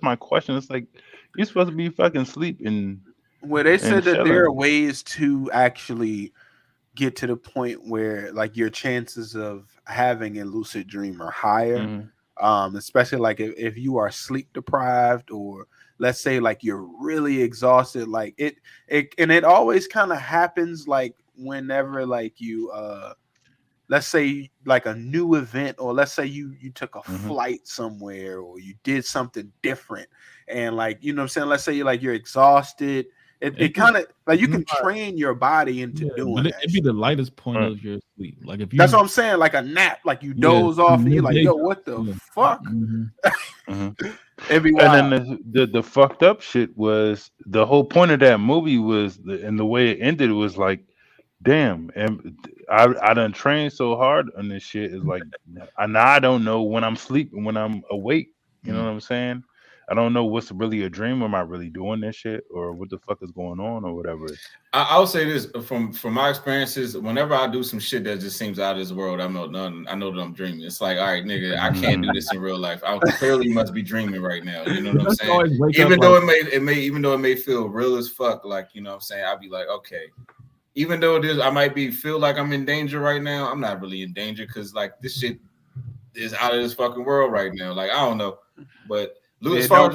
my question. It's like you're supposed to be fucking sleeping. Well, they said that there are ways to actually get to the point where like your chances of having a lucid dream are higher. especially like if you are sleep deprived, or let's say like you're really exhausted, like it always kind of happens like whenever like you let's say like a new event, or let's say you took a flight somewhere, or you did something different, and like, you know what I'm saying, let's say you're exhausted. It kind of like you can train your body into doing that. It'd be the lightest point of your sleep. Like if you, that's what I'm saying, like a nap, like you doze off and you're like, yo, what the fuck? It'd be wild. And then the fucked up shit was the whole point of that movie was and the way it ended was like, damn, and I done trained so hard on this shit. Is like I don't know when I'm sleeping, when I'm awake. You know what I'm saying? I don't know what's really a dream. Am I really doing this shit, or what the fuck is going on, or whatever? I'll say this from my experiences. Whenever I do some shit that just seems out of this world, I know that I'm dreaming. It's like, all right, nigga, I can't do this in real life. I clearly must be dreaming right now. You know what I'm saying? Even though it may feel real as fuck, like, you know what I'm saying, I'll be like, okay. Even though I might feel like I'm in danger right now, I'm not really in danger, because like this shit is out of this fucking world right now. Like, I don't know, but as far as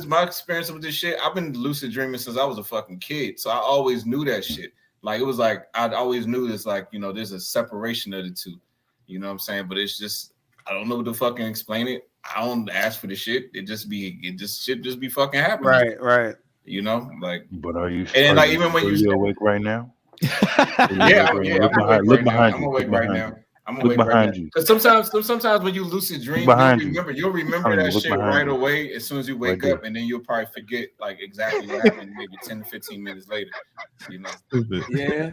my experience with this shit, I've been lucid dreaming since I was a fucking kid. So I always knew that shit. Like, it was like I always knew this. Like, you know, there's a separation of the two. You know what I'm saying? But it's just, I don't know what to fucking explain it. I don't ask for the shit. Shit just be fucking happening. Right. You know, like. But are you? And like, even when you're awake right now? Look behind you. I'm awake right now. Look behind you. Because sometimes when you lucid dream, you'll remember that shit right away as soon as you wake up, and then you'll probably forget like exactly what happened maybe 10 to 15 minutes later. You know? Stupid. Yeah.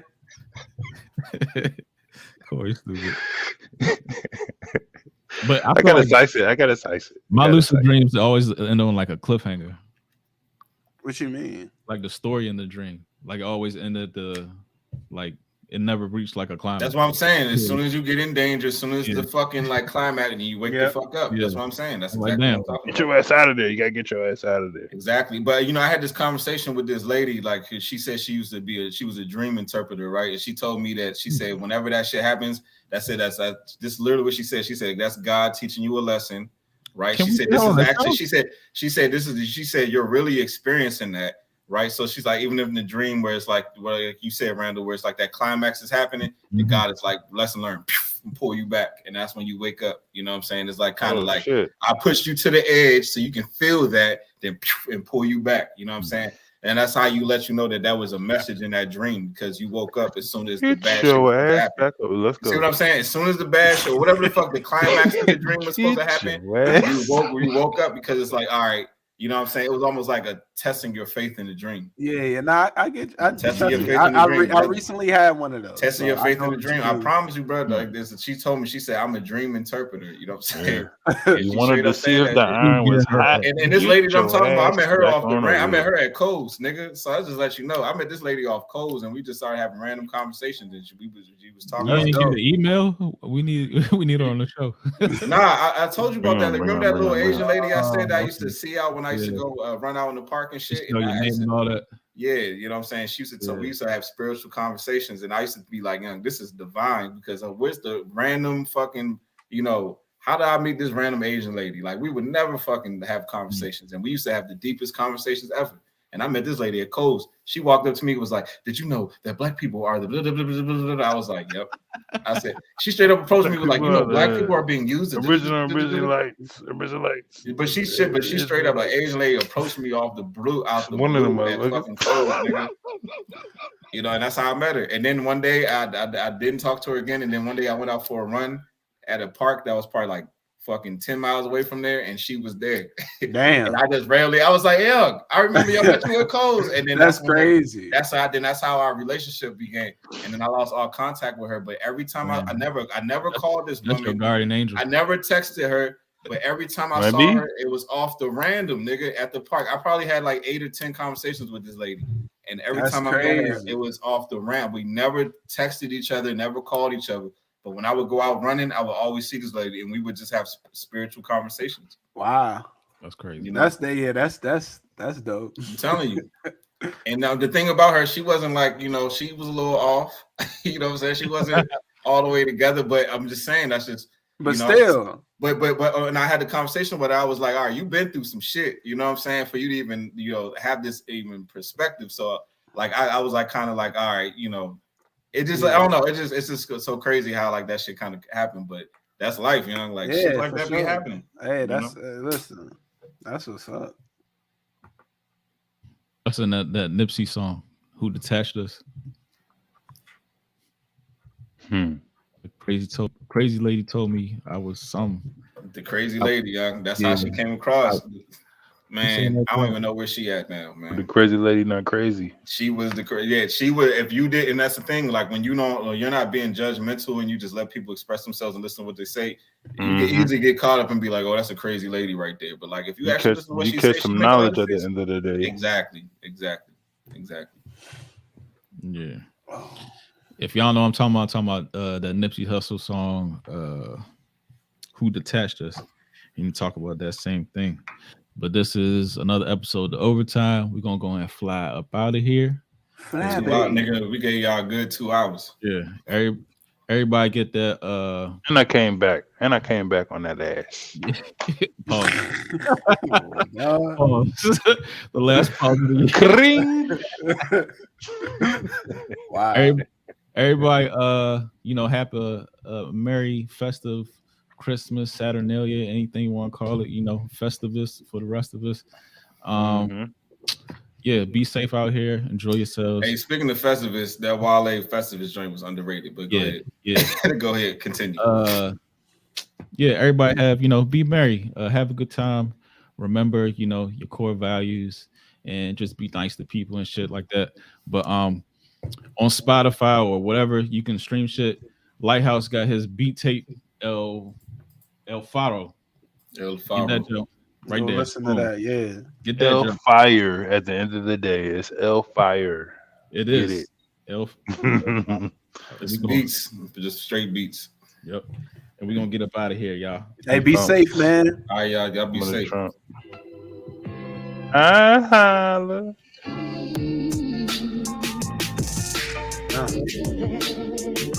Corey, stupid. But I gotta slice it. My lucid dreams always end on like a cliffhanger. What you mean? Like the story in the dream, like always ended like it never reached like a climax. That's what I'm saying. As soon as you get in danger, as soon as the fucking like climax, and you wake the fuck up. That's what I'm saying. That's exactly what I'm talking about. Get your ass out of there. You gotta get your ass out of there. Exactly. But you know, I had this conversation with this lady. Like, she said she was a dream interpreter, right? And she told me that she said whenever that shit happens, this is literally what she said. She said that's God teaching you a lesson, right? She said this is actually. She said you're really experiencing that. Right, so she's like, even if in the dream where it's like you said, Randall, where it's like that climax is happening, and God is like, lesson learned, and pull you back, and that's when you wake up. You know what I'm saying? It's like kind of like shit. I pushed you to the edge so you can feel that, then and pull you back. You know what I'm saying? And that's how you let you know that was a message in that dream, because you woke up as soon as the bad shit happened. Let's go. See what I'm saying? As soon as the bad shit, whatever the fuck the climax of the dream was supposed to happen, you woke up, because it's like, all right. You know what I'm saying? It was almost like a testing your faith in the dream. Yeah. No, I get. Testing your faith in the dream. I recently had one of those. Testing your faith in the dream. I promise you, brother. Like this, she told me. She said, "I'm a dream interpreter." You know what I'm saying? You wanted to see if the iron was hot. And this lady that I'm talking about, I met her off the rant. I met her at Coles, nigga. So I just let you know, I met this lady off Coles, and we just started having random conversations. And she was talking. You didn't get the email. We need her on the show. Nah, I told you about that. Remember that little Asian lady I said that I used to see out when I used to go run out in the park and shit. And all that. Yeah, you know what I'm saying? She used to we used to have spiritual conversations, and I used to be like, young, this is divine, because where's the random fucking, you know, how did I meet this random Asian lady? Like, we would never fucking have conversations, and we used to have the deepest conversations ever. And I met this lady at Coles. She walked up to me and was like, "Did you know that black people are the blah, blah, blah, blah, blah, blah?" I was like, "Yep." I said, she straight up approached me with like, "You know, black people are being used." Original lights. But she straight up, like, Asian lady approached me off the blue, out the one blue of at them fucking Coles, nigga. You know, and that's how I met her. And then one day I didn't talk to her again. And then one day I went out for a run at a park that was probably like fucking 10 miles away from there, and she was there. Damn. And I was like, yeah, I remember y'all met you at Coles. And then that's crazy. That's how our relationship began. And then I lost all contact with her. But every time I never called this woman. Your guardian angel. I never texted her, but every time I saw her, it was off the random, nigga, at the park. I probably had like 8 or 10 conversations with this lady. And every time I met her, it was off the ramp. We never texted each other, never called each other. But when I would go out running, I would always see this lady, and we would just have spiritual conversations. Wow, that's crazy. You know? That's dope. I'm telling you. And now the thing about her, she wasn't like, you know, she was a little off. You know what I'm saying? She wasn't all the way together. But I'm just saying, that's just But still. But and I had the conversation with her. I was like, all right, you've been through some shit, you know what I'm saying, for you to even, have this even perspective. So like I was like kind of like, all right, it just like, I don't know, it's just so crazy how like that shit kind of happened, but that's life, like shit like that be happening. Hey, that's listen, that's what's up. That's in that Nipsey song, Who Detached Us. The crazy lady told me I was some. The crazy lady, young. That's how she came across. Man, I don't even know where she at now, man. The crazy lady not crazy. She was she was. If you did, and that's the thing. Like when you're not being judgmental, and you just let people express themselves and listen to what they say, you can easily get caught up and be like, "Oh, that's a crazy lady right there." But like if you actually listen to what she says, some knowledge at the end of the day. Exactly. Yeah. If y'all know what I'm talking about that Nipsey Hussle song, Who Detached Us, and you talk about that same thing. But this is another episode of Overtime. We're gonna go and fly up out of here. Nigga, we gave y'all a good 2 hours. Yeah. Everybody get that and I came back on that ass. Pause. The last pause of the year. Wow. Everybody happy merry festive Christmas, Saturnalia, anything you want to call it, Festivus for the rest of us. Yeah, be safe out here. Enjoy yourselves. Hey, speaking of Festivus, that Wale Festivus joint was underrated, but go ahead. Yeah. Go ahead, continue. Everybody have, be merry. Have a good time. Remember, your core values and just be nice to people and shit like that. But on Spotify or whatever, you can stream shit. Lighthouse got his beat tape, El Faro. El Faro. Get that joke right there. Listen to that, yeah. Get that El joke. Fire at the end of the day. It's El Fire. It is. El beats. Just straight beats. Yep. And we're gonna get up out of here, y'all. Hey, be safe, man. All right, y'all be safe. Holla.